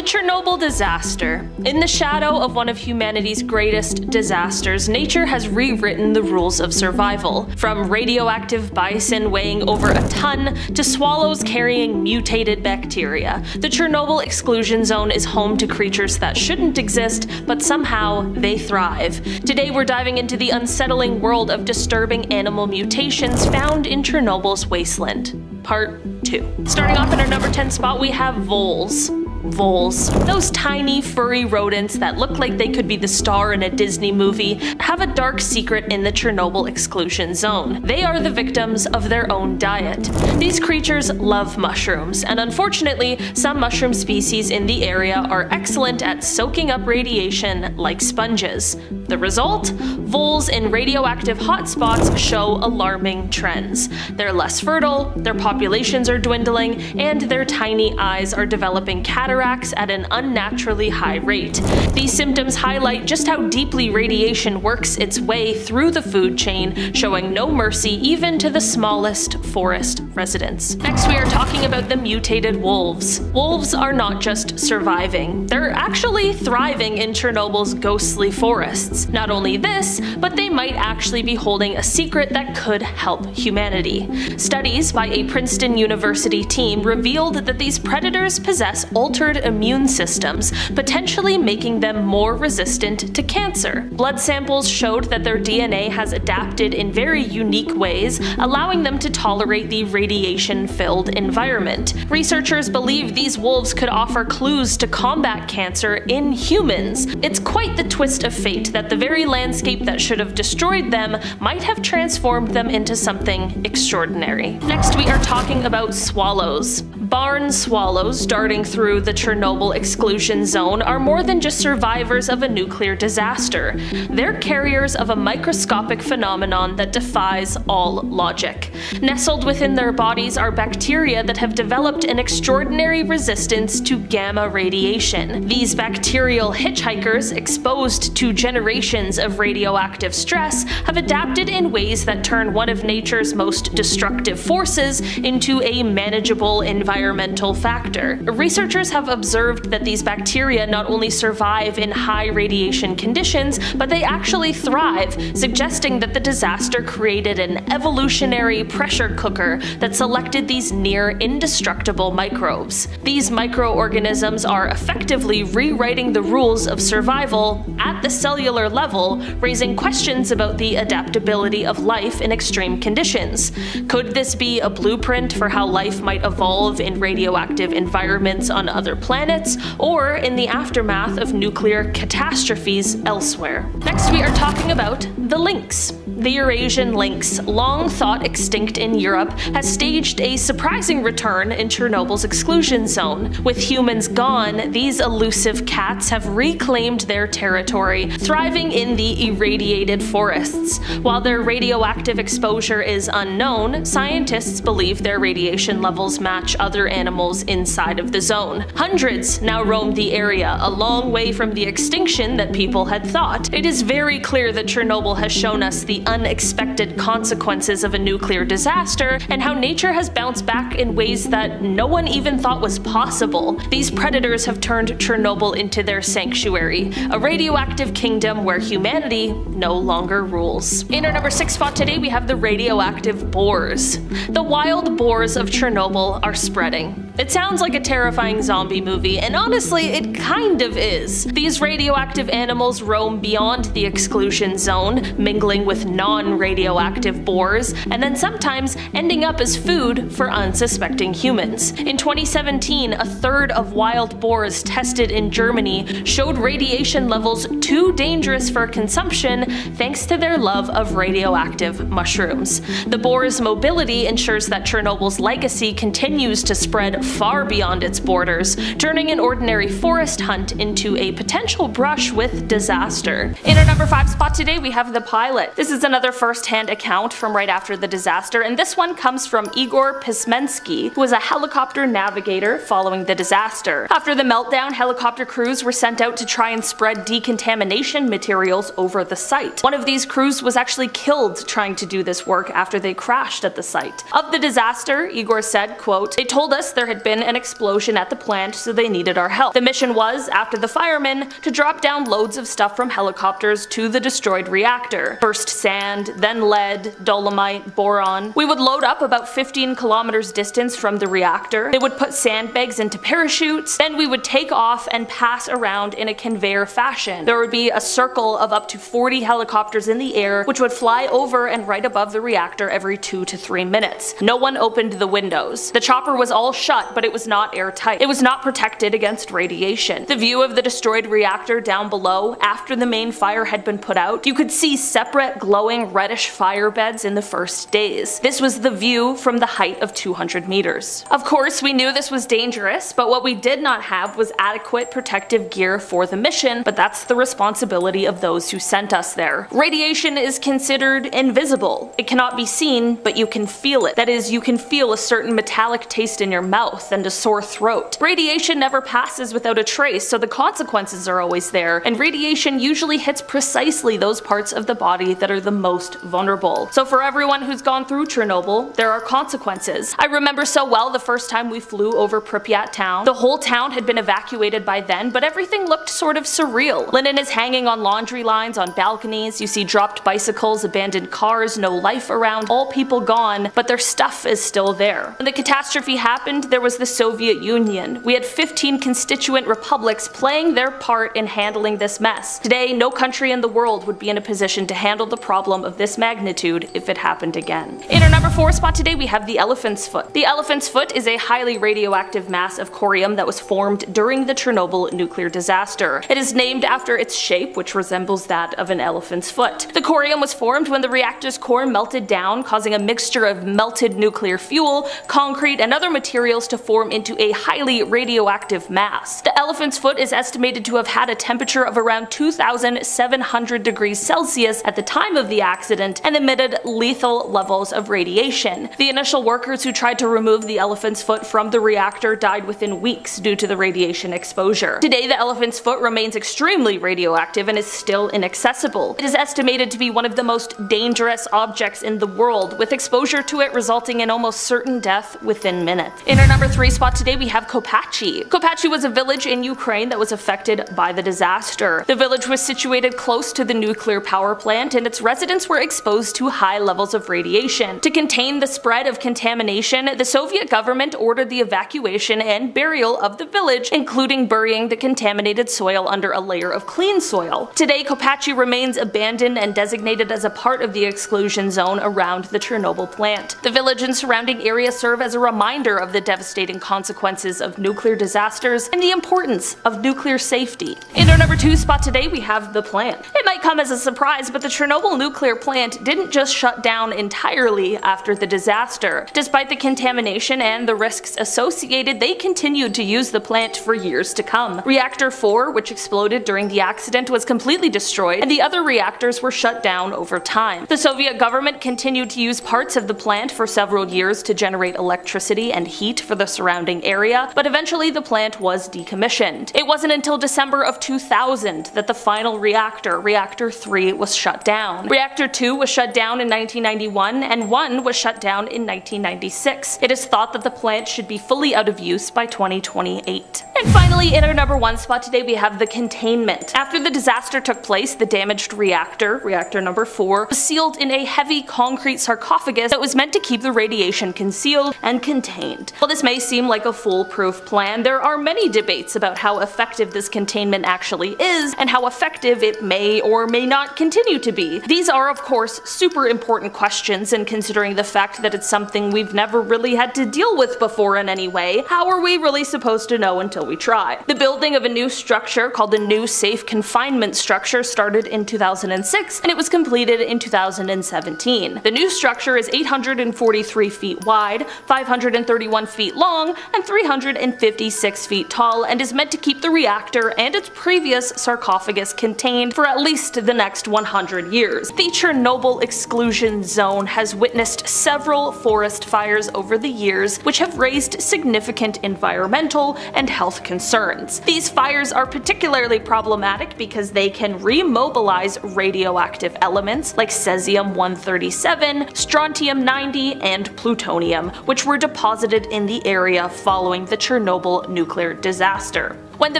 Chernobyl disaster. In the shadow of one of humanity's greatest disasters, nature has rewritten the rules of survival. From radioactive bison weighing over a ton to swallows carrying mutated bacteria, the Chernobyl exclusion zone is home to creatures that shouldn't exist, but somehow they thrive. Today we're diving into the unsettling world of disturbing animal mutations found in Chernobyl's wasteland. Part 2. Starting off in our number 10 spot, we have voles. Voles, those tiny furry rodents that look like they could be the star in a Disney movie, have a dark secret in the Chernobyl exclusion zone. They are the victims of their own diet. These creatures love mushrooms, and unfortunately, some mushroom species in the area are excellent at soaking up radiation like sponges. The result? Voles in radioactive hotspots show alarming trends. They're less fertile, their populations are dwindling, and their tiny eyes are developing cataracts at an unnaturally high rate. These symptoms highlight just how deeply radiation works its way through the food chain, showing no mercy even to the smallest forest residents. Next, we are talking about the mutated wolves. Wolves are not just surviving, they're actually thriving in Chernobyl's ghostly forests. Not only this, but they might actually be holding a secret that could help humanity. Studies by a Princeton University team revealed that these predators possess altered immune systems, potentially making them more resistant to cancer. Blood samples showed that their DNA has adapted in very unique ways, allowing them to tolerate the radiation-filled environment. Researchers believe these wolves could offer clues to combat cancer in humans. It's quite the twist of fate that the very landscape that should have destroyed them might have transformed them into something extraordinary. Next, we are talking about swallows. Barn swallows darting through the Chernobyl exclusion zone are more than just survivors of a nuclear disaster. They're carriers of a microscopic phenomenon that defies all logic. Nestled within their bodies are bacteria that have developed an extraordinary resistance to gamma radiation. These bacterial hitchhikers, exposed to generations of radioactive stress, have adapted in ways that turn one of nature's most destructive forces into a manageable environmental factor. Researchers have observed that these bacteria not only survive in high radiation conditions, but they actually thrive, suggesting that the disaster created an evolutionary pressure cooker that selected these near indestructible microbes. These microorganisms are effectively rewriting the rules of survival at the cellular level, raising questions about the adaptability of life in extreme conditions. Could this be a blueprint for how life might evolve in radioactive environments on other planets, or in the aftermath of nuclear catastrophes elsewhere? Next, we are talking about the lynx. The Eurasian lynx, long thought extinct in Europe, has staged a surprising return in Chernobyl's exclusion zone. With humans gone, these elusive cats have reclaimed their territory, thriving in the irradiated forests. While their radioactive exposure is unknown, scientists believe their radiation levels match other animals inside of the zone. Hundreds now roam the area, a long way from the extinction that people had thought. It is very clear that Chernobyl has shown us the unexpected consequences of a nuclear disaster, and how nature has bounced back in ways that no one even thought was possible. These predators have turned Chernobyl into their sanctuary, a radioactive kingdom where humanity no longer rules. In our number 6 spot today, we have the radioactive boars. The wild boars of Chernobyl are spreading. It sounds like a terrifying zombie movie, and honestly, it kind of is. These radioactive animals roam beyond the exclusion zone, mingling with non-radioactive boars, and then sometimes ending up as food for unsuspecting humans. In 2017, a third of wild boars tested in Germany showed radiation levels too dangerous for consumption thanks to their love of radioactive mushrooms. The boar's mobility ensures that Chernobyl's legacy continues to spread far beyond its borders, turning an ordinary forest hunt into a potential brush with disaster. In our number 5 spot today, we have the pilot. This is another first-hand account from right after the disaster, and this one comes from Igor Pismensky, who was a helicopter navigator following the disaster. After the meltdown, helicopter crews were sent out to try and spread decontamination materials over the site. One of these crews was actually killed trying to do this work after they crashed at the site. Of the disaster, Igor said, quote, "They told us there had had been an explosion at the plant, so they needed our help. The mission was, after the firemen, to drop down loads of stuff from helicopters to the destroyed reactor. First sand, then lead, dolomite, boron. We would load up about 15 kilometers distance from the reactor. They would put sandbags into parachutes, then we would take off and pass around in a conveyor fashion. There would be a circle of up to 40 helicopters in the air, which would fly over and right above the reactor every 2 to 3 minutes. No one opened the windows. The chopper was all shut, but it was not airtight. It was not protected against radiation. The view of the destroyed reactor down below, after the main fire had been put out, you could see separate glowing reddish fire beds in the first days. This was the view from the height of 200 meters. Of course, we knew this was dangerous, but what we did not have was adequate protective gear for the mission, but that's the responsibility of those who sent us there. Radiation is considered invisible. It cannot be seen, but you can feel it. That is, you can feel a certain metallic taste in your mouth and a sore throat. Radiation never passes without a trace, so the consequences are always there, and radiation usually hits precisely those parts of the body that are the most vulnerable. So for everyone who's gone through Chernobyl, there are consequences. I remember so well the first time we flew over Pripyat town. The whole town had been evacuated by then, but everything looked sort of surreal. Linen is hanging on laundry lines, on balconies, you see dropped bicycles, abandoned cars, no life around, all people gone, but their stuff is still there. When the catastrophe happened, there was the Soviet Union. We had 15 constituent republics playing their part in handling this mess. Today, no country in the world would be in a position to handle the problem of this magnitude if it happened again. In our number 4 spot today, we have the elephant's foot. The elephant's foot is a highly radioactive mass of corium that was formed during the Chernobyl nuclear disaster. It is named after its shape, which resembles that of an elephant's foot. The corium was formed when the reactor's core melted down, causing a mixture of melted nuclear fuel, concrete, and other materials to form into a highly radioactive mass. The elephant's foot is estimated to have had a temperature of around 2,700 degrees Celsius at the time of the accident and emitted lethal levels of radiation. The initial workers who tried to remove the elephant's foot from the reactor died within weeks due to the radiation exposure. Today, the elephant's foot remains extremely radioactive and is still inaccessible. It is estimated to be one of the most dangerous objects in the world, with exposure to it resulting in almost certain death within minutes. In our number 3 spot today, we have Kopachi. Kopachi was a village in Ukraine that was affected by the disaster. The village was situated close to the nuclear power plant, and its residents were exposed to high levels of radiation. To contain the spread of contamination, the Soviet government ordered the evacuation and burial of the village, including burying the contaminated soil under a layer of clean soil. Today, Kopachi remains abandoned and designated as a part of the exclusion zone around the Chernobyl plant. The village and surrounding area serve as a reminder of the devastating consequences of nuclear disasters and the importance of nuclear safety. In our number 2 spot today, we have the plant. It might come as a surprise, but the Chernobyl nuclear plant didn't just shut down entirely after the disaster. Despite the contamination and the risks associated, they continued to use the plant for years to come. Reactor 4, which exploded during the accident, was completely destroyed, and the other reactors were shut down over time. The Soviet government continued to use parts of the plant for several years to generate electricity and heat for the surrounding area, but eventually the plant was decommissioned. It wasn't until December of 2000 that the final reactor, Reactor 3, was shut down. Reactor 2 was shut down in 1991, and 1 was shut down in 1996. It is thought that the plant should be fully out of use by 2028. And finally, in our number 1 spot today, we have the containment. After the disaster took place, the damaged reactor, Reactor number 4, was sealed in a heavy concrete sarcophagus that was meant to keep the radiation concealed and contained. While this may seem like a foolproof plan, there are many debates about how effective this containment actually is and how effective it may or may not continue to be. These are, of course, super important questions, and considering the fact that it's something we've never really had to deal with before in any way, how are we really supposed to know until we try? The building of a new structure called the New Safe Confinement Structure started in 2006, and it was completed in 2017. The new structure is 843 feet wide, 531 feet long, and 356 feet tall, and is meant to keep the reactor and its previous sarcophagus contained for at least the next 100 years. The Chernobyl exclusion zone has witnessed several forest fires over the years, which have raised significant environmental and health concerns. These fires are particularly problematic because they can remobilize radioactive elements like cesium-137, strontium-90, and plutonium, which were deposited in the the area following the Chernobyl nuclear disaster. When the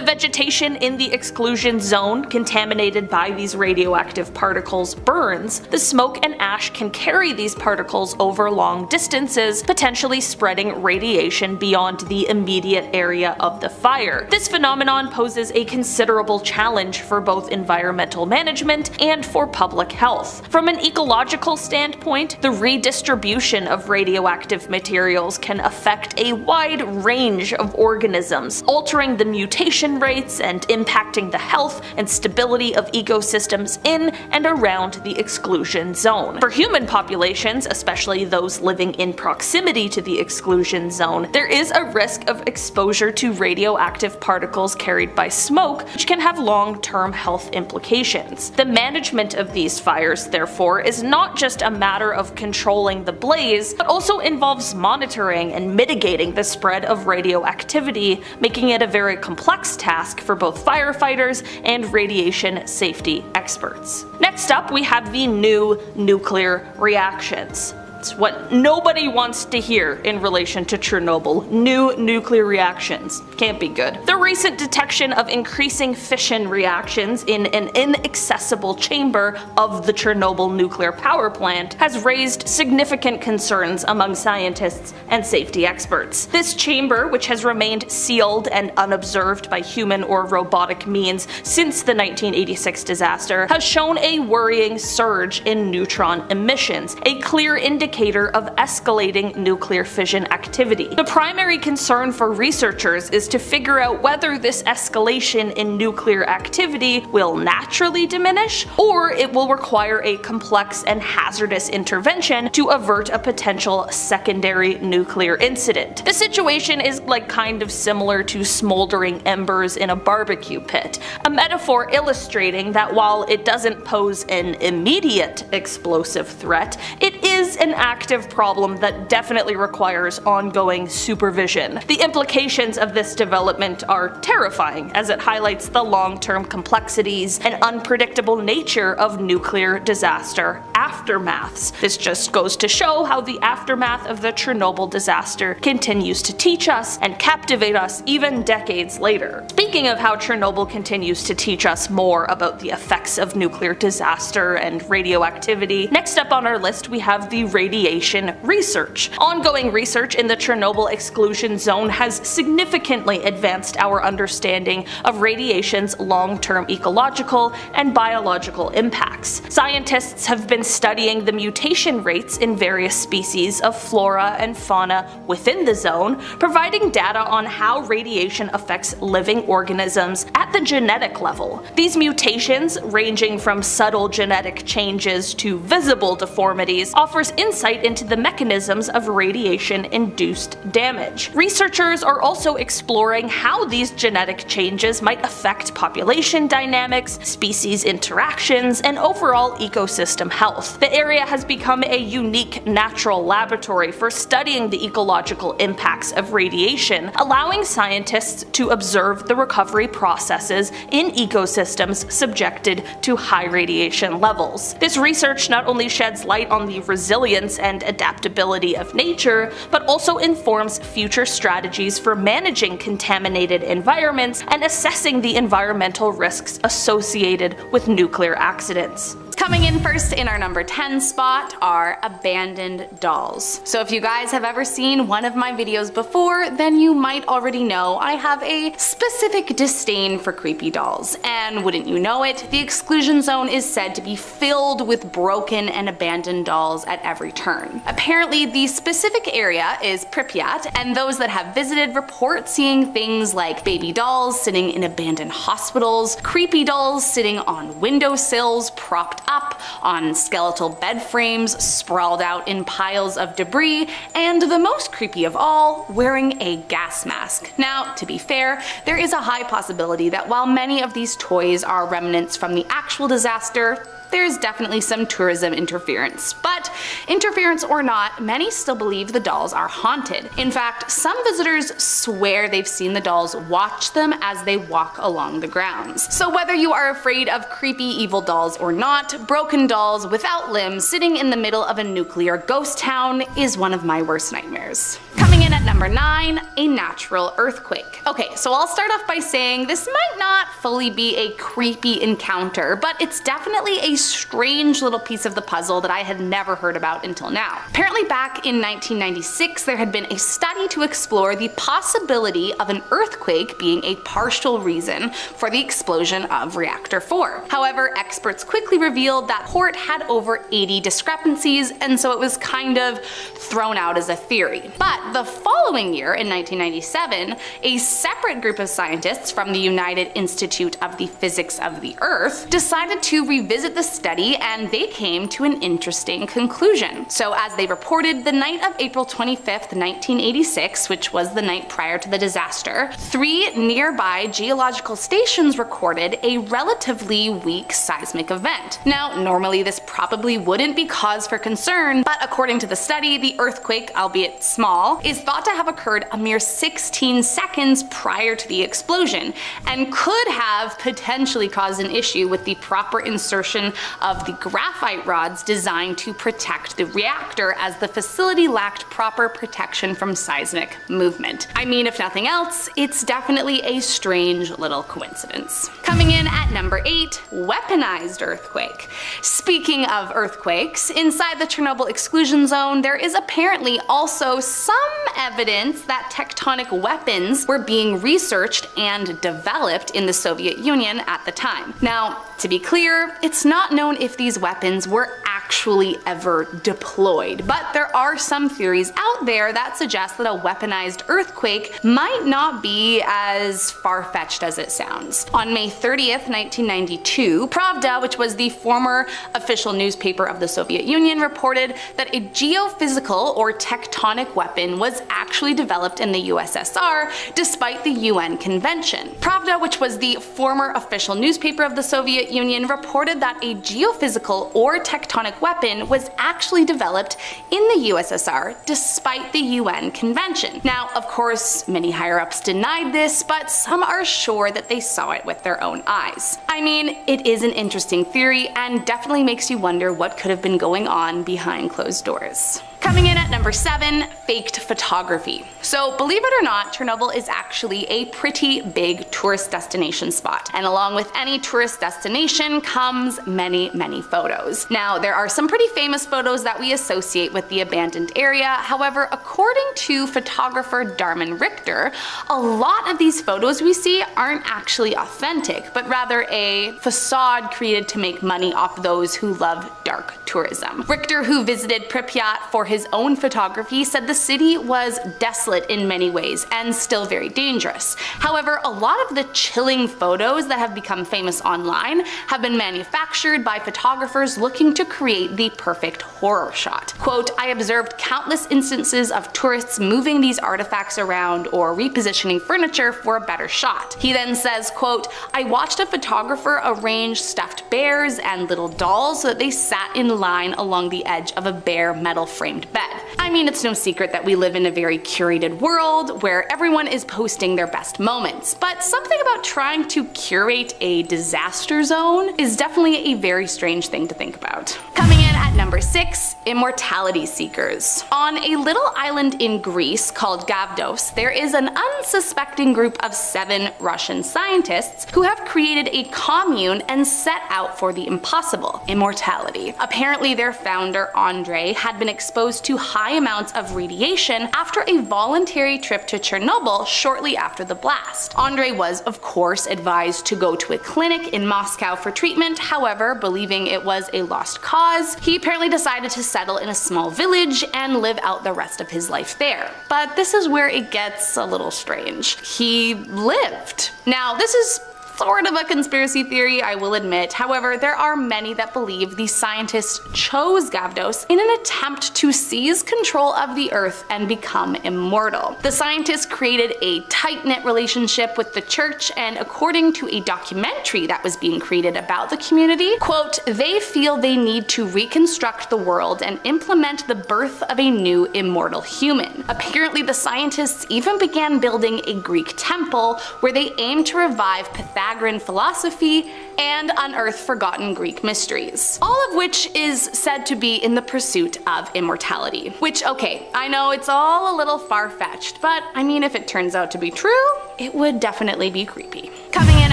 vegetation in the exclusion zone contaminated by these radioactive particles burns, the smoke and ash can carry these particles over long distances, potentially spreading radiation beyond the immediate area of the fire. This phenomenon poses a considerable challenge for both environmental management and for public health. From an ecological standpoint, the redistribution of radioactive materials can affect a wide range of organisms, altering the mutation rates and impacting the health and stability of ecosystems in and around the exclusion zone. For human populations, especially those living in proximity to the exclusion zone, there is a risk of exposure to radioactive particles carried by smoke, which can have long-term health implications. The management of these fires, therefore, is not just a matter of controlling the blaze, but also involves monitoring and mitigating the spread of radioactivity, making it a very complex task for both firefighters and radiation safety experts. Next up, we have the new nuclear reactions. It's what nobody wants to hear in relation to Chernobyl. New nuclear reactions. Can't be good. The recent detection of increasing fission reactions in an inaccessible chamber of the Chernobyl nuclear power plant has raised significant concerns among scientists and safety experts. This chamber, which has remained sealed and unobserved by human or robotic means since the 1986 disaster, has shown a worrying surge in neutron emissions, a clear indicator of escalating nuclear fission activity. The primary concern for researchers is to figure out whether this escalation in nuclear activity will naturally diminish, or it will require a complex and hazardous intervention to avert a potential secondary nuclear incident. The situation is kind of similar to smoldering embers in a barbecue pit, a metaphor illustrating that while it doesn't pose an immediate explosive threat, it is an active problem that definitely requires ongoing supervision. The implications of this development are terrifying, as it highlights the long-term complexities and unpredictable nature of nuclear disaster aftermaths. This just goes to show how the aftermath of the Chernobyl disaster continues to teach us and captivate us even decades later. Speaking of how Chernobyl continues to teach us more about the effects of nuclear disaster and radioactivity, next up on our list we have the radiation research. Ongoing research in the Chernobyl exclusion zone has significantly advanced our understanding of radiation's long-term ecological and biological impacts. Scientists have been studying the mutation rates in various species of flora and fauna within the zone, providing data on how radiation affects living organisms at the genetic level. These mutations, ranging from subtle genetic changes to visible deformities, offers insight into the mechanisms of radiation-induced damage. Researchers are also exploring how these genetic changes might affect population dynamics, species interactions, and overall ecosystem health. The area has become a unique natural laboratory for studying the ecological impacts of radiation, allowing scientists to observe the recovery processes in ecosystems subjected to high radiation levels. This research not only sheds light on the resilience and adaptability of nature, but also informs future strategies for managing contaminated environments and assessing the environmental risks associated with nuclear accidents. Coming in first in our number 10 spot are abandoned dolls. So if you guys have ever seen one of my videos before, then you might already know I have a specific disdain for creepy dolls. And wouldn't you know it, the exclusion zone is said to be filled with broken and abandoned dolls at every turn. Apparently the specific area is Pripyat, and those that have visited report seeing things like baby dolls sitting in abandoned hospitals, creepy dolls sitting on windowsills propped up on skeletal bed frames sprawled out in piles of debris, and the most creepy of all, wearing a gas mask. Now, to be fair, there is a high possibility that while many of these toys are remnants from the actual disaster, there's definitely some tourism interference. But interference or not, many still believe the dolls are haunted. In fact, some visitors swear they've seen the dolls watch them as they walk along the grounds. So whether you are afraid of creepy evil dolls or not, broken dolls without limbs sitting in the middle of a nuclear ghost town is one of my worst nightmares. Coming in at number 9, a natural earthquake. Okay, so I'll start off by saying this might not fully be a creepy encounter, but it's definitely a strange little piece of the puzzle that I had never heard about until now. Apparently back in 1996, there had been a study to explore the possibility of an earthquake being a partial reason for the explosion of Reactor 4. However, experts quickly revealed that report had over 80 discrepancies, and so it was kind of thrown out as a theory. But the following year, in 1997, a separate group of scientists from the United Institute of the Physics of the Earth decided to revisit the study, and they came to an interesting conclusion. So as they reported, the night of April 25th, 1986, which was the night prior to the disaster, 3 nearby geological stations recorded a relatively weak seismic event. Now, normally this probably wouldn't be cause for concern, but according to the study, the earthquake, albeit small, is thought to have occurred a mere 16 seconds prior to the explosion, and could have potentially caused an issue with the proper insertion of the graphite rods designed to protect the reactor, as the facility lacked proper protection from seismic movement. I mean, if nothing else, it's definitely a strange little coincidence. Coming in at number 8, weaponized earthquake. Speaking of earthquakes, inside the Chernobyl exclusion zone, there is apparently also some evidence that tectonic weapons were being researched and developed in the Soviet Union at the time. Now, to be clear, it's not known if these weapons were actually ever deployed, but there are some theories out there that suggest that a weaponized earthquake might not be as far-fetched as it sounds. On May 30th, 1992, Pravda, which was the former official newspaper of the Soviet Union, reported that a geophysical or tectonic weapon was actually developed in the USSR despite the UN convention. Pravda, which was the former official newspaper of the Soviet Union, reported that a geophysical or tectonic weapon was actually developed in the USSR despite the UN convention. Now, of course, many higher-ups denied this, but some are sure that they saw it with their own eyes. I mean, it is an interesting theory and definitely makes you wonder what could have been going on behind closed doors. Coming in at number 7, faked photography. So believe it or not, Chernobyl is actually a pretty big tourist destination spot. And along with any tourist destination comes many photos. Now, there are some pretty famous photos that we associate with the abandoned area. However, according to photographer Darman Richter, a lot of these photos we see aren't actually authentic, but rather a facade created to make money off those who love dark tourism. Richter, who visited Pripyat for his own photography, said the city was desolate in many ways and still very dangerous. However, a lot of the chilling photos that have become famous online have been manufactured by photographers looking to create the perfect horror shot. Quote, "I observed countless instances of tourists moving these artifacts around or repositioning furniture for a better shot." He then says, quote, "I watched a photographer arrange stuffed bears and little dolls so that they sat in line along the edge of a bare metal framed bed." I mean, it's no secret that we live in a very curated world where everyone is posting their best moments, but something about trying to curate a disaster zone is definitely a very strange thing to think about. Coming in at number 6, immortality seekers. On a little island in Greece called Gavdos, there is an unsuspecting group of 7 Russian scientists who have created a commune and set out for the impossible, immortality. Apparently their founder, Andrei, had been exposed to high amounts of radiation after a voluntary trip to Chernobyl shortly after the blast. Andrei was, of course, advised to go to a clinic in Moscow for treatment. However, believing it was a lost cause, he apparently decided to settle in a small village and live out the rest of his life there. But this is where it gets a little strange. He lived. Now, this is sort of a conspiracy theory, I will admit. However, there are many that believe the scientists chose Gavdos in an attempt to seize control of the Earth and become immortal. The scientists created a tight-knit relationship with the church, and according to a documentary that was being created about the community, quote, "They feel they need to reconstruct the world and implement the birth of a new immortal human." Apparently, the scientists even began building a Greek temple where they aimed to revive pathetic Pythagorean philosophy, and unearth forgotten Greek mysteries. All of which is said to be in the pursuit of immortality. Which, okay, I know it's all a little far-fetched, but I mean, if it turns out to be true, it would definitely be creepy. Coming in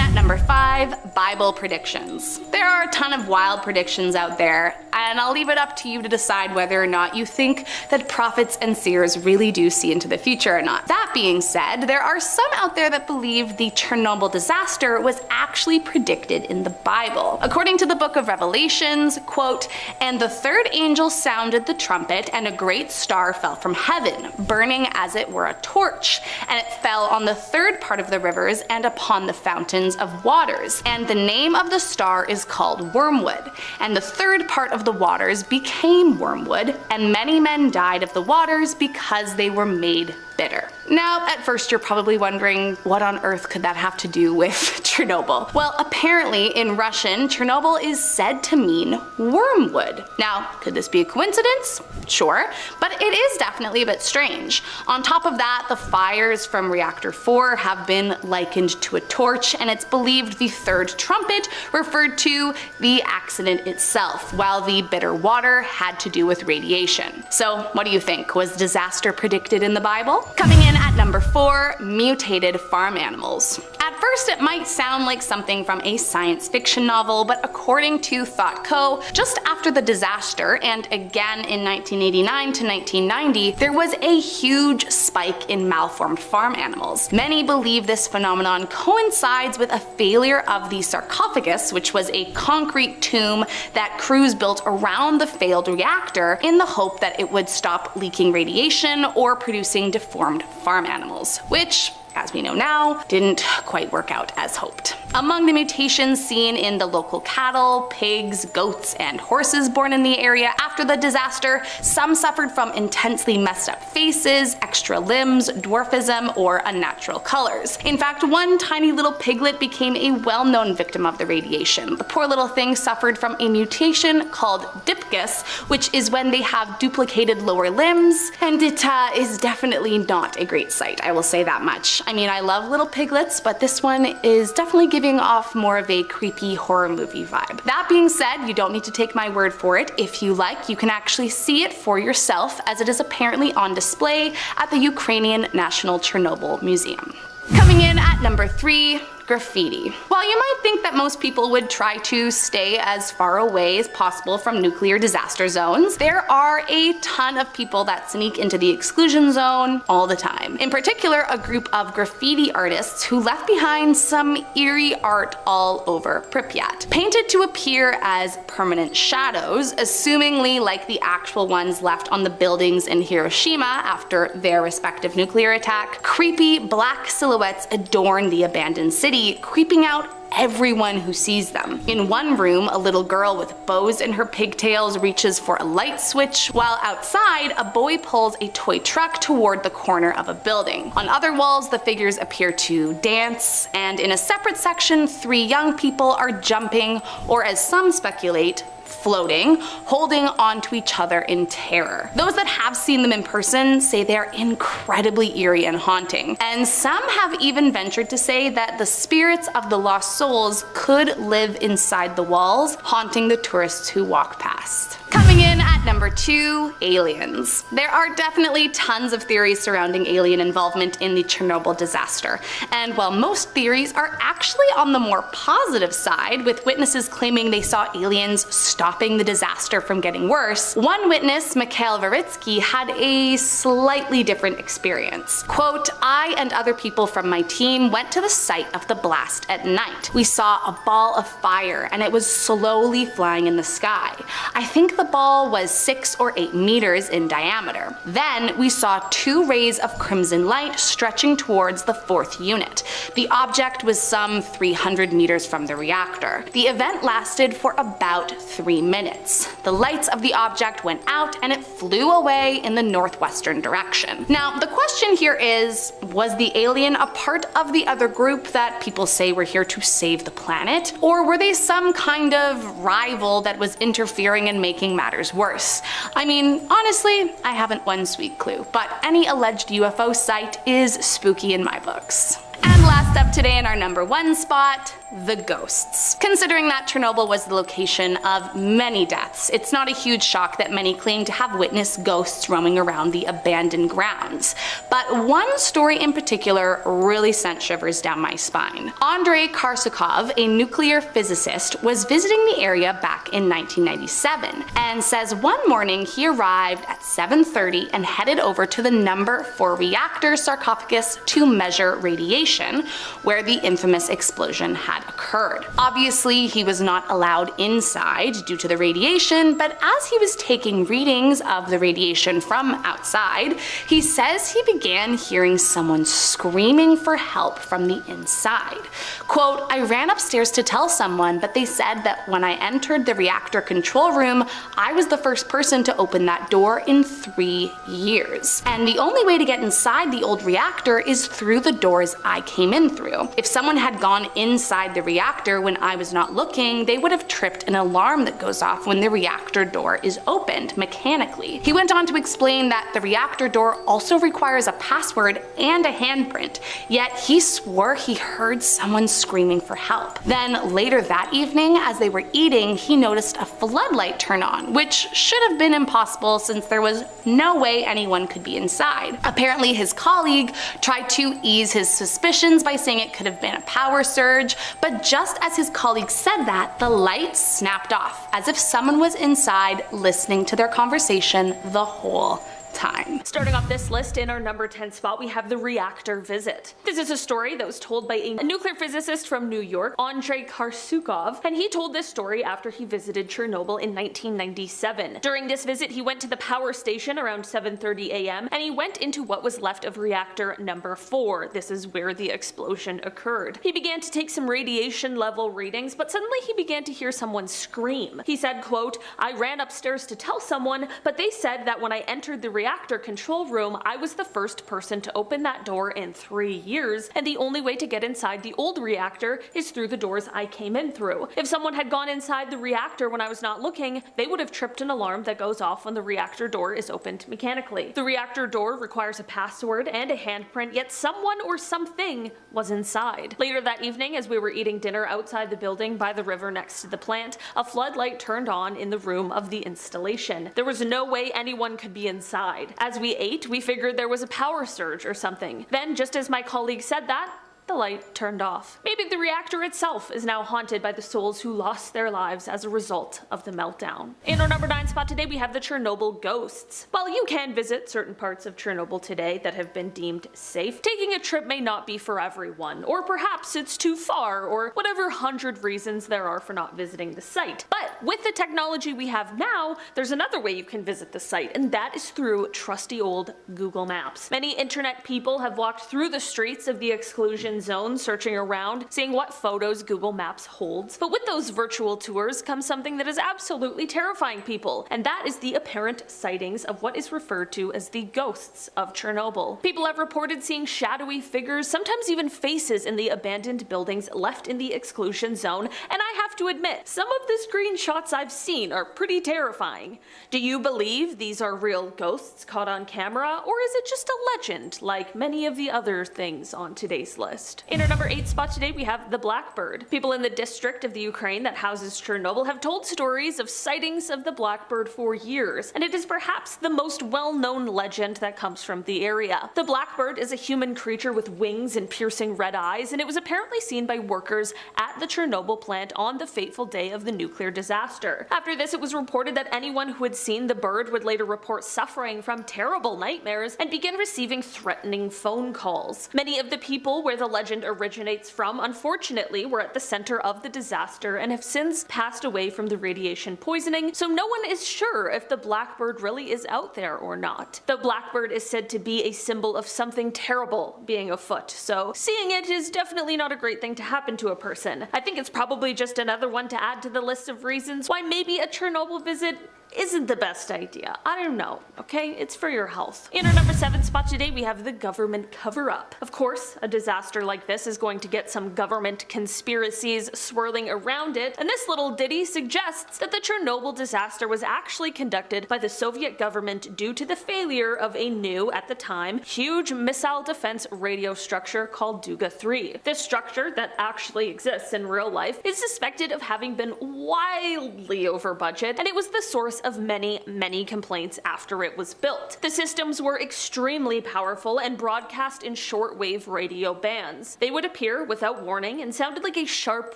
at number 5, Bible predictions. There are a ton of wild predictions out there, and I'll leave it up to you to decide whether or not you think that prophets and seers really do see into the future or not. That being said, there are some out there that believe the Chernobyl disaster was actually predicted in the Bible. According to the book of Revelations, quote, "And the third angel sounded the trumpet, and a great star fell from heaven, burning as it were a torch, and it fell on the third part of the rivers and upon the fountains of waters. And the name of the star is called Wormwood. And the third part of the waters became wormwood, and many men died of the waters because they were made bitter." Now, at first you're probably wondering, what on earth could that have to do with Chernobyl? Well, apparently in Russian, Chernobyl is said to mean wormwood. Now, could this be a coincidence? Sure, but it is definitely a bit strange. On top of that, the fires from reactor 4 have been likened to a torch, and it's believed the third trumpet referred to the accident itself, while the bitter water had to do with radiation. So, what do you think? Was disaster predicted in the Bible? Coming in at number 4, mutated farm animals. At first it might sound like something from a science fiction novel, but according to ThoughtCo, just after the disaster, and again in 1989 to 1990, there was a huge spike in malformed farm animals. Many believe this phenomenon coincides with a failure of the sarcophagus, which was a concrete tomb that crews built around the failed reactor in the hope that it would stop leaking radiation or producing deformed farm animals, which, as we know now, didn't quite work out as hoped. Among the mutations seen in the local cattle, pigs, goats, and horses born in the area after the disaster, some suffered from intensely messed up faces, extra limbs, dwarfism, or unnatural colors. In fact, one tiny little piglet became a well-known victim of the radiation. The poor little thing suffered from a mutation called dipgus, which is when they have duplicated lower limbs, and it is definitely not a great sight, I will say that much. I mean, I love little piglets, but this one is definitely giving off more of a creepy horror movie vibe. That being said, you don't need to take my word for it. If you like, you can actually see it for yourself, as it is apparently on display at the Ukrainian National Chernobyl Museum. Coming in at number 3, graffiti. While you might think that most people would try to stay as far away as possible from nuclear disaster zones, there are a ton of people that sneak into the exclusion zone all the time. In particular, a group of graffiti artists who left behind some eerie art all over Pripyat, painted to appear as permanent shadows, assumingly like the actual ones left on the buildings in Hiroshima after their respective nuclear attack. Creepy black silhouettes adorn the abandoned city, creeping out everyone who sees them. In one room, a little girl with bows in her pigtails reaches for a light switch, while outside, a boy pulls a toy truck toward the corner of a building. On other walls, the figures appear to dance, and in a separate section, 3 young people are jumping, or as some speculate, floating, holding onto each other in terror. Those that have seen them in person say they're incredibly eerie and haunting, and some have even ventured to say that the spirits of the lost souls could live inside the walls, haunting the tourists who walk past. Coming in at number 2, aliens. There are definitely tons of theories surrounding alien involvement in the Chernobyl disaster, and while most theories are actually on the more positive side, with witnesses claiming they saw aliens stopping the disaster from getting worse, one witness, Mikhail Veritsky, had a slightly different experience. Quote, "I and other people from my team went to the site of the blast at night. We saw a ball of fire, and it was slowly flying in the sky. I think the ball was 6 or 8 meters in diameter. Then we saw 2 rays of crimson light stretching towards the 4th unit. The object was some 300 meters from the reactor. The event lasted for about 3 minutes. The lights of the object went out and it flew away in the northwestern direction." Now, the question here is, was the alien a part of the other group that people say were here to save the planet? Or were they some kind of rival that was interfering and making matters worse? I mean, honestly, I haven't one sweet clue, but any alleged UFO site is spooky in my books. And last Last up today in our number 1 spot, the ghosts. Considering that Chernobyl was the location of many deaths, it's not a huge shock that many claim to have witnessed ghosts roaming around the abandoned grounds. But one story in particular really sent shivers down my spine. Andrei Karsukov, a nuclear physicist, was visiting the area back in 1997 and says one morning he arrived at 7:30 and headed over to the number 4 reactor sarcophagus to measure radiation, where the infamous explosion had occurred. Obviously, he was not allowed inside due to the radiation, but as he was taking readings of the radiation from outside, he says he began hearing someone screaming for help from the inside. Quote, "I ran upstairs to tell someone, but they said that when I entered the reactor control room, I was the first person to open that door in 3 years. And the only way to get inside the old reactor is through the doors I came in through. If someone had gone inside the reactor when I was not looking, they would have tripped an alarm that goes off when the reactor door is opened mechanically." He went on to explain that the reactor door also requires a password and a handprint, yet he swore he heard someone screaming for help. Then later that evening, as they were eating, he noticed a floodlight turn on, which should have been impossible since there was no way anyone could be inside. Apparently his colleague tried to ease his suspicions by saying it could have been a power surge, but just as his colleague said that, the light snapped off, as if someone was inside listening to their conversation the whole time. Starting off this list in our number 10 spot, we have the reactor visit. This is a story that was told by a nuclear physicist from New York, Andrei Karsukov, and he told this story after he visited Chernobyl in 1997. During this visit, he went to the power station around 7:30 a.m. and he went into what was left of reactor number 4. This is where the explosion occurred. He began to take some radiation level readings, but suddenly he began to hear someone scream. He said, quote, "I ran upstairs to tell someone, but they said that when I entered the reactor control room, I was the first person to open that door in 3 years, and the only way to get inside the old reactor is through the doors I came in through. If someone had gone inside the reactor when I was not looking, they would have tripped an alarm that goes off when the reactor door is opened mechanically. The reactor door requires a password and a handprint, yet someone or something was inside." Later that evening, as we were eating dinner outside the building by the river next to the plant, a floodlight turned on in the room of the installation. There was no way anyone could be inside. As we ate, we figured there was a power surge or something. Then, just as my colleague said that, the light turned off. Maybe the reactor itself is now haunted by the souls who lost their lives as a result of the meltdown. In our number 9 spot today, we have the Chernobyl ghosts. While you can visit certain parts of Chernobyl today that have been deemed safe, taking a trip may not be for everyone, or perhaps it's too far, or whatever 100 reasons there are for not visiting the site. But with the technology we have now, there's another way you can visit the site, and that is through trusty old Google Maps. Many internet people have walked through the streets of the exclusion zone, searching around, seeing what photos Google Maps holds. But with those virtual tours comes something that is absolutely terrifying people, and that is the apparent sightings of what is referred to as the ghosts of Chernobyl. People have reported seeing shadowy figures, sometimes even faces in the abandoned buildings left in the exclusion zone, and I have to admit, some of the screenshots I've seen are pretty terrifying. Do you believe these are real ghosts caught on camera, or is it just a legend like many of the other things on today's list? In our number 8 spot today, we have the blackbird. People in the district of the Ukraine that houses Chernobyl have told stories of sightings of the blackbird for years, and it is perhaps the most well-known legend that comes from the area. The blackbird is a human creature with wings and piercing red eyes, and it was apparently seen by workers at the Chernobyl plant on the fateful day of the nuclear disaster. After this, it was reported that anyone who had seen the bird would later report suffering from terrible nightmares and begin receiving threatening phone calls. Many of the people where the legend originates from, unfortunately, were at the center of the disaster and have since passed away from the radiation poisoning, so no one is sure if the blackbird really is out there or not. The blackbird is said to be a symbol of something terrible being afoot, so seeing it is definitely not a great thing to happen to a person. I think it's probably just another one to add to the list of reasons why maybe a Chernobyl visit isn't the best idea. I don't know, okay? It's for your health. In our number 7 spot today, we have the government cover-up. Of course, a disaster like this is going to get some government conspiracies swirling around it, and this little ditty suggests that the Chernobyl disaster was actually conducted by the Soviet government due to the failure of a new, at the time, huge missile defense radio structure called Duga-3. This structure, that actually exists in real life, is suspected of having been wildly over budget, and it was the source of many complaints after it was built. The systems were extremely powerful and broadcast in shortwave radio bands. They would appear without warning and sounded like a sharp,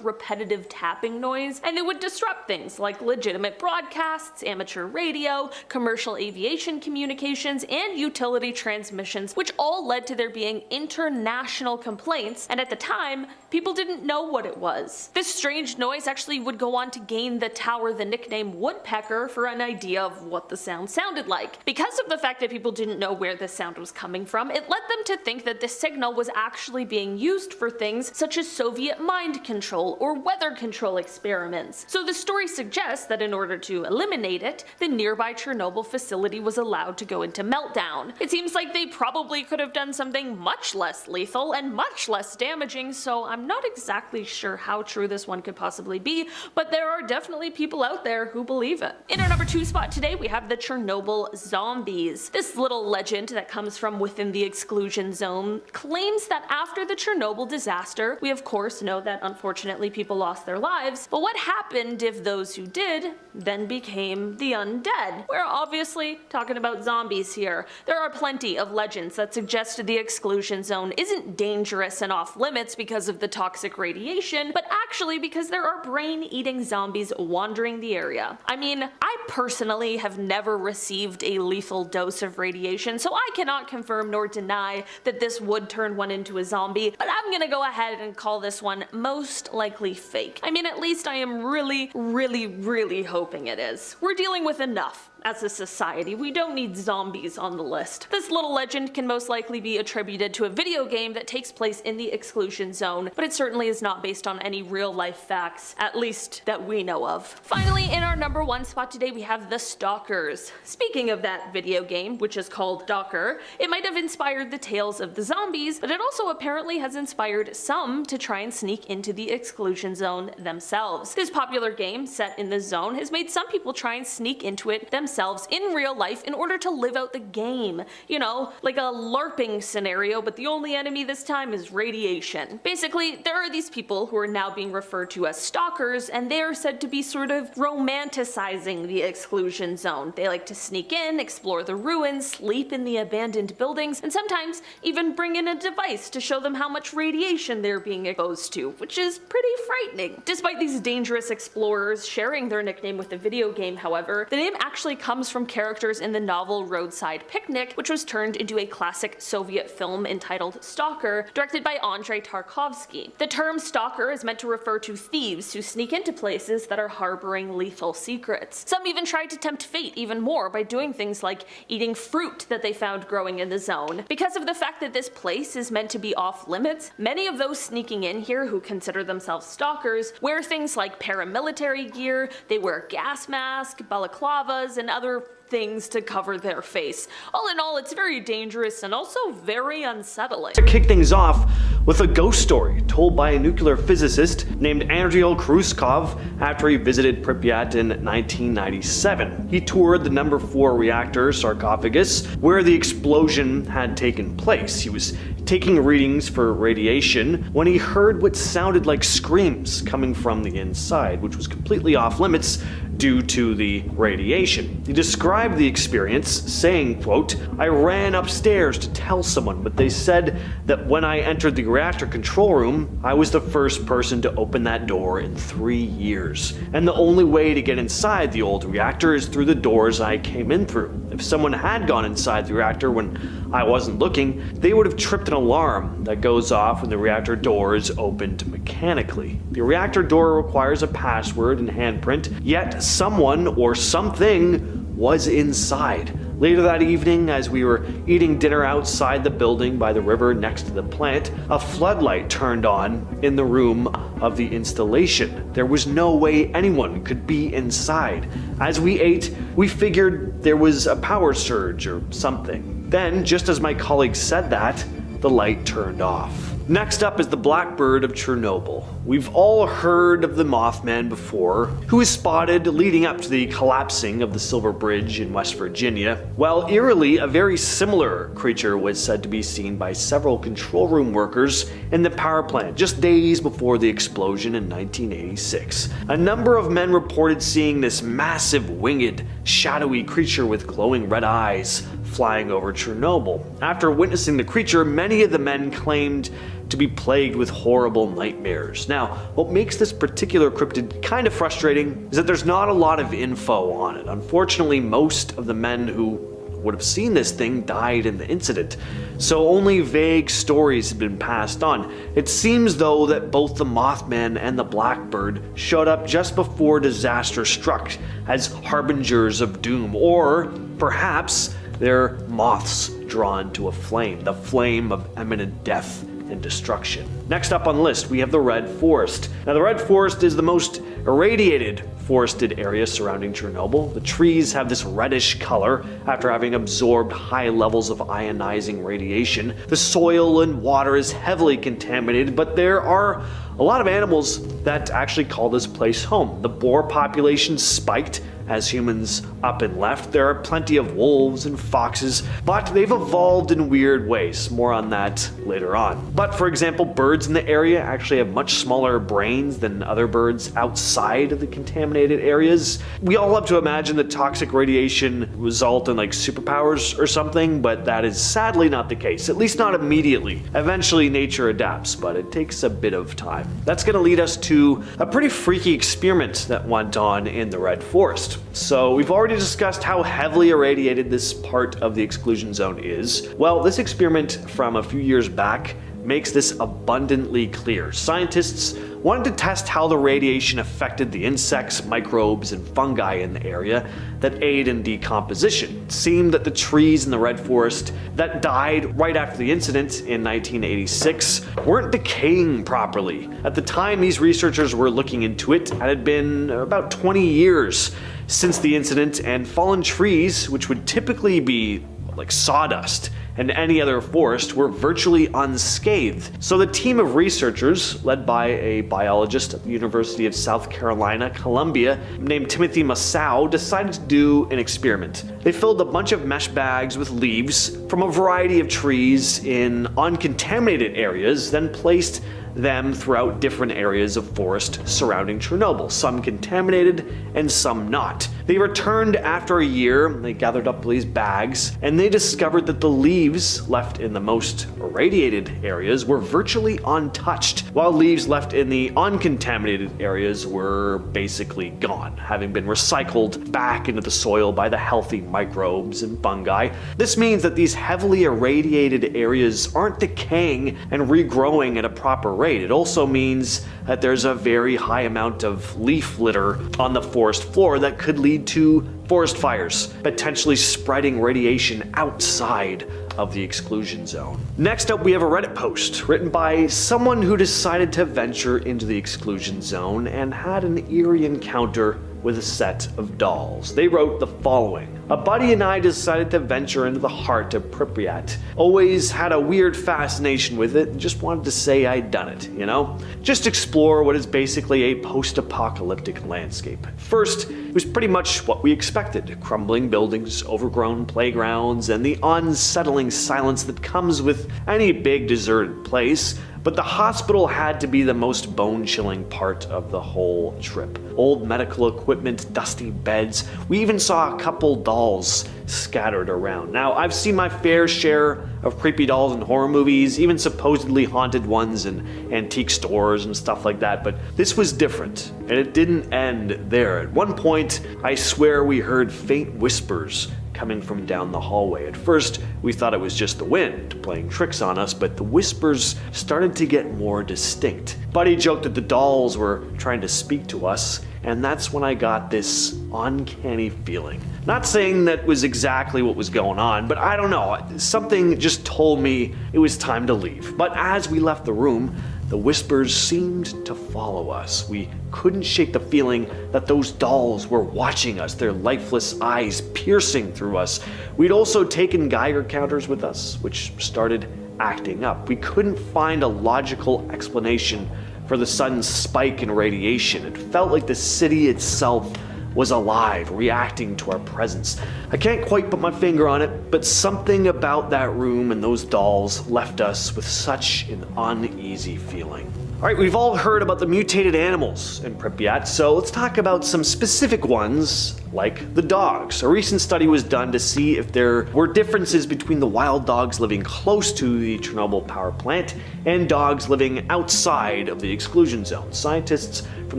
repetitive tapping noise, and they would disrupt things like legitimate broadcasts, amateur radio, commercial aviation communications, and utility transmissions, which all led to there being international complaints, and at the time, people didn't know what it was. This strange noise actually would go on to gain the tower the nickname Woodpecker for an idea of what the sound sounded like. Because of the fact that people didn't know where the sound was coming from, it led them to think that this signal was actually being used for things such as Soviet mind control or weather control experiments. So the story suggests that in order to eliminate it, the nearby Chernobyl facility was allowed to go into meltdown. It seems like they probably could have done something much less lethal and much less damaging, so I'm not exactly sure how true this one could possibly be, but there are definitely people out there who believe it. In our number 2 spot today, we have the Chernobyl zombies. This little legend that comes from within the exclusion zone claims that after the Chernobyl disaster, we of course know that unfortunately people lost their lives, but what happened if those who did then became the undead? We're obviously talking about zombies here. There are plenty of legends that suggest the exclusion zone isn't dangerous and off limits because of the toxic radiation, but actually because there are brain-eating zombies wandering the area. I mean, I personally have never received a lethal dose of radiation, so I cannot confirm nor deny that this would turn one into a zombie, but I'm gonna go ahead and call this one most likely fake. I mean, at least I am really hoping it is. We're dealing with enough as a society. We don't need zombies on the list. This little legend can most likely be attributed to a video game that takes place in the exclusion zone, but it certainly is not based on any real life facts, at least that we know of. Finally, in our number 1 spot today, we have the Stalkers. Speaking of that video game, which is called Stalker, it might have inspired the tales of the zombies, but it also apparently has inspired some to try and sneak into the exclusion zone themselves. This popular game, set in the zone, has made some people try and sneak into it themselves in real life in order to live out the game. You know, like a LARPing scenario, but the only enemy this time is radiation. Basically, there are these people who are now being referred to as stalkers, and they are said to be sort of romanticizing the exclusion zone. They like to sneak in, explore the ruins, sleep in the abandoned buildings, and sometimes even bring in a device to show them how much radiation they're being exposed to, which is pretty frightening. Despite these dangerous explorers sharing their nickname with the video game, however, the name actually comes from characters in the novel Roadside Picnic, which was turned into a classic Soviet film entitled Stalker, directed by Andrei Tarkovsky. The term stalker is meant to refer to thieves who sneak into places that are harboring lethal secrets. Some even tried to tempt fate even more by doing things like eating fruit that they found growing in the zone. Because of the fact that this place is meant to be off limits, many of those sneaking in here who consider themselves stalkers wear things like paramilitary gear, they wear gas masks, balaclavas, and other things to cover their face. All in all, it's very dangerous and also very unsettling. To kick things off with a ghost story told by a nuclear physicist named Andrei Khrushchev after he visited Pripyat in 1997. He toured the number 4 reactor sarcophagus where the explosion had taken place. He was taking readings for radiation when he heard what sounded like screams coming from the inside, which was completely off limits due to the radiation. He described the experience saying, quote, "I ran upstairs to tell someone, but they said that when I entered the reactor control room, I was the first person to open that door in 3 years. And the only way to get inside the old reactor is through the doors I came in through. If someone had gone inside the reactor when I wasn't looking, they would have tripped an alarm that goes off when the reactor door is opened mechanically. The reactor door requires a password and handprint, yet someone or something was inside. Later that evening, as we were eating dinner outside the building by the river next to the plant, a floodlight turned on in the room of the installation. There was no way anyone could be inside. As we ate, we figured there was a power surge or something. Then, just as my colleague said that, the light turned off. Next up is the blackbird of Chernobyl. We've all heard of the Mothman before, who was spotted leading up to the collapsing of the Silver Bridge in West Virginia. Well, eerily, a very similar creature was said to be seen by several control room workers in the power plant just days before the explosion in 1986. A number of men reported seeing this massive, winged, shadowy creature with glowing red eyes flying over Chernobyl. After witnessing the creature, many of the men claimed to be plagued with horrible nightmares. Now, what makes this particular cryptid kind of frustrating is that there's not a lot of info on it. Unfortunately, most of the men who would have seen this thing died in the incident, so only vague stories have been passed on. It seems though that both the Mothman and the Blackbird showed up just before disaster struck as harbingers of doom, or perhaps they're moths drawn to a flame, the flame of imminent death and destruction. Next up on the list, we have the Red Forest. Now, the Red Forest is the most irradiated forested area surrounding Chernobyl. The trees have this reddish color after having absorbed high levels of ionizing radiation. The soil and water is heavily contaminated, but there are a lot of animals that actually call this place home. The boar population spiked as humans up and left. There are plenty of wolves and foxes, but they've evolved in weird ways. More on that later on. But for example, birds in the area actually have much smaller brains than other birds outside of the contaminated areas. We all love to imagine that toxic radiation result in like superpowers or something, but that is sadly not the case, at least not immediately. Eventually nature adapts, but it takes a bit of time. That's gonna lead us to a pretty freaky experiment that went on in the Red Forest. So we've already discussed how heavily irradiated this part of the exclusion zone is. Well, this experiment from a few years back makes this abundantly clear. Scientists wanted to test how the radiation affected the insects, microbes, and fungi in the area that aid in decomposition. It seemed that the trees in the Red Forest that died right after the incident in 1986 weren't decaying properly. At the time these researchers were looking into it, it had been about 20 years since the incident, and fallen trees, which would typically be like sawdust and any other forest, were virtually unscathed. So the team of researchers, led by a biologist at the University of South Carolina, Columbia, named Timothy Massow, decided to do an experiment. They filled a bunch of mesh bags with leaves from a variety of trees in uncontaminated areas, then placed them throughout different areas of forest surrounding Chernobyl, some contaminated and some not. They returned after a year, they gathered up these bags, and they discovered that the leaves left in the most irradiated areas were virtually untouched, while leaves left in the uncontaminated areas were basically gone, having been recycled back into the soil by the healthy microbes and fungi. This means that these heavily irradiated areas aren't decaying and regrowing at a proper rate. It also means that there's a very high amount of leaf litter on the forest floor that could lead to forest fires, potentially spreading radiation outside of the exclusion zone. Next up, we have a Reddit post written by someone who decided to venture into the exclusion zone and had an eerie encounter with a set of dolls. They wrote the following: "A buddy and I decided to venture into the heart of Pripyat. Always had a weird fascination with it and just wanted to say I'd done it, you know? Just explore what is basically a post-apocalyptic landscape. First, it was pretty much what we expected. Crumbling buildings, overgrown playgrounds, and the unsettling silence that comes with any big deserted place. But the hospital had to be the most bone-chilling part of the whole trip. Old medical equipment, dusty beds. We even saw a couple dolls scattered around. Now, I've seen my fair share of creepy dolls in horror movies, even supposedly haunted ones in antique stores and stuff like that, but this was different, and it didn't end there. At one point, I swear we heard faint whispers coming from down the hallway. At first, we thought it was just the wind playing tricks on us, but the whispers started to get more distinct. Buddy joked that the dolls were trying to speak to us, and that's when I got this uncanny feeling. Not saying that was exactly what was going on, but I don't know, something just told me it was time to leave. But as we left the room, the whispers seemed to follow us. We couldn't shake the feeling that those dolls were watching us, their lifeless eyes piercing through us. We'd also taken Geiger counters with us, which started acting up. We couldn't find a logical explanation for the sudden spike in radiation. It felt like the city itself was alive, reacting to our presence. I can't quite put my finger on it, but something about that room and those dolls left us with such an uneasy feeling. Alright, we've all heard about the mutated animals in Pripyat, so let's talk about some specific ones, like the dogs. A recent study was done to see if there were differences between the wild dogs living close to the Chernobyl power plant and dogs living outside of the exclusion zone. Scientists from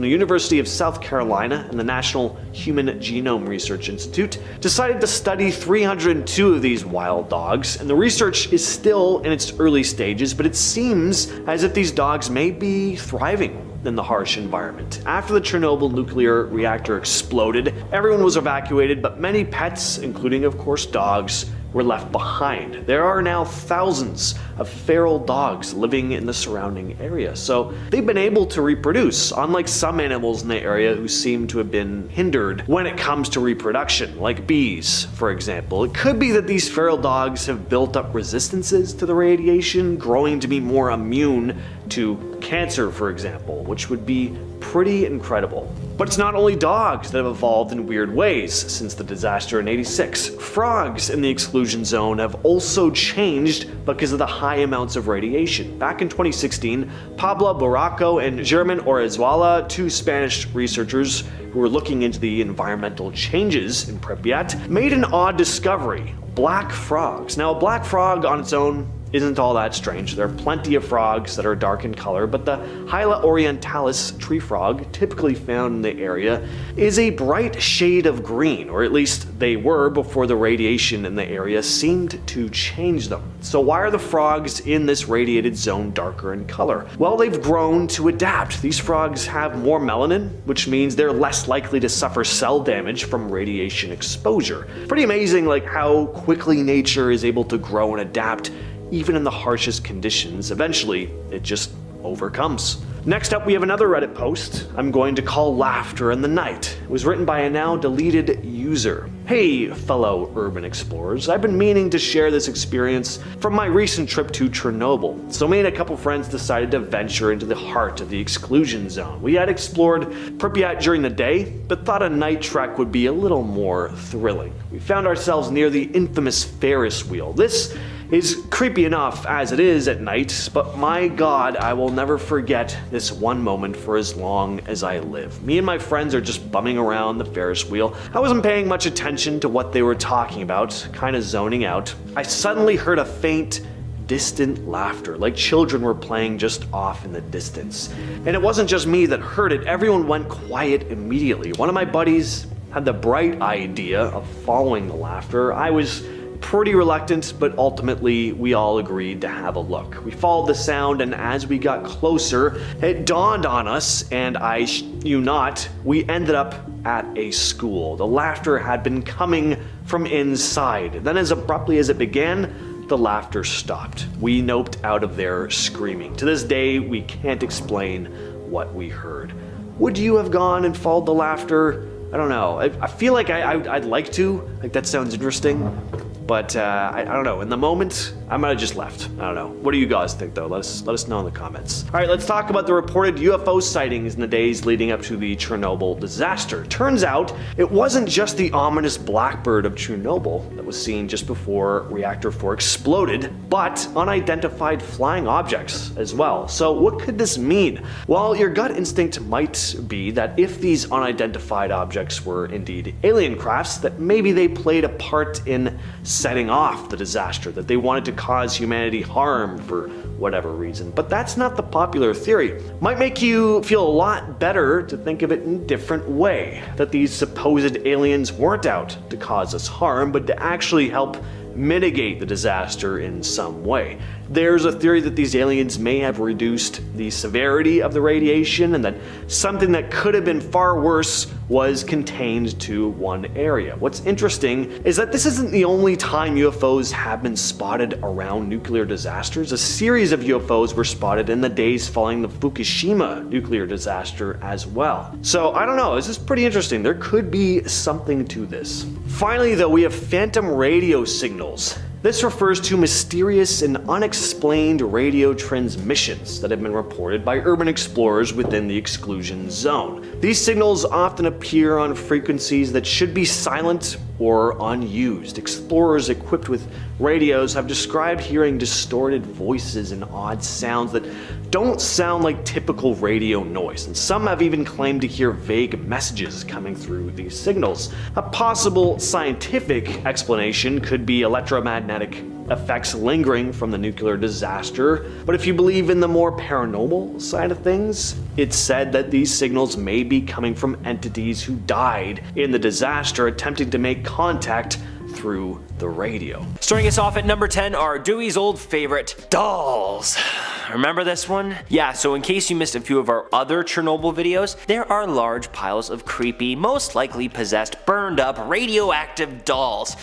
the University of South Carolina and the National Human Genome Research Institute decided to study 302 of these wild dogs, and the research is still in its early stages, but it seems as if these dogs may be thriving in the harsh environment. After the Chernobyl nuclear reactor exploded, everyone was evacuated, but many pets, including of course dogs, were left behind. There are now thousands of feral dogs living in the surrounding area, so they've been able to reproduce, unlike some animals in the area who seem to have been hindered when it comes to reproduction, like bees, for example. It could be that these feral dogs have built up resistances to the radiation, growing to be more immune to cancer, for example, which would be pretty incredible. But it's not only dogs that have evolved in weird ways since the disaster in '86. Frogs in the exclusion zone have also changed because of the high amounts of radiation. Back in 2016, Pablo Barraco and German Orezuela, two Spanish researchers who were looking into the environmental changes in Pripyat, made an odd discovery: black frogs. Now, a black frog on its own isn't all that strange. There are plenty of frogs that are dark in color, but the Hyla orientalis tree frog, typically found in the area, is a bright shade of green, or at least they were before the radiation in the area seemed to change them. So why are the frogs in this radiated zone darker in color? Well, they've grown to adapt. These frogs have more melanin, which means they're less likely to suffer cell damage from radiation exposure. Pretty amazing, like how quickly nature is able to grow and adapt even in the harshest conditions. Eventually, it just overcomes. Next up, we have another Reddit post I'm going to call Laughter in the Night. It was written by a now deleted user. Hey, fellow urban explorers, I've been meaning to share this experience from my recent trip to Chernobyl. So me and a couple friends decided to venture into the heart of the exclusion zone. We had explored Pripyat during the day, but thought a night trek would be a little more thrilling. We found ourselves near the infamous Ferris wheel. This is creepy enough as it is at night, but my god, I will never forget this one moment for as long as I live. Me and my friends are just bumming around the Ferris wheel. I wasn't paying much attention to what they were talking about, kind of zoning out. I suddenly heard a faint, distant laughter, like children were playing just off in the distance. And it wasn't just me that heard it, everyone went quiet immediately. One of my buddies had the bright idea of following the laughter. I was pretty reluctant, but ultimately we all agreed to have a look. We followed the sound, and as we got closer, it dawned on us, and I you not, we ended up at a school. The laughter had been coming from inside. Then as abruptly as it began, the laughter stopped. We noped out of there screaming. To this day, we can't explain what we heard. Would you have gone and followed the laughter? I don't know. I feel like I'd like to. Like, that sounds interesting. But I don't know. In the moment, I might have just left. I don't know. What do you guys think, though? Let us know in the comments. All right, let's talk about the reported UFO sightings in the days leading up to the Chernobyl disaster. Turns out, it wasn't just the ominous blackbird of Chernobyl that was seen just before Reactor 4 exploded, but unidentified flying objects as well. So what could this mean? Well, your gut instinct might be that if these unidentified objects were indeed alien crafts, that maybe they played a part in setting off the disaster, that they wanted to cause humanity harm for whatever reason. But that's not the popular theory. Might make you feel a lot better to think of it in a different way. That these supposed aliens weren't out to cause us harm, but to actually help mitigate the disaster in some way. There's a theory that these aliens may have reduced the severity of the radiation and that something that could have been far worse was contained to one area. What's interesting is that this isn't the only time UFOs have been spotted around nuclear disasters. A series of UFOs were spotted in the days following the Fukushima nuclear disaster as well. So I don't know, this is pretty interesting. There could be something to this. Finally though, we have phantom radio signals. This refers to mysterious and unexplained radio transmissions that have been reported by urban explorers within the exclusion zone. These signals often appear on frequencies that should be silent or unused. Explorers equipped with radios have described hearing distorted voices and odd sounds that don't sound like typical radio noise, and some have even claimed to hear vague messages coming through these signals. A possible scientific explanation could be electromagnetic effects lingering from the nuclear disaster, but if you believe in the more paranormal side of things, it's said that these signals may be coming from entities who died in the disaster attempting to make contact through the radio. Starting us off at number 10 are Dewey's old favorite, dolls. Remember this one? Yeah, so in case you missed a few of our other Chernobyl videos, there are large piles of creepy, most likely possessed, burned up, radioactive dolls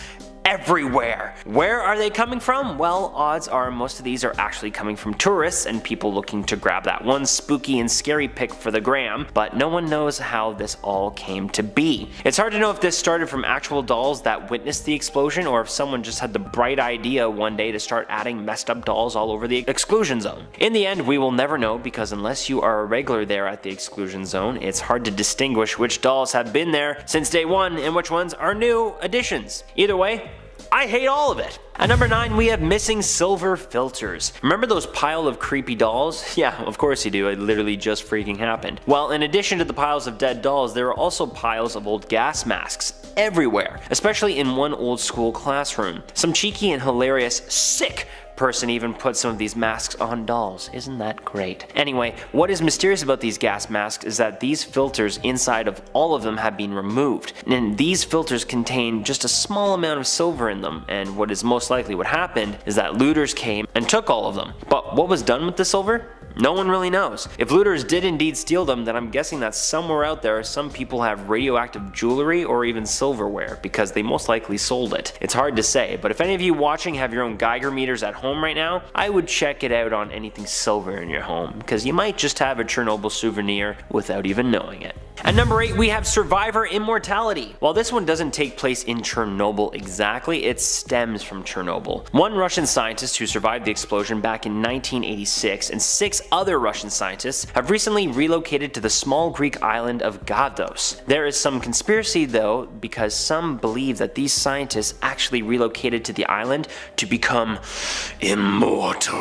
everywhere. Where are they coming from? Well, odds are most of these are actually coming from tourists and people looking to grab that one spooky and scary pic for the gram, but no one knows how this all came to be. It's hard to know if this started from actual dolls that witnessed the explosion or if someone just had the bright idea one day to start adding messed up dolls all over the exclusion zone. In the end, we will never know because unless you are a regular there at the exclusion zone, it's hard to distinguish which dolls have been there since day one and which ones are new additions. Either way, I hate all of it. At number 9, we have missing silver filters. Remember those pile of creepy dolls? Yeah, of course you do, it literally just freaking happened. Well, in addition to the piles of dead dolls, there are also piles of old gas masks everywhere, especially in one old school classroom. Some cheeky and hilarious, sick person even put some of these masks on dolls. Isn't that great? Anyway, what is mysterious about these gas masks is that these filters inside of all of them have been removed. And these filters contain just a small amount of silver in them, and what is most likely what happened is that looters came and took all of them. But what was done with the silver? No one really knows. If looters did indeed steal them, then I'm guessing that somewhere out there some people have radioactive jewelry or even silverware because they most likely sold it. It's hard to say, but if any of you watching have your own Geiger meters at home right now, I would check it out on anything silver in your home because you might just have a Chernobyl souvenir without even knowing it. At number 8, we have survivor immortality. While this one doesn't take place in Chernobyl exactly, it stems from Chernobyl. One Russian scientist who survived the explosion back in 1986 and 6 other Russian scientists have recently relocated to the small Greek island of Gavdos. There is some conspiracy though, because some believe that these scientists actually relocated to the island to become immortal.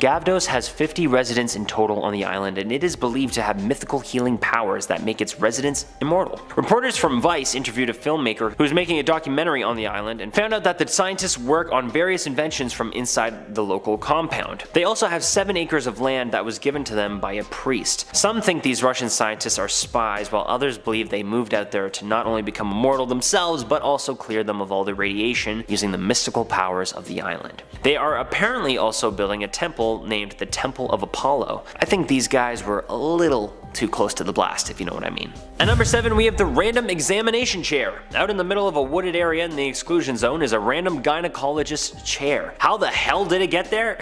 Gavdos has 50 residents in total on the island, and it is believed to have mythical healing powers that make its residents immortal. Reporters from Vice interviewed a filmmaker who was making a documentary on the island and found out that the scientists work on various inventions from inside the local compound. They also have 7 acres of land that was given to them by a priest. Some think these Russian scientists are spies, while others believe they moved out there to not only become immortal themselves, but also clear them of all the radiation using the mystical powers of the island. They are apparently also building a temple named the Temple of Apollo. I think these guys were a little too close to the blast, if you know what I mean. At number 7, we have the random examination chair. Out in the middle of a wooded area in the exclusion zone is a random gynecologist's chair. How the hell did it get there?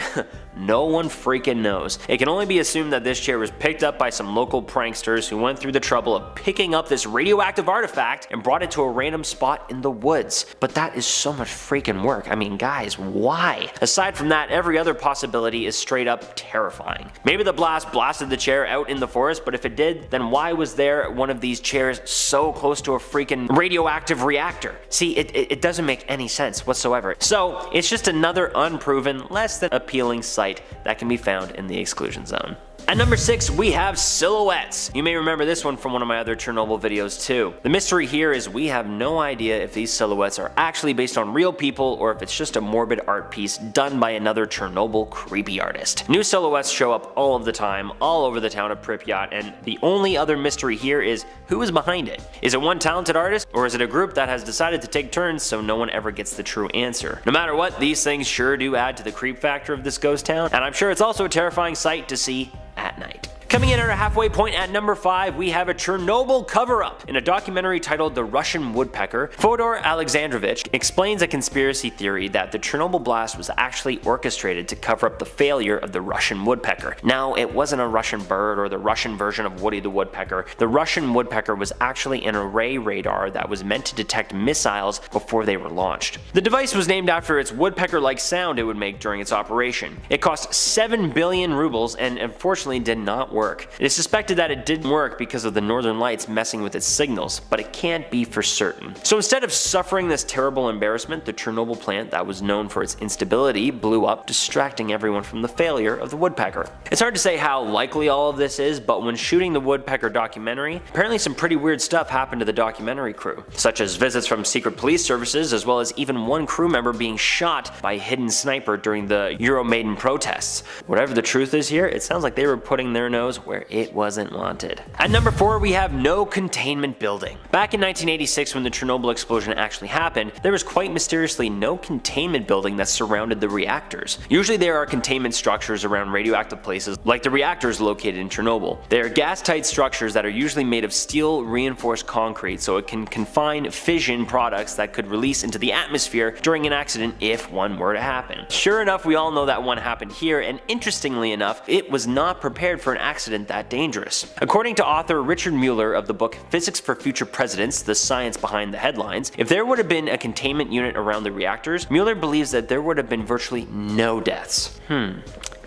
No one freaking knows. It can only be assumed that this chair was picked up by some local pranksters who went through the trouble of picking up this radioactive artifact and brought it to a random spot in the woods. But that is so much freaking work. I mean, guys, why? Aside from that, every other possibility is straight up terrifying. Maybe the blast blasted the chair out in the forest, but if it did, then why was there one of these chairs so close to a freaking radioactive reactor? See, it doesn't make any sense whatsoever. So, it's just another unproven, less than appealing site that can be found in the exclusion zone. At number 6, we have silhouettes. You may remember this one from one of my other Chernobyl videos too. The mystery here is we have no idea if these silhouettes are actually based on real people or if it's just a morbid art piece done by another Chernobyl creepy artist. New silhouettes show up all of the time, all over the town of Pripyat, and the only other mystery here is who is behind it. Is it one talented artist, or is it a group that has decided to take turns so no one ever gets the true answer? No matter what, these things sure do add to the creep factor of this ghost town, and I'm sure it's also a terrifying sight to see at night. Coming in at our halfway point at number 5, we have a Chernobyl cover-up. In a documentary titled The Russian Woodpecker, Fyodor Alexandrovich explains a conspiracy theory that the Chernobyl blast was actually orchestrated to cover up the failure of the Russian woodpecker. Now, it wasn't a Russian bird or the Russian version of Woody the Woodpecker. The Russian woodpecker was actually an array radar that was meant to detect missiles before they were launched. The device was named after its woodpecker-like sound it would make during its operation. It cost 7 billion rubles and unfortunately did not work. It is suspected that it didn't work because of the northern lights messing with its signals, but it can't be for certain. So instead of suffering this terrible embarrassment, the Chernobyl plant that was known for its instability blew up, distracting everyone from the failure of the woodpecker. It's hard to say how likely all of this is, but when shooting the woodpecker documentary, apparently some pretty weird stuff happened to the documentary crew, such as visits from secret police services, as well as even one crew member being shot by a hidden sniper during the Euromaidan protests. Whatever the truth is here, it sounds like they were putting their nose where it wasn't wanted. At number 4, we have no containment building. Back in 1986, when the Chernobyl explosion actually happened, there was quite mysteriously no containment building that surrounded the reactors. Usually there are containment structures around radioactive places like the reactors located in Chernobyl. They are gas-tight structures that are usually made of steel reinforced concrete, so it can confine fission products that could release into the atmosphere during an accident if one were to happen. Sure enough, we all know that one happened here, and interestingly enough, it was not prepared for an accident that dangerous. According to author Richard Mueller of the book Physics for Future Presidents, The Science Behind the Headlines, if there would have been a containment unit around the reactors, Mueller believes that there would have been virtually no deaths.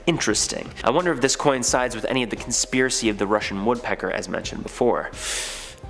Interesting. I wonder if this coincides with any of the conspiracy of the Russian woodpecker as mentioned before.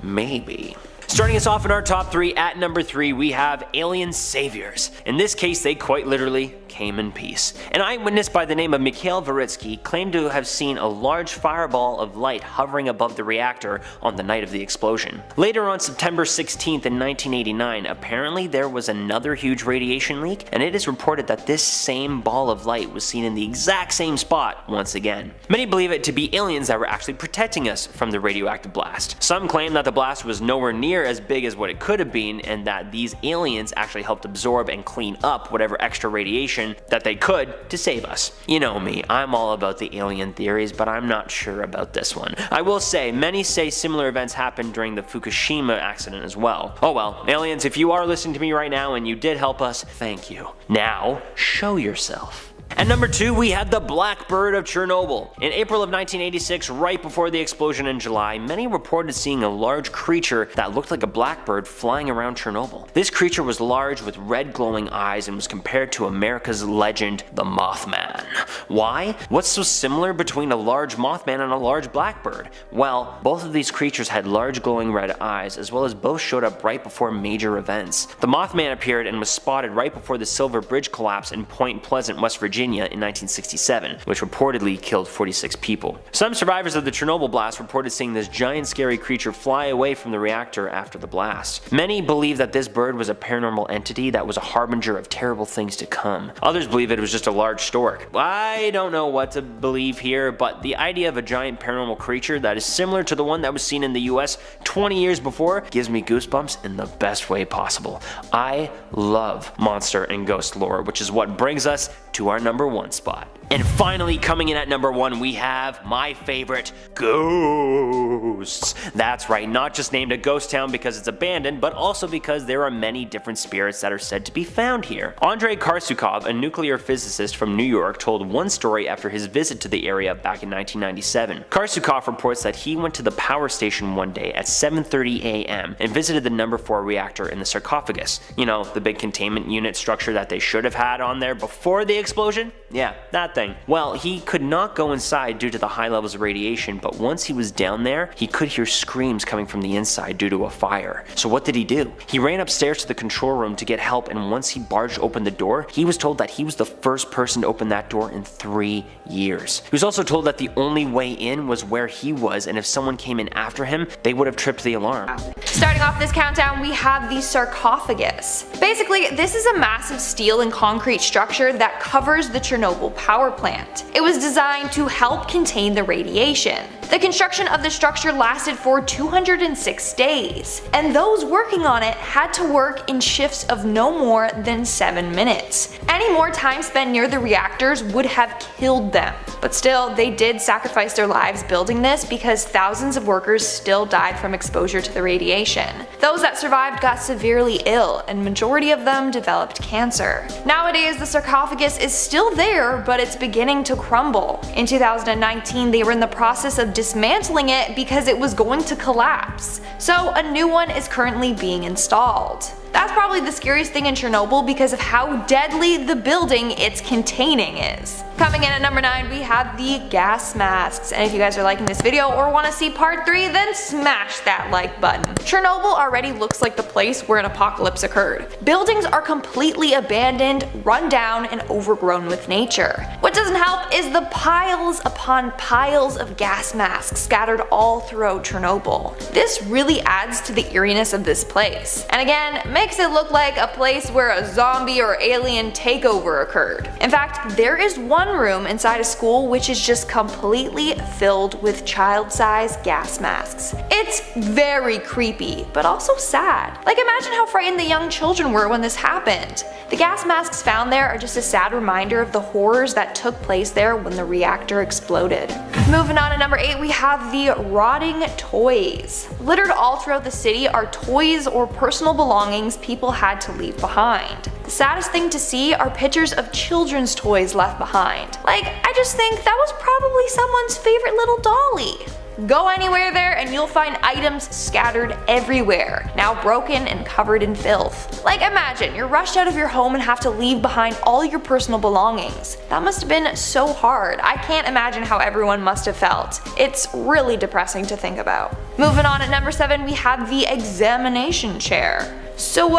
Maybe. Starting us off in our top 3, at number 3 we have alien saviors. In this case they quite literally came in peace. An eyewitness by the name of Mikhail Varitsky claimed to have seen a large fireball of light hovering above the reactor on the night of the explosion. Later on September 16th in 1989, apparently there was another huge radiation leak, and it is reported that this same ball of light was seen in the exact same spot once again. Many believe it to be aliens that were actually protecting us from the radioactive blast. Some claim that the blast was nowhere near as big as what it could have been, and that these aliens actually helped absorb and clean up whatever extra radiation that they could to save us. You know me, I'm all about the alien theories, but I'm not sure about this one. I will say, many say similar events happened during the Fukushima accident as well. Oh well, aliens, if you are listening to me right now and you did help us, thank you. Now, show yourself. At number 2, we had the Blackbird of Chernobyl. In April of 1986, right before the explosion in July, many reported seeing a large creature that looked like a blackbird flying around Chernobyl. This creature was large with red glowing eyes and was compared to America's legend, the Mothman. Why? What's so similar between a large Mothman and a large blackbird? Well, both of these creatures had large glowing red eyes, as well as both showed up right before major events. The Mothman appeared and was spotted right before the Silver Bridge collapse in Point Pleasant, West Virginia in 1967, which reportedly killed 46 people. Some survivors of the Chernobyl blast reported seeing this giant scary creature fly away from the reactor after the blast. Many believe that this bird was a paranormal entity that was a harbinger of terrible things to come. Others believe it was just a large stork. I don't know what to believe here, but the idea of a giant paranormal creature that is similar to the one that was seen in the US 20 years before gives me goosebumps in the best way possible. I love monster and ghost lore, which is what brings us to our number 1 spot. And finally, coming in at number 1, we have my favorite, ghosts. That's right, not just named a ghost town because it's abandoned, but also because there are many different spirits that are said to be found here. Andrei Karsukov, a nuclear physicist from New York, told one story after his visit to the area back in 1997. Karsukov reports that he went to the power station one day at 7:30 a.m. and visited the number 4 reactor in the sarcophagus. You know, the big containment unit structure that they should have had on there before the explosion? Yeah, that thing. Well, he could not go inside due to the high levels of radiation, but once he was down there, he could hear screams coming from the inside due to a fire. So what did he do? He ran upstairs to the control room to get help, and once he barged open the door, he was told that he was the first person to open that door in 3 years. He was also told that the only way in was where he was, and if someone came in after him, they would have tripped the alarm. Starting off this countdown, we have the sarcophagus. Basically, this is a massive steel and concrete structure that covers the Chernobyl power plant. It was designed to help contain the radiation. The construction of the structure lasted for 206 days, and those working on it had to work in shifts of no more than 7 minutes. Any more time spent near the reactors would have killed them. But still, they did sacrifice their lives building this because thousands of workers still died from exposure to the radiation. Those that survived got severely ill, and majority of them developed cancer. Nowadays, the sarcophagus is still there, but it's beginning to crumble. In 2019, they were in the process of dismantling it because it was going to collapse. So a new one is currently being installed. That's probably the scariest thing in Chernobyl because of how deadly the building it's containing is. Coming in at number 9, we have the gas masks. And if you guys are liking this video or want to see part 3, then smash that like button. Chernobyl already looks like the place where an apocalypse occurred. Buildings are completely abandoned, run down, and overgrown with nature. What doesn't help is the piles upon piles of gas masks scattered all throughout Chernobyl. This really adds to the eeriness of this place. And again, makes it look like a place where a zombie or alien takeover occurred. In fact, there is one room inside a school which is just completely filled with child-sized gas masks. It's very creepy, but also sad. Like, imagine how frightened the young children were when this happened. The gas masks found there are just a sad reminder of the horrors that took place there when the reactor exploded. Moving on to number 8, we have the rotting toys. Littered all throughout the city are toys or personal belongings people had to leave behind. The saddest thing to see are pictures of children's toys left behind. Like, I just think that was probably someone's favorite little dolly. Go anywhere there and you'll find items scattered everywhere, now broken and covered in filth. Like, imagine you're rushed out of your home and have to leave behind all your personal belongings. That must have been so hard. I can't imagine how everyone must have felt. It's really depressing to think about. Moving on at number 7, we have the examination chair. So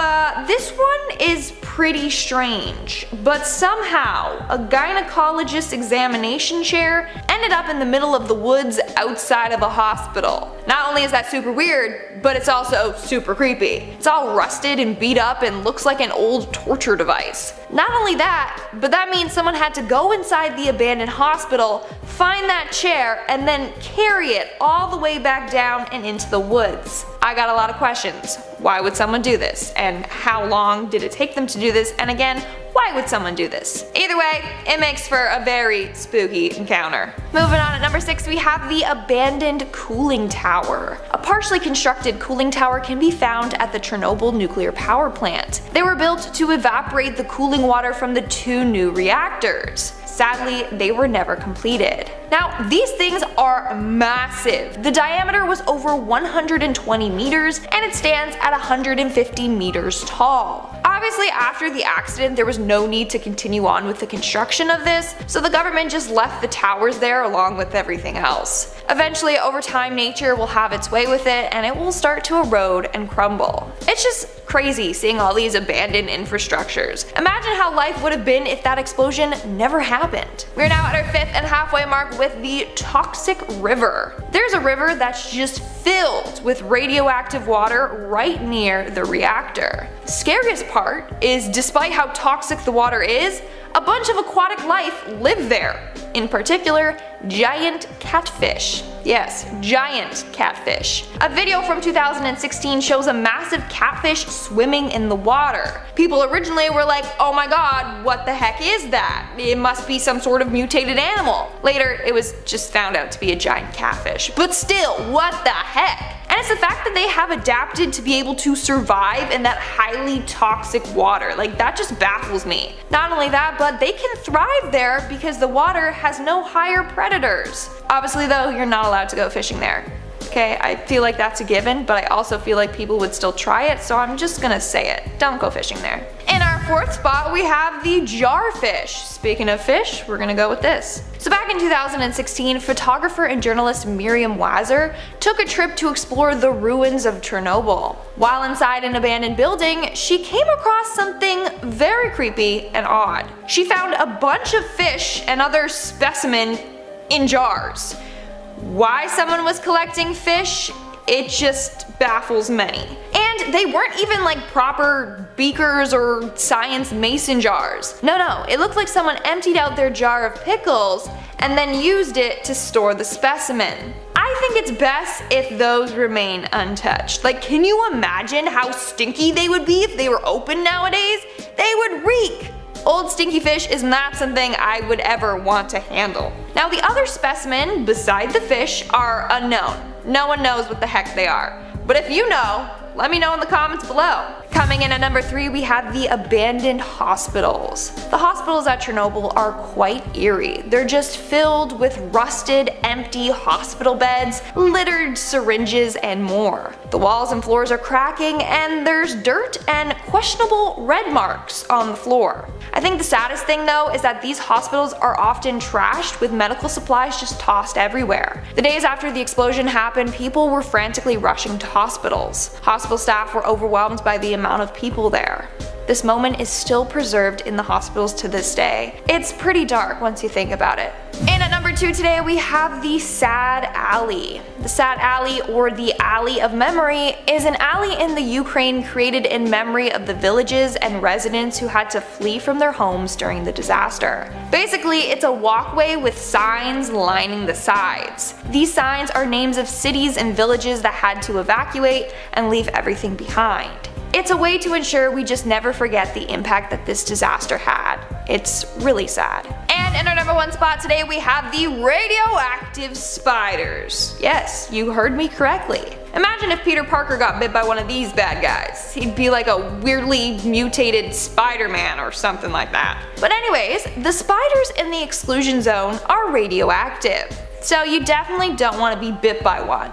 this one is pretty strange, but somehow a gynecologist examination chair ended up in the middle of the woods outside of a hospital. Not only is that super weird, but it's also super creepy. It's all rusted and beat up and looks like an old torture device. Not only that, but that means someone had to go inside the abandoned hospital, find that chair, and then carry it all the way back down and into the woods. I got a lot of questions. Why would someone do this? And how long did it take them to do this? And again, why would someone do this? Either way, it makes for a very spooky encounter. Moving on at number 6, we have the abandoned cooling tower. A partially constructed cooling tower can be found at the Chernobyl nuclear power plant. They were built to evaporate the cooling water from the 2 new reactors. Sadly, they were never completed. Now, these things are massive. The diameter was over 120 meters and it stands at 150 meters tall. Obviously, after the accident, there was no need to continue on with the construction of this, so the government just left the towers there along with everything else. Eventually, over time, nature will have its way with it and it will start to erode and crumble. It's just crazy seeing all these abandoned infrastructures. Imagine how life would have been if that explosion never happened. We're now at our 5th and halfway mark with the toxic river. There's a river that's just filled with radioactive water right near the reactor. The scariest part is, despite how toxic the water is, a bunch of aquatic life live there. In particular, giant catfish. Yes, giant catfish. A video from 2016 shows a massive catfish swimming in the water. People originally were like, oh my god, what the heck is that? It must be some sort of mutated animal. Later, it was just found out to be a giant catfish. But still, what the heck? And it's the fact that they have adapted to be able to survive in that highly toxic water. Like, that just baffles me. Not only that, but they can thrive there because the water has no higher predators. Obviously though, you're not allowed to go fishing there. Okay, I feel like that's a given, but I also feel like people would still try it, so I'm just gonna say it. Don't go fishing there. In our 4th spot, we have the jarfish. Speaking of fish, we're gonna go with this. So back in 2016, photographer and journalist Miriam Wazer took a trip to explore the ruins of Chernobyl. While inside an abandoned building, she came across something very creepy and odd. She found a bunch of fish and other specimens in jars. Why someone was collecting fish, it just baffles many. And they weren't even like proper beakers or science mason jars. No, it looked like someone emptied out their jar of pickles and then used it to store the specimen. I think it's best if those remain untouched. Like, can you imagine how stinky they would be if they were open nowadays? They would reek. Old stinky fish is not something I would ever want to handle. Now the other specimen beside the fish are unknown. No one knows what the heck they are. But if you know, let me know in the comments below. Coming in at number 3, we have the abandoned hospitals. The hospitals at Chernobyl are quite eerie. They're just filled with rusted, empty hospital beds, littered syringes, and more. The walls and floors are cracking, and there's dirt and questionable red marks on the floor. I think the saddest thing though is that these hospitals are often trashed with medical supplies just tossed everywhere. The days after the explosion happened, people were frantically rushing to hospitals. Hospital staff were overwhelmed by the amount of people there. This moment is still preserved in the hospitals to this day. It's pretty dark once you think about it. And at number 2 today, we have the Sad Alley. The Sad Alley, or the Alley of Memory, is an alley in the Ukraine created in memory of the villages and residents who had to flee from their homes during the disaster. Basically, it's a walkway with signs lining the sides. These signs are names of cities and villages that had to evacuate and leave everything behind. It's a way to ensure we just never forget the impact that this disaster had. It's really sad. And in our number 1 spot today, we have the radioactive spiders. Yes, you heard me correctly. Imagine if Peter Parker got bit by one of these bad guys. He'd be like a weirdly mutated Spider-Man or something like that. But anyways, the spiders in the exclusion zone are radioactive. So you definitely don't want to be bit by one.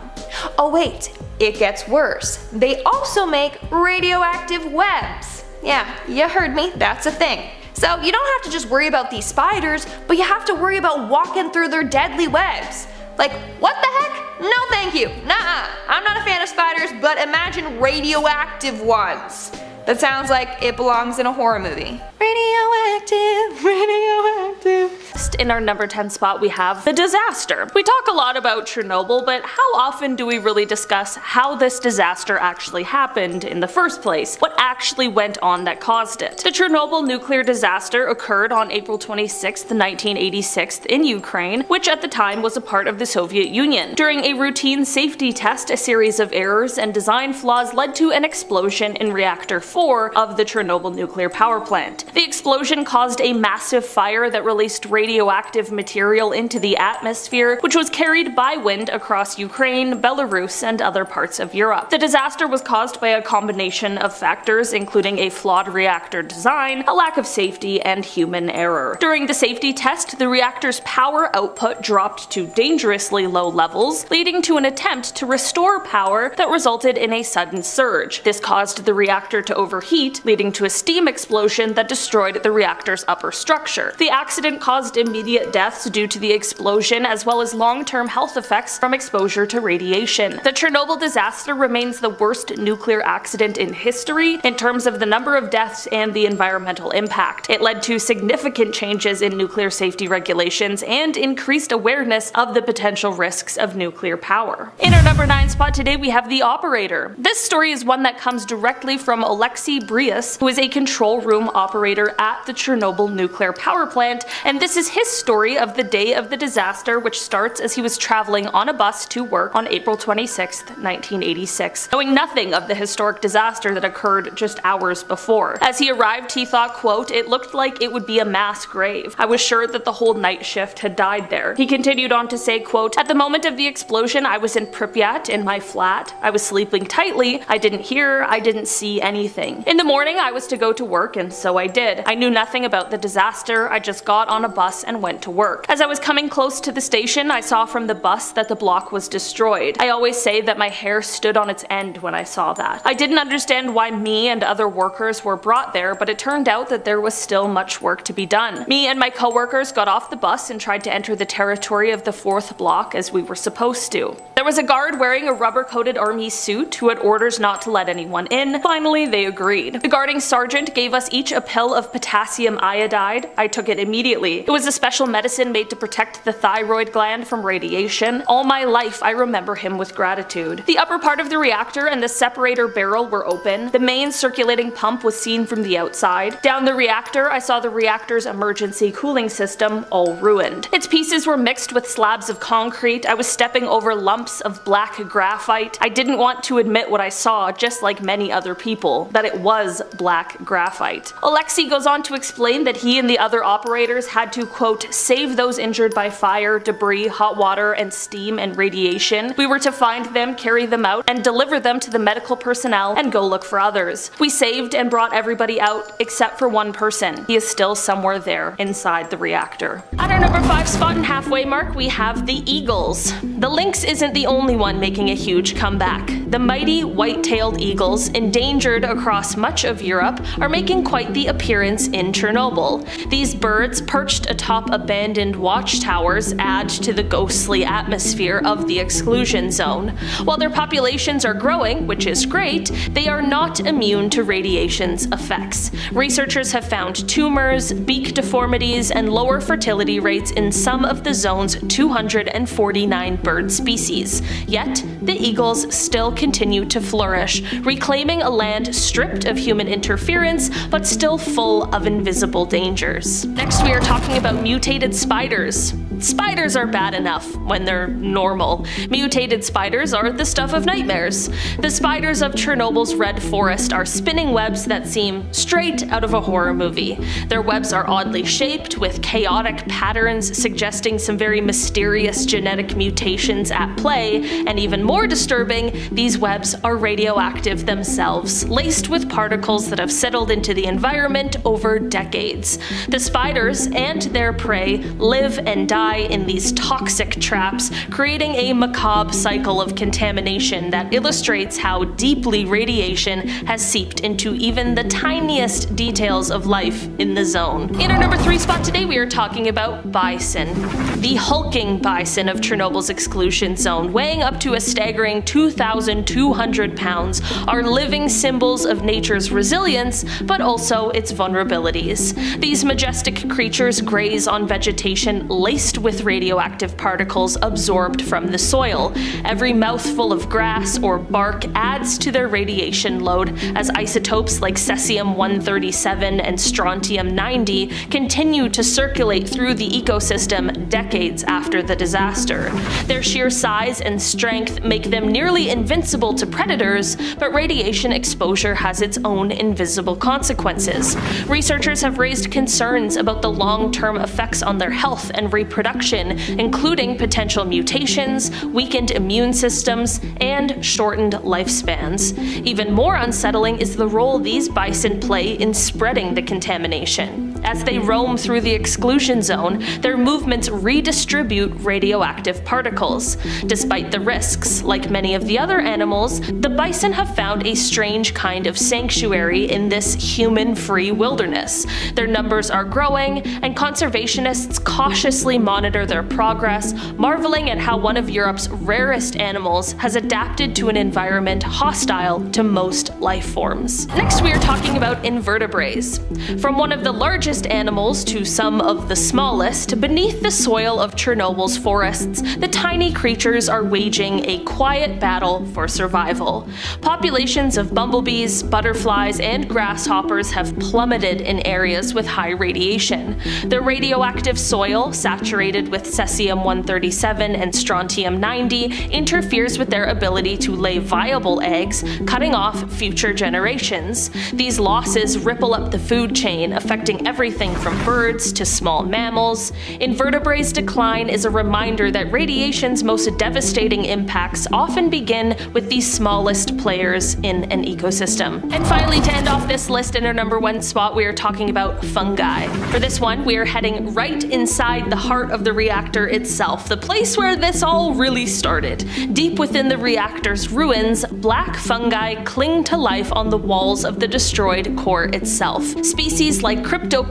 Oh wait, it gets worse. They also make radioactive webs. Yeah, you heard me, that's a thing. So you don't have to just worry about these spiders, but you have to worry about walking through their deadly webs. Like, what the heck? No thank you. Nuh-uh. I'm not a fan of spiders, but imagine radioactive ones. That sounds like it belongs in a horror movie. Radioactive, radioactive. In our number 10 spot, we have the disaster. We talk a lot about Chernobyl, but how often do we really discuss how this disaster actually happened in the first place? What actually went on that caused it? The Chernobyl nuclear disaster occurred on April 26, 1986 in Ukraine, which at the time was a part of the Soviet Union. During a routine safety test, a series of errors and design flaws led to an explosion in reactor 4 of the Chernobyl nuclear power plant. The explosion caused a massive fire that released radioactive material into the atmosphere, which was carried by wind across Ukraine, Belarus, and other parts of Europe. The disaster was caused by a combination of factors, including a flawed reactor design, a lack of safety, and human error. During the safety test, the reactor's power output dropped to dangerously low levels, leading to an attempt to restore power that resulted in a sudden surge. This caused the reactor to overheat, leading to a steam explosion that destroyed the reactor's upper structure. The accident caused immediate deaths due to the explosion, as well as long-term health effects from exposure to radiation. The Chernobyl disaster remains the worst nuclear accident in history in terms of the number of deaths and the environmental impact. It led to significant changes in nuclear safety regulations and increased awareness of the potential risks of nuclear power. In our number 9 spot today, we have the operator. This story is one that comes directly from Alexei Brius, who is a control room operator at the Chernobyl nuclear power plant, and this is his story of the day of the disaster, which starts as he was traveling on a bus to work on April 26, 1986, knowing nothing of the historic disaster that occurred just hours before. As he arrived, he thought, quote, "It looked like it would be a mass grave. I was sure that the whole night shift had died there." He continued on to say, quote, "At the moment of the explosion, I was in Pripyat in my flat. I was sleeping tightly. I didn't hear, I didn't see anything. In the morning, I was to go to work, and so I did. I knew nothing about the disaster. I just got on a bus bus and went to work. As I was coming close to the station, I saw from the bus that the block was destroyed. I always say that my hair stood on its end when I saw that. I didn't understand why me and other workers were brought there, but it turned out that there was still much work to be done. Me and my coworkers got off the bus and tried to enter the territory of the 4th block as we were supposed to. There was a guard wearing a rubber-coated army suit who had orders not to let anyone in. Finally, they agreed. The guarding sergeant gave us each a pill of potassium iodide. I took it immediately. It was a special medicine made to protect the thyroid gland from radiation. All my life, I remember him with gratitude. The upper part of the reactor and the separator barrel were open. The main circulating pump was seen from the outside. Down the reactor, I saw the reactor's emergency cooling system all ruined. Its pieces were mixed with slabs of concrete. I was stepping over lumps of black graphite. I didn't want to admit what I saw, just like many other people, that it was black graphite. Alexei goes on to explain that he and the other operators had to, quote, save those injured by fire, debris, hot water, and steam and radiation. We were to find them, carry them out, and deliver them to the medical personnel and go look for others. We saved and brought everybody out except for one person. He is still somewhere there inside the reactor. At our number 5 spot and halfway mark, we have the eagles. The lynx isn't the only one making a huge comeback. The mighty white-tailed eagles, endangered across much of Europe, are making quite the appearance in Chernobyl. These birds, perched atop abandoned watchtowers, add to the ghostly atmosphere of the exclusion zone. While their populations are growing, which is great, they are not immune to radiation's effects. Researchers have found tumors, beak deformities, and lower fertility rates in some of the zone's 249 bird species. Yet, the eagles still continue to flourish, reclaiming a land stripped of human interference, but still full of invisible dangers. Next, we are talking about mutated spiders. Spiders are bad enough when they're normal. Mutated spiders are the stuff of nightmares. The spiders of Chernobyl's Red Forest are spinning webs that seem straight out of a horror movie. Their webs are oddly shaped, with chaotic patterns suggesting some very mysterious genetic mutations at play, and even more disturbing, these webs are radioactive themselves, laced with particles that have settled into the environment over decades. The spiders and their prey live and die in these toxic traps, creating a macabre cycle of contamination that illustrates how deeply radiation has seeped into even the tiniest details of life in the zone. In our number 3 spot today, we are talking about bison. The hulking bison of Chernobyl's exclusion zone, weighing up to a staggering 2,200 pounds, are living symbols of nature's resilience, but also its vulnerabilities. These majestic creatures graze on vegetation laced with radioactive particles absorbed from the soil. Every mouthful of grass or bark adds to their radiation load as isotopes like cesium-137 and strontium-90 continue to circulate through the ecosystem decades after the disaster. Their sheer size and strength make them nearly invincible to predators, but radiation exposure has its own invisible consequences. Researchers have raised concerns about the long-term effects on their health and reproduction, including potential mutations, weakened immune systems, and shortened lifespans. Even more unsettling is the role these bison play in spreading the contamination. As they roam through the exclusion zone, their movements redistribute radioactive particles. Despite the risks, like many of the other animals, the bison have found a strange kind of sanctuary in this human-free wilderness. Their numbers are growing, and conservationists cautiously monitor their progress, marveling at how one of Europe's rarest animals has adapted to an environment hostile to most life forms. Next, we are talking about invertebrates. From one of the largest animals to some of the smallest, beneath the soil of Chernobyl's forests, the tiny creatures are waging a quiet battle for survival. Populations of bumblebees, butterflies, and grasshoppers have plummeted in areas with high radiation. The radioactive soil, saturated with cesium-137 and strontium-90, interferes with their ability to lay viable eggs, cutting off future generations. These losses ripple up the food chain, affecting every everything from birds to small mammals. Invertebrates' decline is a reminder that radiation's most devastating impacts often begin with the smallest players in an ecosystem. And finally, to end off this list, in our number 1 spot, we are talking about fungi. For this one, we are heading right inside the heart of the reactor itself, the place where this all really started. Deep within the reactor's ruins, black fungi cling to life on the walls of the destroyed core itself. Species like Cryptococcus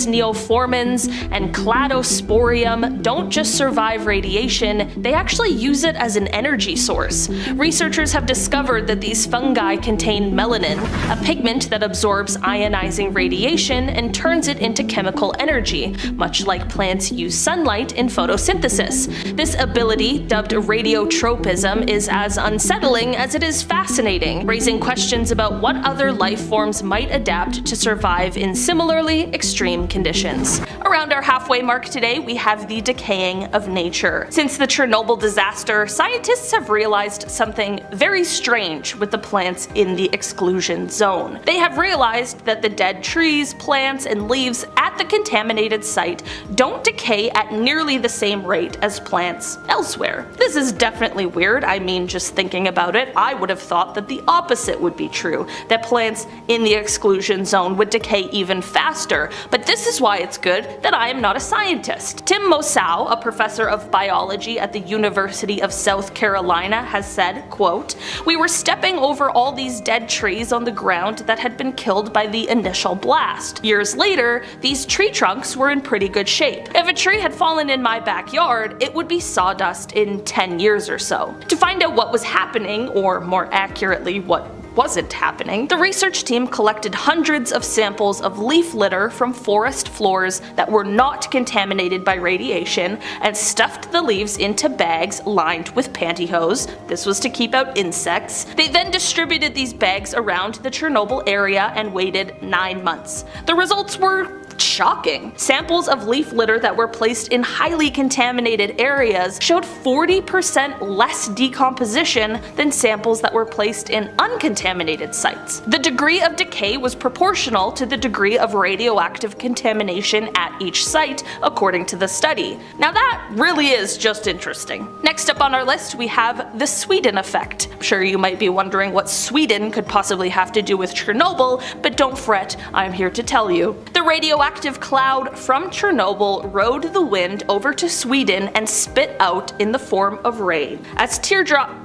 neoformans and Cladosporium don't just survive radiation, they actually use it as an energy source. Researchers have discovered that these fungi contain melanin, a pigment that absorbs ionizing radiation and turns it into chemical energy, much like plants use sunlight in photosynthesis. This ability, dubbed radiotropism, is as unsettling as it is fascinating, raising questions about what other life forms might adapt to survive in similarly extreme conditions. Around our halfway mark today, we have the decaying of nature. Since the Chernobyl disaster, scientists have realized something very strange with the plants in the exclusion zone. They have realized that the dead trees, plants, and leaves at the contaminated site don't decay at nearly the same rate as plants elsewhere. This is definitely weird. I mean, just thinking about it, I would have thought that the opposite would be true, that plants in the exclusion zone would decay even faster, but this is why it's good that I am not a scientist. Tim Mosow, a professor of biology at the University of South Carolina, has said, quote, "We were stepping over all these dead trees on the ground that had been killed by the initial blast. Years later, these tree trunks were in pretty good shape. If a tree had fallen in my backyard, it would be sawdust in 10 years or so." To find out what was happening, or more accurately, what wasn't happening, the research team collected hundreds of samples of leaf litter from forest floors that were not contaminated by radiation and stuffed the leaves into bags lined with pantyhose. This was to keep out insects. They then distributed these bags around the Chernobyl area and waited 9 months. The results were shocking. Samples of leaf litter that were placed in highly contaminated areas showed 40% less decomposition than samples that were placed in uncontaminated sites. The degree of decay was proportional to the degree of radioactive contamination at each site, according to the study. Now that really is just interesting. Next up on our list, we have the Sweden effect. I'm sure you might be wondering what Sweden could possibly have to do with Chernobyl, but don't fret, I'm here to tell you. The radioactive cloud from Chernobyl rode the wind over to Sweden and spit out in the form of rain. As teardrops?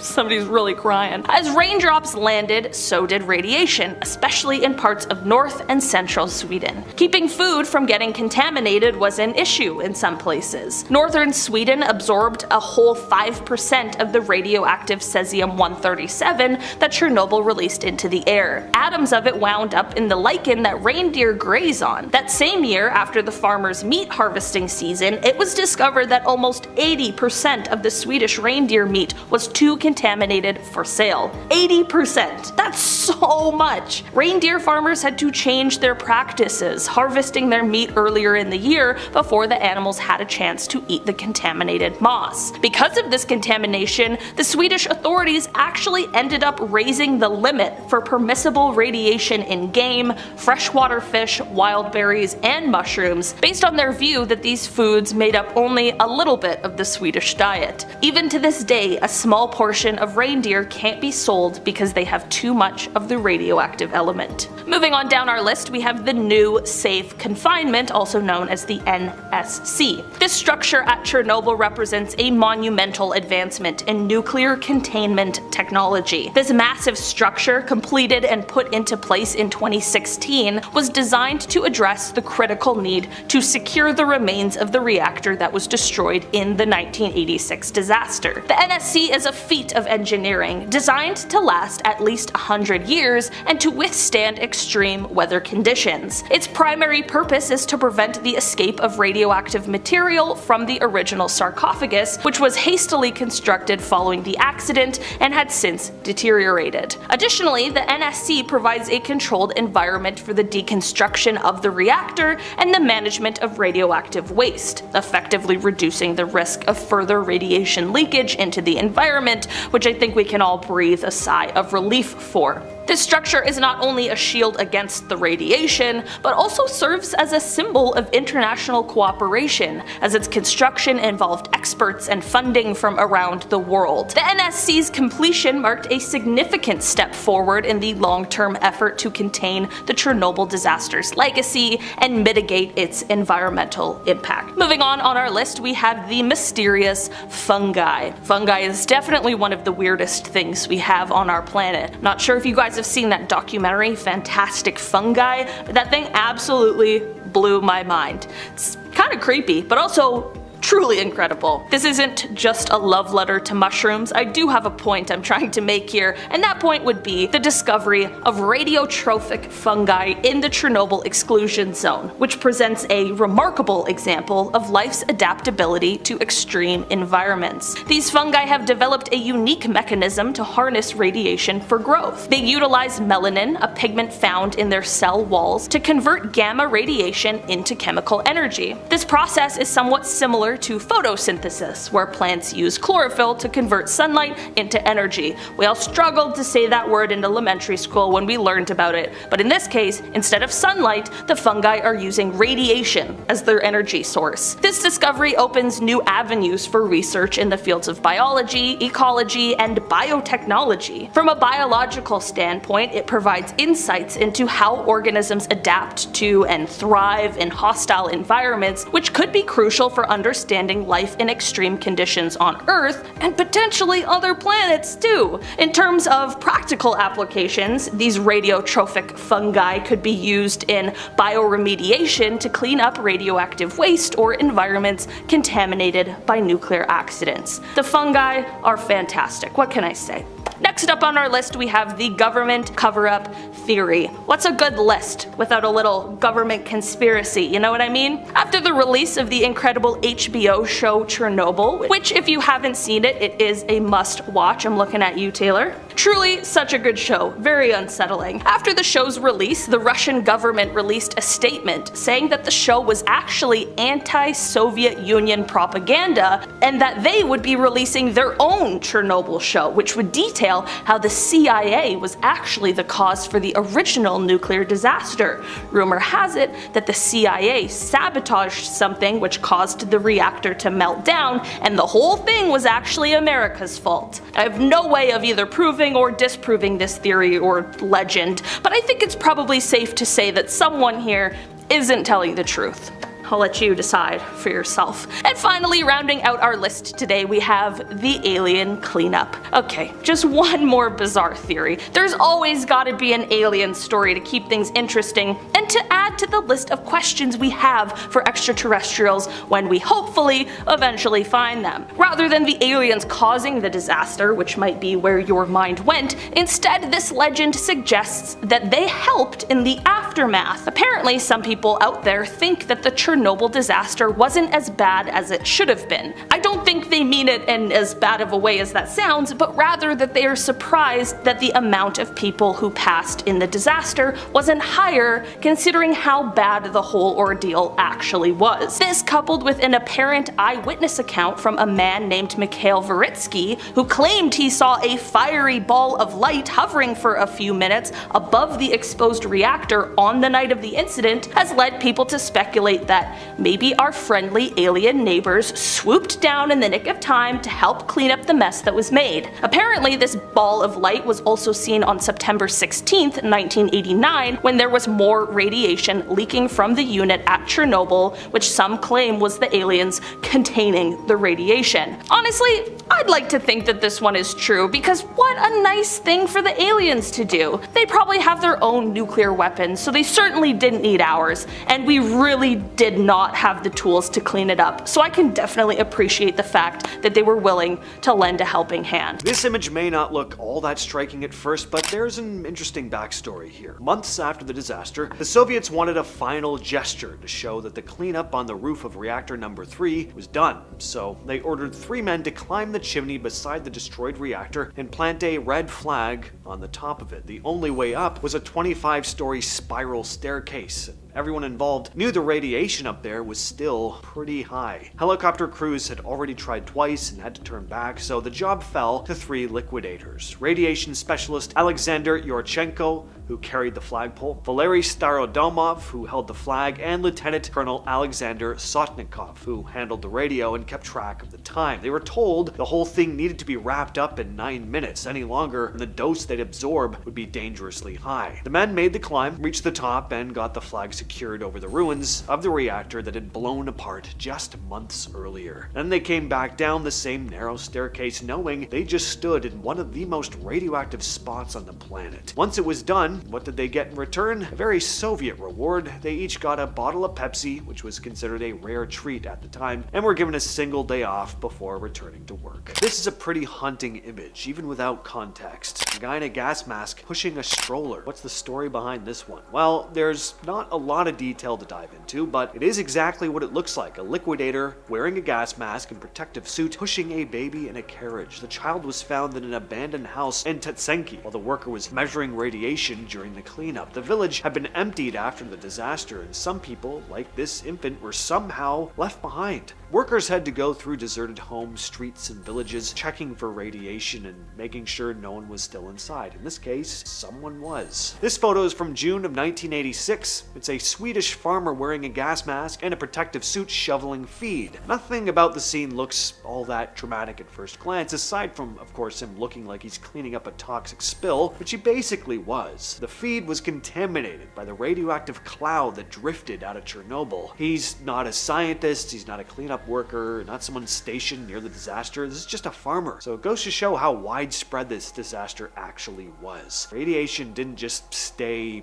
Somebody's really crying. As raindrops landed, so did radiation, especially in parts of north and central Sweden. Keeping food from getting contaminated was an issue in some places. Northern Sweden absorbed a whole 5% of the radioactive cesium-137 that Chernobyl released into the air. Atoms of it wound up in the lichen that reindeer graze on. That same year, after the farmers' meat harvesting season, it was discovered that almost 80% of the Swedish reindeer meat was too contaminated for sale. 80%! That's so much! Reindeer farmers had to change their practices, harvesting their meat earlier in the year before the animals had a chance to eat the contaminated moss. Because of this contamination, the Swedish authorities actually ended up raising the limit for permissible radiation in game, freshwater fish, wild berries, and mushrooms, based on their view that these foods made up only a little bit of the Swedish diet. Even to this day, a small portion of reindeer can't be sold because they have too much of the radioactive element. Moving on down our list, we have the new safe confinement, also known as the NSC. This structure at Chernobyl represents a monumental advancement in nuclear containment technology. This massive structure, completed and put into place in 2016, was designed to address the critical need to secure the remains of the reactor that was destroyed in the 1986 disaster. The NSC is a feat of engineering, designed to last at least 100 years and to withstand extreme weather conditions. Its primary purpose is to prevent the escape of radioactive material from the original sarcophagus, which was hastily constructed following the accident and had since deteriorated. Additionally, the NSC provides a controlled environment for the deconstruction of the reactor and the management of radioactive waste, effectively reducing the risk of further radiation leakage into the environment, which I think we can all breathe a sigh of relief for. This structure is not only a shield against the radiation, but also serves as a symbol of international cooperation, as its construction involved experts and funding from around the world. The NSC's completion marked a significant step forward in the long-term effort to contain the Chernobyl disaster's legacy and mitigate its environmental impact. Moving on our list, we have the mysterious fungi. Fungi is definitely one of the weirdest things we have on our planet. Not sure if you guys have seen that documentary, Fantastic Fungi, but that thing absolutely blew my mind. It's kind of creepy, but also truly incredible. This isn't just a love letter to mushrooms. I do have a point I'm trying to make here, and that point would be the discovery of radiotrophic fungi in the Chernobyl exclusion zone, which presents a remarkable example of life's adaptability to extreme environments. These fungi have developed a unique mechanism to harness radiation for growth. They utilize melanin, a pigment found in their cell walls, to convert gamma radiation into chemical energy. This process is somewhat similar to photosynthesis, where plants use chlorophyll to convert sunlight into energy. We all struggled to say that word in elementary school when we learned about it, but in this case, instead of sunlight, the fungi are using radiation as their energy source. This discovery opens new avenues for research in the fields of biology, ecology, and biotechnology. From a biological standpoint, it provides insights into how organisms adapt to and thrive in hostile environments, which could be crucial for understanding life in extreme conditions on Earth and potentially other planets too. In terms of practical applications, these radiotrophic fungi could be used in bioremediation to clean up radioactive waste or environments contaminated by nuclear accidents. The fungi are fantastic, what can I say? Next up on our list, we have the government cover-up theory. What's a good list without a little government conspiracy, you know what I mean? After the release of the incredible HBO show Chernobyl, which if you haven't seen it, it is a must-watch. I'm looking at you, Taylor. Truly such a good show, very unsettling. After the show's release, the Russian government released a statement saying that the show was actually anti-Soviet Union propaganda and that they would be releasing their own Chernobyl show, which would detail how the CIA was actually the cause for the original nuclear disaster. Rumor has it that the CIA sabotaged something which caused the reactor to melt down, and the whole thing was actually America's fault. I have no way of either proving or disproving this theory or legend, but I think it's probably safe to say that someone here isn't telling the truth. I'll let you decide for yourself. And finally, rounding out our list today, we have the alien cleanup. Okay, just one more bizarre theory. There's always gotta be an alien story to keep things interesting and to add to the list of questions we have for extraterrestrials when we hopefully eventually find them. Rather than the aliens causing the disaster, which might be where your mind went, instead this legend suggests that they helped in the aftermath. Apparently, some people out there think that the Chernobyl disaster wasn't as bad as it should have been. I don't think they mean it in as bad of a way as that sounds, but rather that they are surprised that the amount of people who passed in the disaster wasn't higher considering how bad the whole ordeal actually was. This, coupled with an apparent eyewitness account from a man named Mikhail Veritsky, who claimed he saw a fiery ball of light hovering for a few minutes above the exposed reactor on the night of the incident, has led people to speculate that maybe our friendly alien neighbors swooped down in the nick of time to help clean up the mess that was made. Apparently, this ball of light was also seen on September 16th, 1989, when there was more radiation leaking from the unit at Chernobyl, which some claim was the aliens containing the radiation. Honestly, I'd like to think that this one is true, because what a nice thing for the aliens to do. They probably have their own nuclear weapons, so they certainly didn't need ours, and we really did not have the tools to clean it up, so I can definitely appreciate the fact that they were willing to lend a helping hand. This image may not look all that striking at first, but there's an interesting backstory here. Months after the disaster, the Soviets wanted a final gesture to show that the cleanup on the roof of reactor number 3 was done, so they ordered 3 men to climb the chimney beside the destroyed reactor and plant a red flag on the top of it. The only way up was a 25-story spiral staircase. Everyone involved knew the radiation up there was still pretty high. Helicopter crews had already tried tried twice and had to turn back, so the job fell to 3 liquidators: radiation specialist Alexander Yurchenko, who carried the flagpole, Valery Starodomov, who held the flag, and Lieutenant Colonel Alexander Sotnikov, who handled the radio and kept track of the time. They were told the whole thing needed to be wrapped up in 9 minutes. Any longer, and the dose they'd absorb would be dangerously high. The men made the climb, reached the top, and got the flag secured over the ruins of the reactor that had blown apart just months earlier. Then they came back down the same narrow staircase, knowing they just stood in one of the most radioactive spots on the planet. Once it was done, what did they get in return? A very Soviet reward. They each got a bottle of Pepsi, which was considered a rare treat at the time, and were given a single day off before returning to work. This is a pretty haunting image, even without context. A guy in a gas mask pushing a stroller. What's the story behind this one? Well, there's not a lot of detail to dive into, but it is exactly what it looks like. A liquidator wearing a gas mask and protective suit pushing a baby in a carriage. The child was found in an abandoned house in Tetsenki while the worker was measuring radiation during the cleanup. The village had been emptied after the disaster, and some people, like this infant, were somehow left behind. Workers had to go through deserted homes, streets, and villages, checking for radiation and making sure no one was still inside. In this case, someone was. This photo is from June of 1986. It's a Swedish farmer wearing a gas mask and a protective suit shoveling feed. Nothing about the scene looks all that dramatic at first glance, aside from, of course, him looking like he's cleaning up a toxic spill, which he basically was. The feed was contaminated by the radioactive cloud that drifted out of Chernobyl. He's not a scientist, he's not a cleanup worker, not someone stationed near the disaster. This is just a farmer. So it goes to show how widespread this disaster actually was. Radiation didn't just stay,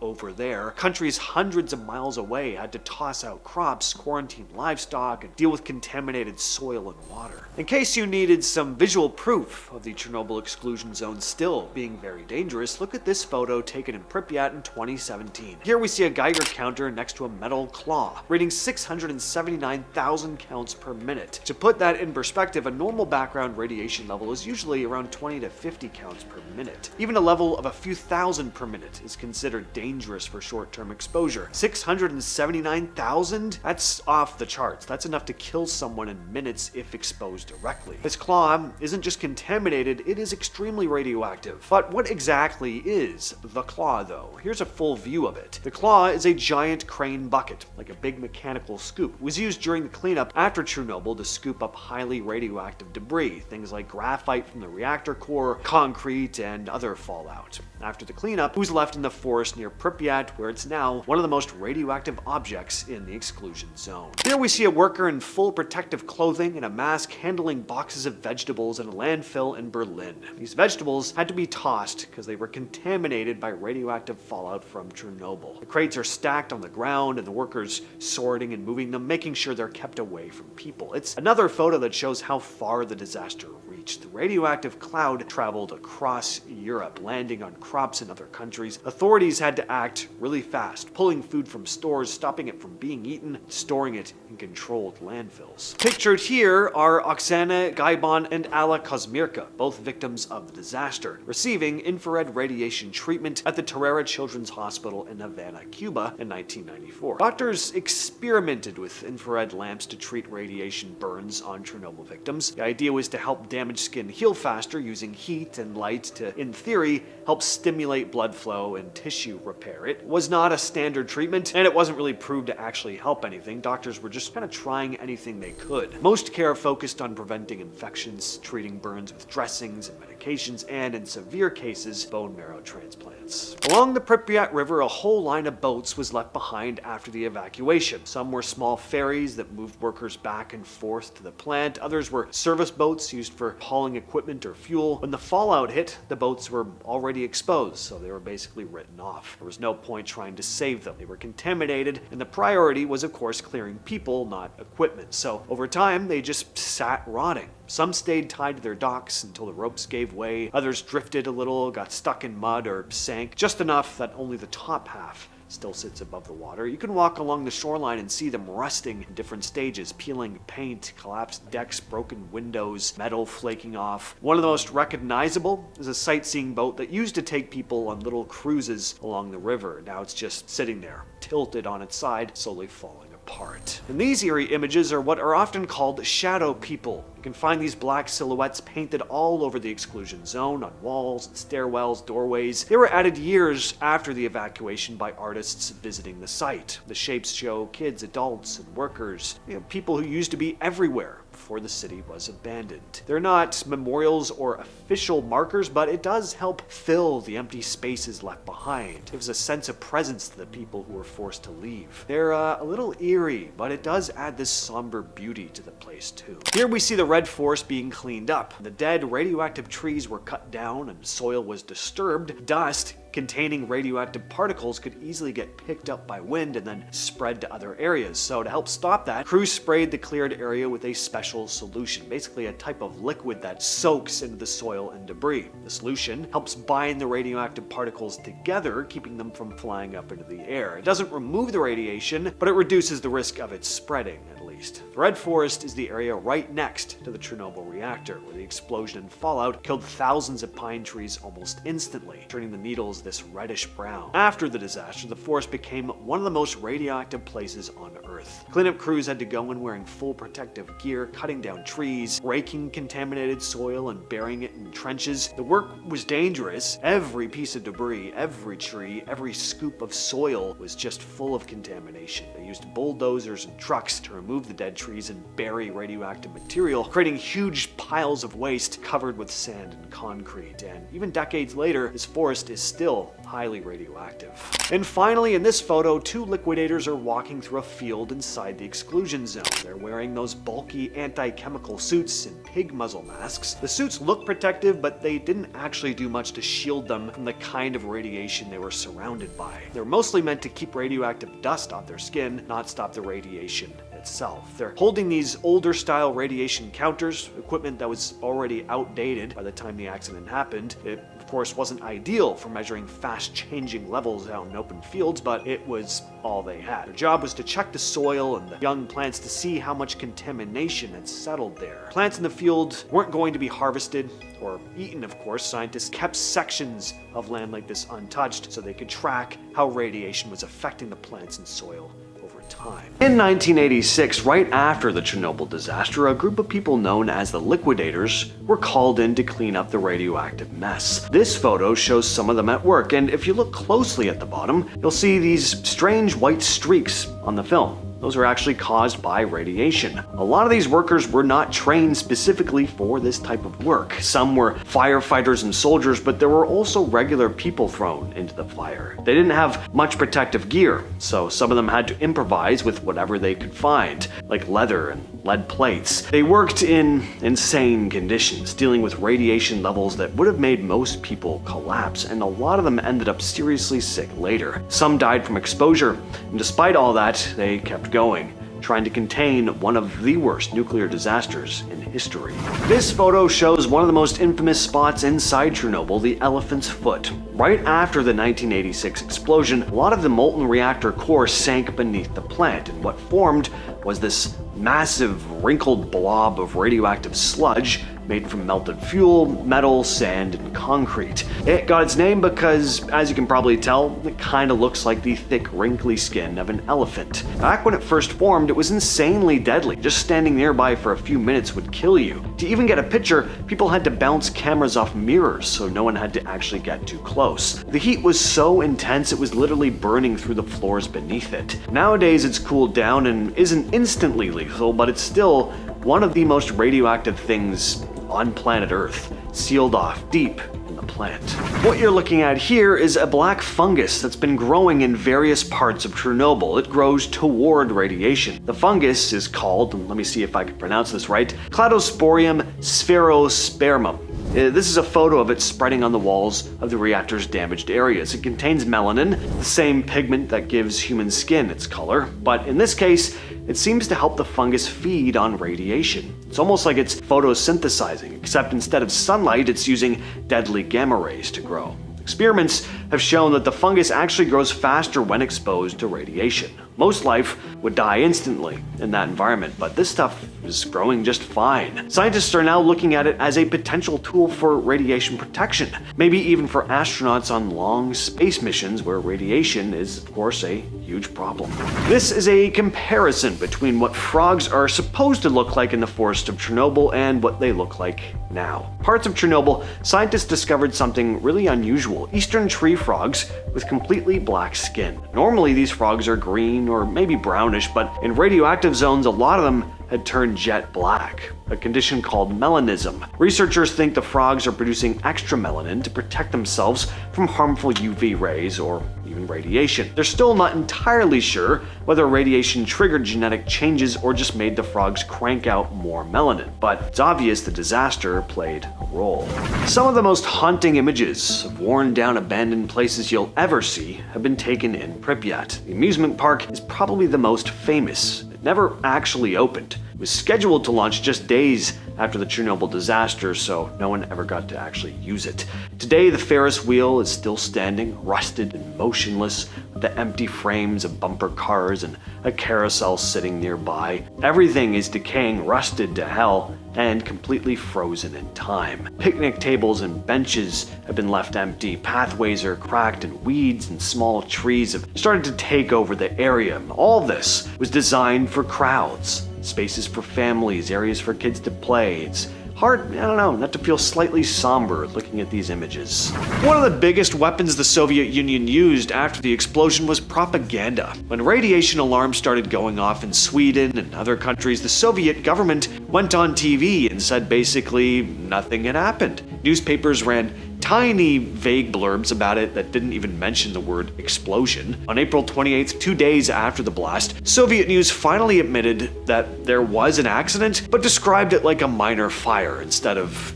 over there. Countries hundreds of miles away had to toss out crops, quarantine livestock, and deal with contaminated soil and water. In case you needed some visual proof of the Chernobyl exclusion zone still being very dangerous, look at this photo taken in Pripyat in 2017. Here we see a Geiger counter next to a metal claw, reading 679,000 counts per minute. To put that in perspective, a normal background radiation level is usually around 20 to 50 counts per minute. Even a level of a few thousand per minute is considered dangerous for short-term exposure. 679,000? That's off the charts. That's enough to kill someone in minutes if exposed directly. This claw isn't just contaminated, it is extremely radioactive. But what exactly is the claw, though? Here's a full view of it. The claw is a giant crane bucket, like a big mechanical scoop. It was used during the cleanup after Chernobyl to scoop up highly radioactive debris, things like graphite from the reactor core, concrete, and other fallout. After the cleanup, it was left in the forest near Pripyat, where it's now one of the most radioactive objects in the exclusion zone. Here we see a worker in full protective clothing and a mask handling boxes of vegetables in a landfill in Berlin. These vegetables had to be tossed because they were contaminated by radioactive fallout from Chernobyl. The crates are stacked on the ground and the workers sorting and moving them, making sure they're kept away from people. It's another photo that shows how far the disaster reached. The radioactive cloud traveled across Europe, landing on crops in other countries. Authorities had to act really fast, pulling food from stores, stopping it from being eaten, storing it in controlled landfills. Pictured here are Oksana Gaibon and Alla Kosmirka, both victims of the disaster, receiving infrared radiation treatment at the Terrera Children's Hospital in Havana, Cuba in 1994. Doctors experimented with infrared lamps to treat radiation burns on Chernobyl victims. The idea was to help damaged skin heal faster using heat and light to, in theory, help stimulate blood flow and tissue repair. It was not a standard treatment, and it wasn't really proved to actually help anything. Doctors were just kind of trying anything they could. Most care focused on preventing infections, treating burns with dressings and medications, and in severe cases, bone marrow transplants. Along the Pripyat River, a whole line of boats was left behind after the evacuation. Some were small ferries that moved workers back and forth to the plant. Others were service boats used for hauling equipment or fuel. When the fallout hit, the boats were already exposed, so they were basically written off. There was no point trying to save them. They were contaminated, and the priority was, of course, clearing people, not equipment. So over time, they just sat rotting. Some stayed tied to their docks until the ropes gave way. Others drifted a little, got stuck in mud, or sank just enough that only the top half still sits above the water. You can walk along the shoreline and see them rusting in different stages, peeling paint, collapsed decks, broken windows, metal flaking off. One of the most recognizable is a sightseeing boat that used to take people on little cruises along the river. Now it's just sitting there, tilted on its side, slowly falling apart. apart. And these eerie images are what are often called shadow people. You can find these black silhouettes painted all over the exclusion zone, on walls, stairwells, doorways. They were added years after the evacuation by artists visiting the site. The shapes show kids, adults, and workers, people who used to be everywhere before the city was abandoned. They're not memorials or official markers, but it does help fill the empty spaces left behind. It gives a sense of presence to the people who were forced to leave. They're a little eerie, but it does add this somber beauty to the place too. Here we see the red forest being cleaned up. The dead radioactive trees were cut down and soil was disturbed. Dust containing radioactive particles could easily get picked up by wind and then spread to other areas. So to help stop that, crews sprayed the cleared area with a special solution, basically a type of liquid that soaks into the soil and debris. The solution helps bind the radioactive particles together, keeping them from flying up into the air. It doesn't remove the radiation, but it reduces the risk of it spreading, at least. The red forest is the area right next to the Chernobyl reactor, where the explosion and fallout killed thousands of pine trees almost instantly, turning the needles this reddish brown. After the disaster, the forest became one of the most radioactive places on Earth. Cleanup crews had to go in wearing full protective gear, cutting down trees, raking contaminated soil, and burying it in trenches. The work was dangerous. Every piece of debris, every tree, every scoop of soil was just full of contamination. They used bulldozers and trucks to remove the dead trees and bury radioactive material, creating huge piles of waste covered with sand and concrete. And even decades later, this forest is still highly radioactive. And finally, in this photo, two liquidators are walking through a field inside the exclusion zone. They're wearing those bulky anti-chemical suits and pig muzzle masks. The suits look protective, but they didn't actually do much to shield them from the kind of radiation they were surrounded by. They're mostly meant to keep radioactive dust off their skin, not stop the radiation itself. They're holding these older style radiation counters, equipment that was already outdated by the time the accident happened. It, of course, wasn't ideal for measuring fast changing levels out in open fields, but it was all they had. Their job was to check the soil and the young plants to see how much contamination had settled there. Plants in the field weren't going to be harvested or eaten, of course. Scientists kept sections of land like this untouched so they could track how radiation was affecting the plants and soil over time. In 1986, right after the Chernobyl disaster, a group of people known as the liquidators were called in to clean up the radioactive mess. This photo shows some of them at work, and if you look closely at the bottom, you'll see these strange white streaks on the film. Those are actually caused by radiation. A lot of these workers were not trained specifically for this type of work. Some were firefighters and soldiers, but there were also regular people thrown into the fire. They didn't have much protective gear, so some of them had to improvise with whatever they could find, like leather and lead plates. They worked in insane conditions, dealing with radiation levels that would have made most people collapse, and a lot of them ended up seriously sick later. Some died from exposure, and despite all that, they kept going, trying to contain one of the worst nuclear disasters in history. This photo shows one of the most infamous spots inside Chernobyl, the Elephant's Foot. Right after the 1986 explosion, a lot of the molten reactor core sank beneath the plant, and what formed was this massive wrinkled blob of radioactive sludge made from melted fuel, metal, sand, and concrete. It got its name because, as you can probably tell, it kind of looks like the thick, wrinkly skin of an elephant. Back when it first formed, it was insanely deadly. Just standing nearby for a few minutes would kill you. To even get a picture, people had to bounce cameras off mirrors so no one had to actually get too close. The heat was so intense it was literally burning through the floors beneath it. Nowadays it's cooled down and isn't instantly lethal, but it's still one of the most radioactive things on planet Earth, sealed off deep in the plant. What you're looking at here is a black fungus that's been growing in various parts of Chernobyl. It grows toward radiation. The fungus is called, let me see if I can pronounce this right, Cladosporium sphaerospermum. This is a photo of it spreading on the walls of the reactor's damaged areas. It contains melanin, the same pigment that gives human skin its color, but in this case, it seems to help the fungus feed on radiation. It's almost like it's photosynthesizing, except instead of sunlight, it's using deadly gamma rays to grow. Experiments have shown that the fungus actually grows faster when exposed to radiation. Most life would die instantly in that environment, but this stuff is growing just fine. Scientists are now looking at it as a potential tool for radiation protection, maybe even for astronauts on long space missions where radiation is, of course, a huge problem. This is a comparison between what frogs are supposed to look like in the forest of Chernobyl and what they look like now. Parts of Chernobyl, scientists discovered something really unusual: eastern tree frogs with completely black skin. Normally these frogs are green or maybe brownish, but in radioactive zones a lot of them had turned jet black, a condition called melanism. Researchers think the frogs are producing extra melanin to protect themselves from harmful UV rays or even radiation. They're still not entirely sure whether radiation triggered genetic changes or just made the frogs crank out more melanin, but it's obvious the disaster played a role. Some of the most haunting images of worn-down abandoned places you'll ever see have been taken in Pripyat. The amusement park is probably the most famous. It never actually opened. It was scheduled to launch just days after the Chernobyl disaster, so no one ever got to actually use it. Today, the Ferris wheel is still standing, rusted and motionless, with the empty frames of bumper cars and a carousel sitting nearby. Everything is decaying, rusted to hell, and completely frozen in time. Picnic tables and benches have been left empty, pathways are cracked, and weeds and small trees have started to take over the area. All this was designed for crowds. Spaces for families, areas for kids to play. It's hard, not to feel slightly somber looking at these images. One of the biggest weapons the Soviet Union used after the explosion was propaganda. When radiation alarms started going off in Sweden and other countries, the Soviet government went on TV and said basically nothing had happened. Newspapers ran tiny, vague blurbs about it that didn't even mention the word explosion. On April 28th, 2 days after the blast, Soviet news finally admitted that there was an accident, but described it like a minor fire instead of,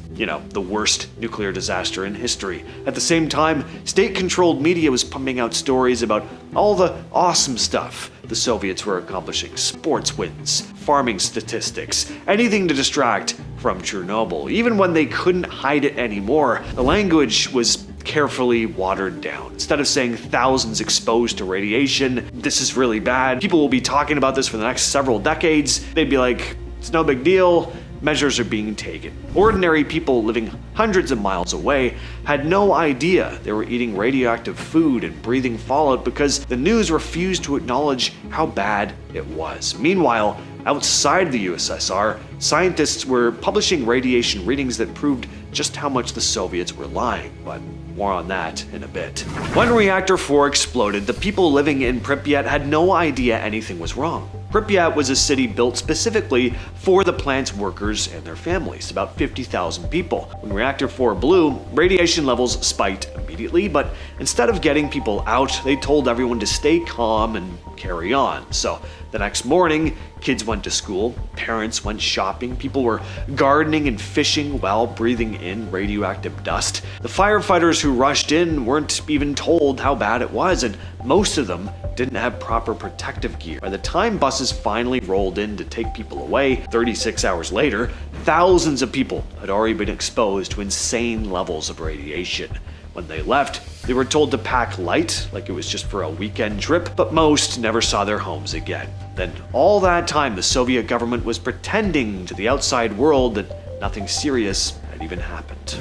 the worst nuclear disaster in history. At the same time, state-controlled media was pumping out stories about all the awesome stuff the Soviets were accomplishing: sports wins, farming statistics, anything to distract from Chernobyl. Even when they couldn't hide it anymore, the language was carefully watered down. Instead of saying thousands exposed to radiation, this is really bad, people will be talking about this for the next several decades, they'd be like, it's no big deal, measures are being taken. Ordinary people living hundreds of miles away had no idea they were eating radioactive food and breathing fallout because the news refused to acknowledge how bad it was. Meanwhile, outside the USSR, scientists were publishing radiation readings that proved just how much the Soviets were lying, but more on that in a bit. When Reactor 4 exploded, the people living in Pripyat had no idea anything was wrong. Pripyat was a city built specifically for the plant's workers and their families, about 50,000 people. When Reactor 4 blew, radiation levels spiked immediately, but instead of getting people out, they told everyone to stay calm and carry on. So the next morning, kids went to school, parents went shopping, people were gardening and fishing while breathing in radioactive dust. The firefighters who rushed in weren't even told how bad it was, and most of them didn't have proper protective gear. By the time buses finally rolled in to take people away, 36 hours later, thousands of people had already been exposed to insane levels of radiation. When they left, they were told to pack light, like it was just for a weekend trip, but most never saw their homes again. Then all that time, the Soviet government was pretending to the outside world that nothing serious had even happened.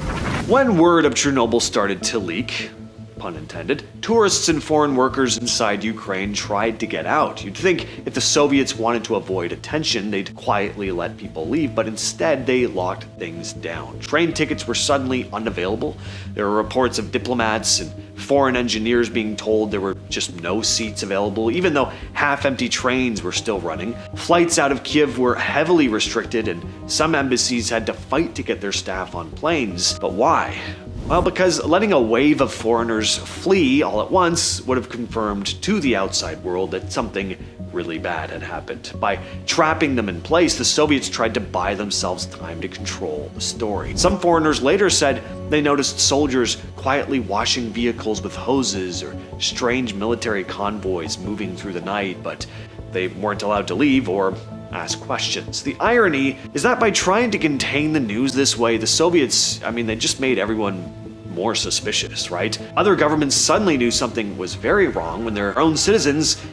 When word of Chernobyl started to leak, pun intended, tourists and foreign workers inside Ukraine tried to get out. You'd think if the Soviets wanted to avoid attention, they'd quietly let people leave, but instead they locked things down. Train tickets were suddenly unavailable. There were reports of diplomats and foreign engineers being told there were just no seats available, even though half-empty trains were still running. Flights out of Kiev were heavily restricted, and some embassies had to fight to get their staff on planes. But why? Well, because letting a wave of foreigners flee all at once would have confirmed to the outside world that something really bad had happened. By trapping them in place, the Soviets tried to buy themselves time to control the story. Some foreigners later said they noticed soldiers quietly washing vehicles with hoses or strange military convoys moving through the night, but they weren't allowed to leave or ask questions. The irony is that by trying to contain the news this way, the Soviets, they just made everyone more suspicious, right? Other governments suddenly knew something was very wrong when their own citizens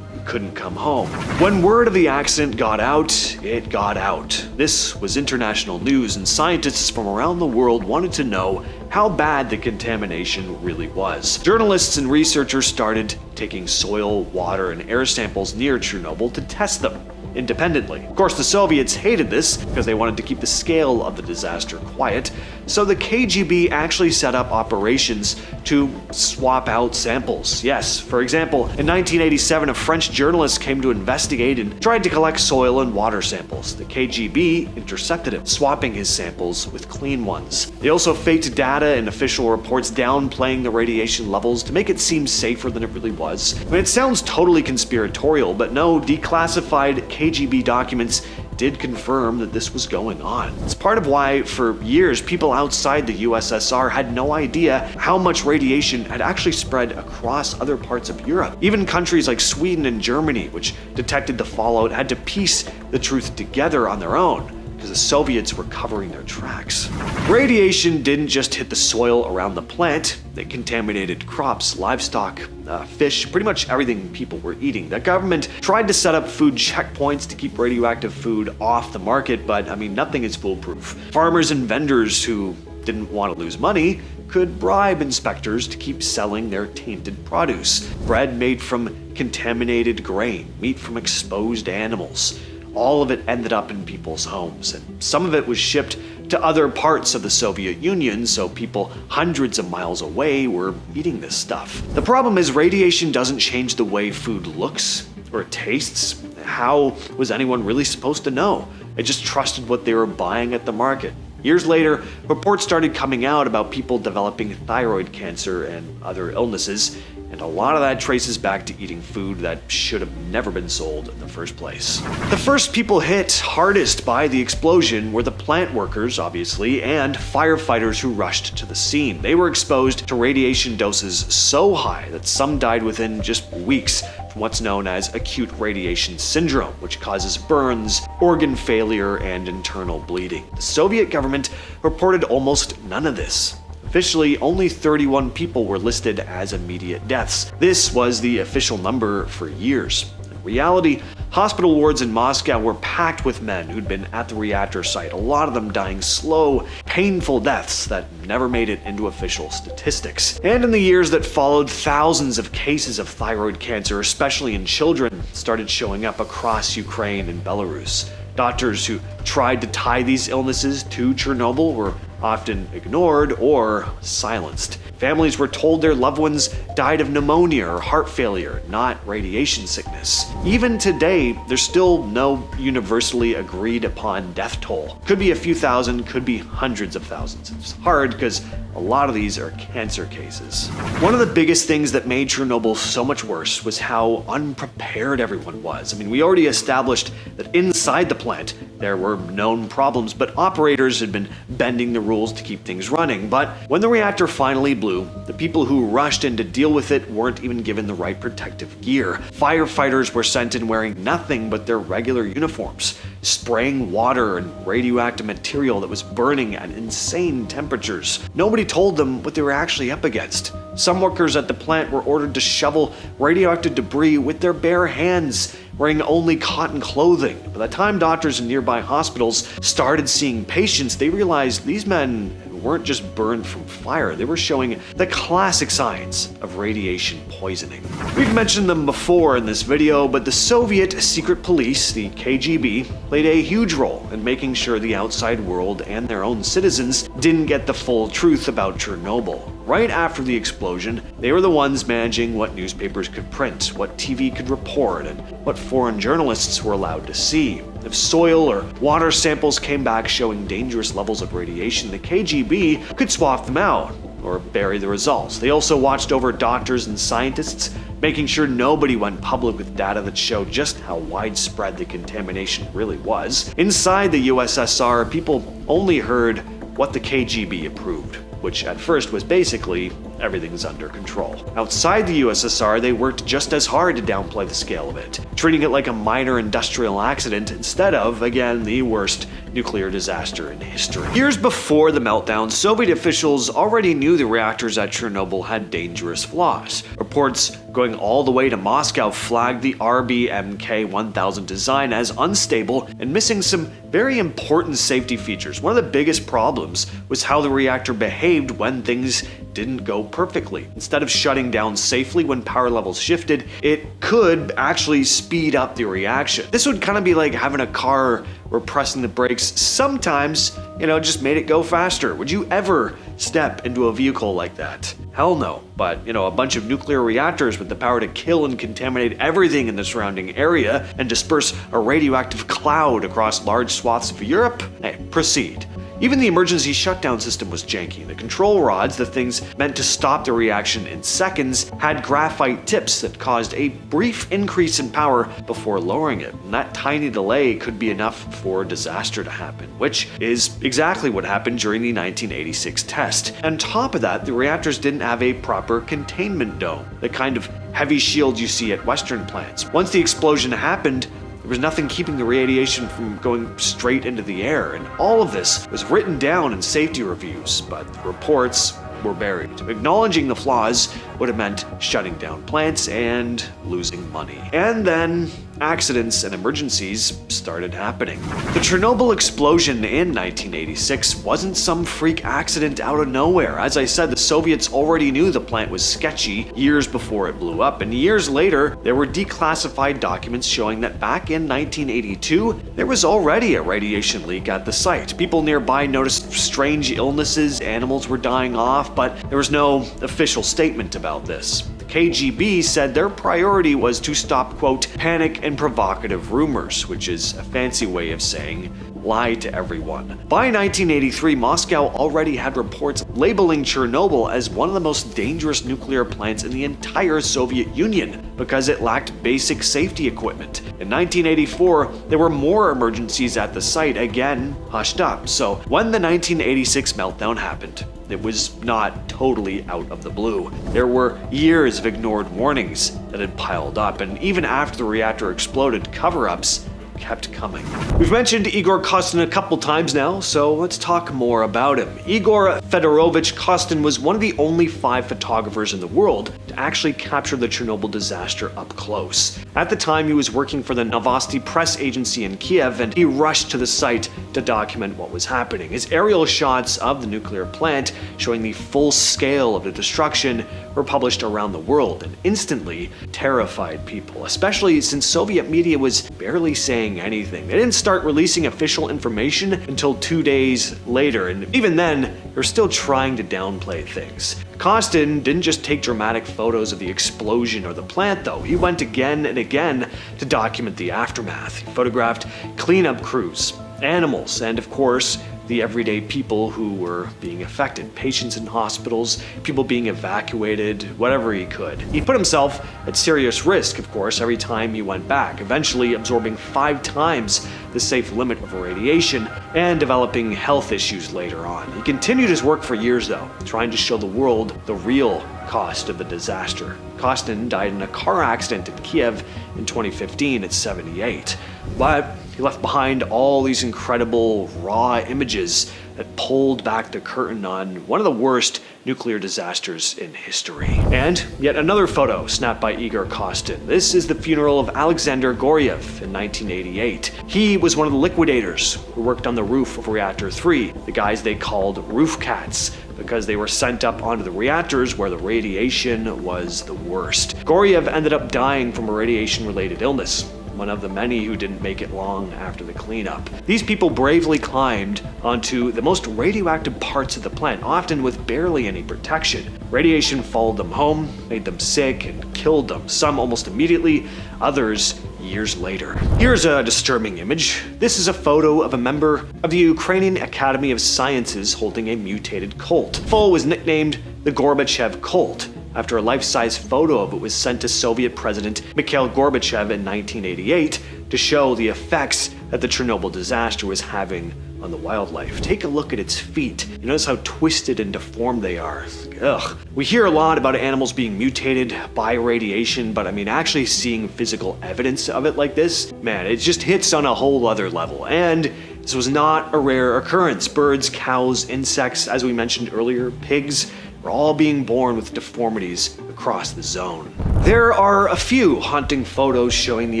couldn't come home. When word of the accident got out, it got out. This was international news, and scientists from around the world wanted to know how bad the contamination really was. Journalists and researchers started taking soil, water, and air samples near Chernobyl to test them independently. Of course, the Soviets hated this because they wanted to keep the scale of the disaster quiet, so the KGB actually set up operations to swap out samples. Yes, for example, in 1987, a French journalist came to investigate and tried to collect soil and water samples. The KGB intercepted him, swapping his samples with clean ones. They also faked data in official reports, downplaying the radiation levels to make it seem safer than it really was. I mean, it sounds totally conspiratorial, but no, declassified KGB documents did confirm that this was going on. It's part of why, for years, people outside the USSR had no idea how much radiation had actually spread across other parts of Europe. Even countries like Sweden and Germany, which detected the fallout, had to piece the truth together on their own, because the Soviets were covering their tracks. Radiation didn't just hit the soil around the plant, it contaminated crops, livestock, fish, pretty much everything people were eating. The government tried to set up food checkpoints to keep radioactive food off the market, but I mean, nothing is foolproof. Farmers and vendors who didn't want to lose money could bribe inspectors to keep selling their tainted produce. Bread made from contaminated grain, meat from exposed animals. All of it ended up in people's homes, and some of it was shipped to other parts of the Soviet Union, so people hundreds of miles away were eating this stuff. The problem is radiation doesn't change the way food looks or tastes. How was anyone really supposed to know? They just trusted what they were buying at the market. Years later, reports started coming out about people developing thyroid cancer and other illnesses, and a lot of that traces back to eating food that should have never been sold in the first place. The first people hit hardest by the explosion were the plant workers, obviously, and firefighters who rushed to the scene. They were exposed to radiation doses so high that some died within just weeks from what's known as acute radiation syndrome, which causes burns, organ failure, and internal bleeding. The Soviet government reported almost none of this. Officially, only 31 people were listed as immediate deaths. This was the official number for years. In reality, hospital wards in Moscow were packed with men who'd been at the reactor site, a lot of them dying slow, painful deaths that never made it into official statistics. And in the years that followed, thousands of cases of thyroid cancer, especially in children, started showing up across Ukraine and Belarus. Doctors who tried to tie these illnesses to Chernobyl were often ignored or silenced. Families were told their loved ones died of pneumonia or heart failure, not radiation sickness. Even today, there's still no universally agreed upon death toll. Could be a few thousand, could be hundreds of thousands. It's hard because a lot of these are cancer cases. One of the biggest things that made Chernobyl so much worse was how unprepared everyone was. I mean, we already established that inside the plant there were known problems, but operators had been bending the rules to keep things running. But when the reactor finally blew, the people who rushed in to deal with it weren't even given the right protective gear. Firefighters were sent in wearing nothing but their regular uniforms, spraying water and radioactive material that was burning at insane temperatures. Nobody told them what they were actually up against. Some workers at the plant were ordered to shovel radioactive debris with their bare hands, wearing only cotton clothing. By the time doctors in nearby hospitals started seeing patients, they realized these men weren't just burned from fire, they were showing the classic signs of radiation poisoning. We've mentioned them before in this video, but the Soviet secret police, the KGB, played a huge role in making sure the outside world and their own citizens didn't get the full truth about Chernobyl. Right after the explosion, they were the ones managing what newspapers could print, what TV could report, and what foreign journalists were allowed to see. If soil or water samples came back showing dangerous levels of radiation, the KGB could swap them out or bury the results. They also watched over doctors and scientists, making sure nobody went public with data that showed just how widespread the contamination really was. Inside the USSR, people only heard what the KGB approved, which at first was basically everything's under control. Outside the USSR, they worked just as hard to downplay the scale of it, treating it like a minor industrial accident instead of, again, the worst nuclear disaster in history. Years before the meltdown, Soviet officials already knew the reactors at Chernobyl had dangerous flaws. Reports going all the way to Moscow flagged the RBMK-1000 design as unstable and missing some very important safety features. One of the biggest problems was how the reactor behaved when things didn't go perfectly. Instead of shutting down safely when power levels shifted, it could actually speed up the reaction. This would kind of be like having a car where pressing the brakes sometimes, just made it go faster. Would you ever step into a vehicle like that? Hell no. But, a bunch of nuclear reactors with the power to kill and contaminate everything in the surrounding area and disperse a radioactive cloud across large swaths of Europe? Hey, proceed. Even the emergency shutdown system was janky. The control rods, the things meant to stop the reaction in seconds, had graphite tips that caused a brief increase in power before lowering it. And that tiny delay could be enough for disaster to happen, which is exactly what happened during the 1986 test. On top of that, the reactors didn't have a proper containment dome, the kind of heavy shield you see at Western plants. Once the explosion happened, there was nothing keeping the radiation from going straight into the air, and all of this was written down in safety reviews, but the reports were buried. Acknowledging the flaws would have meant shutting down plants and losing money. And then accidents and emergencies started happening. The Chernobyl explosion in 1986 wasn't some freak accident out of nowhere. As I said, the Soviets already knew the plant was sketchy years before it blew up, and years later, there were declassified documents showing that back in 1982, there was already a radiation leak at the site. People nearby noticed strange illnesses, animals were dying off, but there was no official statement about this. The KGB said their priority was to stop, quote, panic and provocative rumors, which is a fancy way of saying lie to everyone. By 1983, Moscow already had reports labeling Chernobyl as one of the most dangerous nuclear plants in the entire Soviet Union because it lacked basic safety equipment. In 1984, there were more emergencies at the site, again hushed up. So when the 1986 meltdown happened, it was not totally out of the blue. There were years of ignored warnings that had piled up, and even after the reactor exploded, cover-ups kept coming. We've mentioned Igor Kostin a couple times now, so let's talk more about him. Igor Fedorovich Kostin was one of the only 5 photographers in the world to actually capture the Chernobyl disaster up close. At the time, he was working for the Novosti press agency in Kiev, and he rushed to the site to document what was happening. His aerial shots of the nuclear plant showing the full scale of the destruction were published around the world and instantly terrified people, especially since Soviet media was barely saying anything. They didn't start releasing official information until 2 days later, and even then, they're still trying to downplay things. Kostin didn't just take dramatic photos of the explosion or the plant, though. He went again and again to document the aftermath. He photographed cleanup crews, animals, and of course, the everyday people who were being affected. Patients in hospitals, people being evacuated, whatever he could. He put himself at serious risk, of course, every time he went back, eventually absorbing 5 times the safe limit of radiation and developing health issues later on. He continued his work for years, though, trying to show the world the real cost of the disaster. Kostin died in a car accident in Kiev in 2015 at 78. But he left behind all these incredible raw images that pulled back the curtain on one of the worst nuclear disasters in history. And yet another photo snapped by Igor Kostin. This is the funeral of Alexander Goryev in 1988. He was one of the liquidators who worked on the roof of Reactor 3, the guys they called roof cats, because they were sent up onto the reactors where the radiation was the worst. Goryev ended up dying from a radiation-related illness, one of the many who didn't make it long after the cleanup. These people bravely climbed onto the most radioactive parts of the plant, often with barely any protection. Radiation followed them home, made them sick, and killed them, some almost immediately, others years later. Here's a disturbing image. This is a photo of a member of the Ukrainian Academy of Sciences holding a mutated colt. The foal was nicknamed the Gorbachev colt. after a life-size photo of it was sent to Soviet President Mikhail Gorbachev in 1988 to show the effects that the Chernobyl disaster was having on the wildlife. Take a look at its feet. You notice how twisted and deformed they are. Ugh. We hear a lot about animals being mutated by radiation, but I mean, actually seeing physical evidence of it like this, man, it just hits on a whole other level. And this was not a rare occurrence. Birds, cows, insects, as we mentioned earlier, pigs, were all being born with deformities across the zone. There are a few haunting photos showing the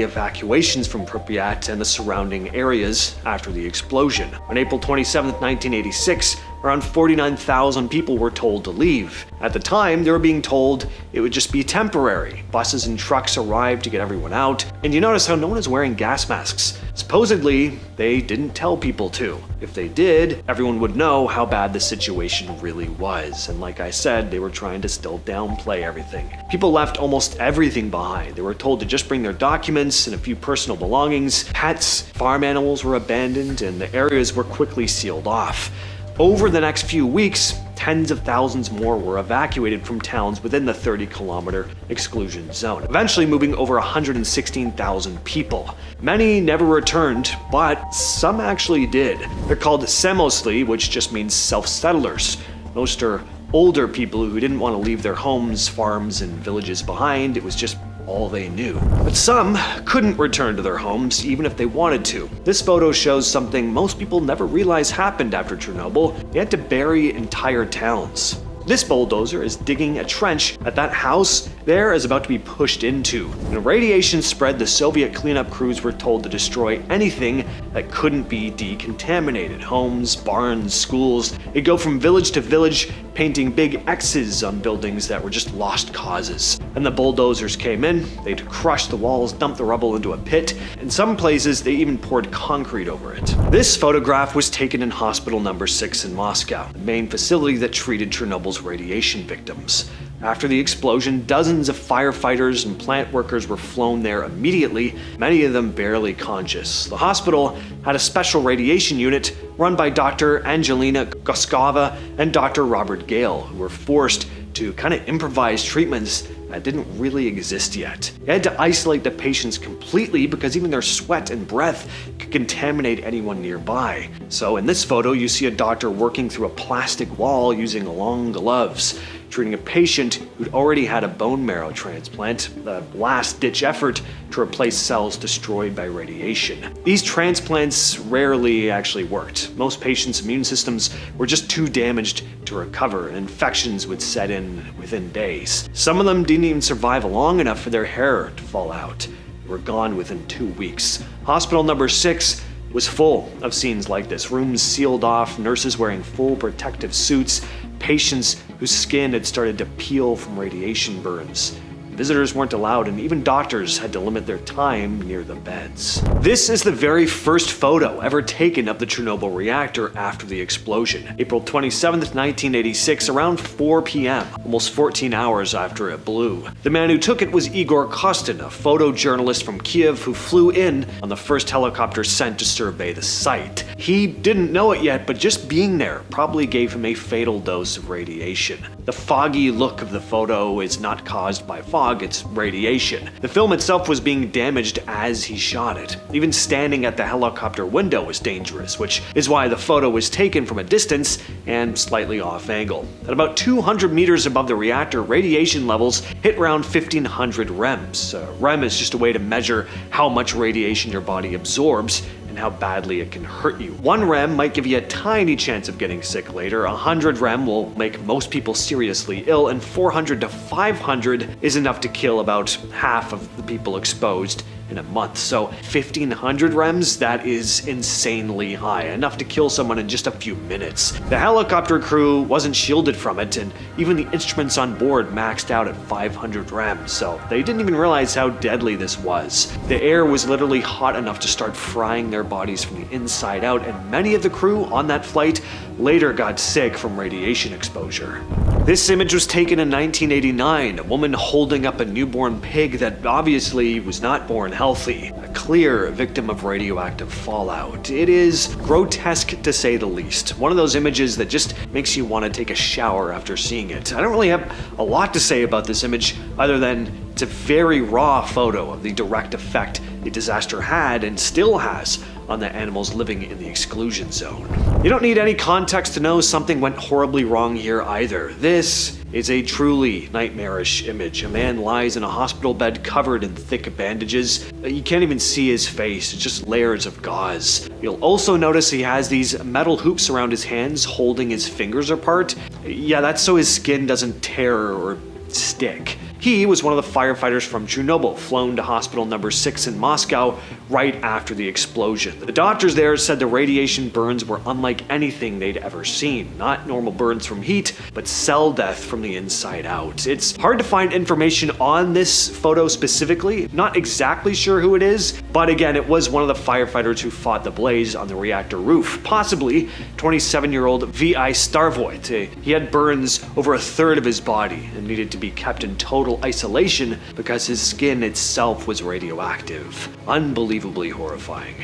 evacuations from Pripyat and the surrounding areas after the explosion. On April 27, 1986, around 49,000 people were told to leave. At the time, they were being told it would just be temporary. Buses and trucks arrived to get everyone out, and you notice how no one is wearing gas masks. Supposedly, they didn't tell people to. If they did, everyone would know how bad the situation really was. And like I said, they were trying to still downplay everything. People left almost everything behind. They were told to just bring their documents and a few personal belongings. Pets, farm animals were abandoned, and the areas were quickly sealed off. Over the next few weeks, tens of thousands more were evacuated from towns within the 30-kilometer exclusion zone, eventually moving over 116,000 people. Many never returned, but some actually did. They're called Samosli, which just means self-settlers. Most are older people who didn't want to leave their homes, farms, and villages behind. It was just all they knew. But some couldn't return to their homes even if they wanted to. This photo shows something most people never realize happened after Chernobyl. They had to bury entire towns. This bulldozer is digging a trench that house there is about to be pushed into. When radiation spread, the Soviet cleanup crews were told to destroy anything that couldn't be decontaminated. Homes, barns, schools. They'd go from village to village, painting big X's on buildings that were just lost causes. And the bulldozers came in, they'd crush the walls, dump the rubble into a pit. In some places, they even poured concrete over it. This photograph was taken in Hospital Number 6 in Moscow, the main facility that treated Chernobyl's radiation victims. After the explosion, dozens of firefighters and plant workers were flown there immediately, many of them barely conscious. The hospital had a special radiation unit run by Dr. Angelina Goskova and Dr. Robert Gale, who were forced to kind of improvise treatments that didn't really exist yet. They had to isolate the patients completely because even their sweat and breath could contaminate anyone nearby. So in this photo, you see a doctor working through a plastic wall using long gloves, treating a patient who'd already had a bone marrow transplant, the last-ditch effort to replace cells destroyed by radiation. These transplants rarely actually worked. Most patients' immune systems were just too damaged to recover, and infections would set in within days. Some of them didn't even survive long enough for their hair to fall out. They were gone within 2 weeks. Hospital Number 6 was full of scenes like this. Rooms sealed off, nurses wearing full protective suits, patients whose skin had started to peel from radiation burns. Visitors weren't allowed, and even doctors had to limit their time near the beds. This is the very first photo ever taken of the Chernobyl reactor after the explosion. April 27th, 1986, around 4 p.m., almost 14 hours after it blew. The man who took it was Igor Kostin, a photojournalist from Kiev who flew in on the first helicopter sent to survey the site. He didn't know it yet, but just being there probably gave him a fatal dose of radiation. The foggy look of the photo is not caused by fog, it's radiation. The film itself was being damaged as he shot it. Even standing at the helicopter window was dangerous, which is why the photo was taken from a distance and slightly off angle. At about 200 meters above the reactor, radiation levels hit around 1500 rems. Rem is just a way to measure how much radiation your body absorbs and how badly it can hurt you. 1 rem might give you a tiny chance of getting sick later, 100 rem will make most people seriously ill, and 400 to 500 is enough to kill about half of the people exposed in a month. So 1500 rems, that is insanely high, enough to kill someone in just a few minutes. The helicopter crew wasn't shielded from it, and even the instruments on board maxed out at 500 rems, so they didn't even realize how deadly this was. The air was literally hot enough to start frying their bodies from the inside out, and many of the crew on that flight later got sick from radiation exposure. This image was taken in 1989, a woman holding up a newborn pig that obviously was not born healthy. clear victim of radioactive fallout. It is grotesque to say the least. One of those images that just makes you want to take a shower after seeing it. I don't really have a lot to say about this image other than it's a very raw photo of the direct effect the disaster had and still has on the animals living in the exclusion zone. You don't need any context to know something went horribly wrong here either. This is a truly nightmarish image. A man lies in a hospital bed covered in thick bandages. You can't even see his face, it's just layers of gauze. You'll also notice he has these metal hoops around his hands holding his fingers apart. Yeah, that's so his skin doesn't tear or stick. He was one of the firefighters from Chernobyl, flown to hospital number 6 in Moscow right after the explosion. The doctors there said the radiation burns were unlike anything they'd ever seen. Not normal burns from heat, but cell death from the inside out. It's hard to find information on this photo specifically. Not exactly sure who it is, but again, it was one of the firefighters who fought the blaze on the reactor roof. Possibly 27-year-old V.I. Starvoit. He had burns over a third of his body and needed to be kept in total isolation because his skin itself was radioactive. Unbelievably horrifying.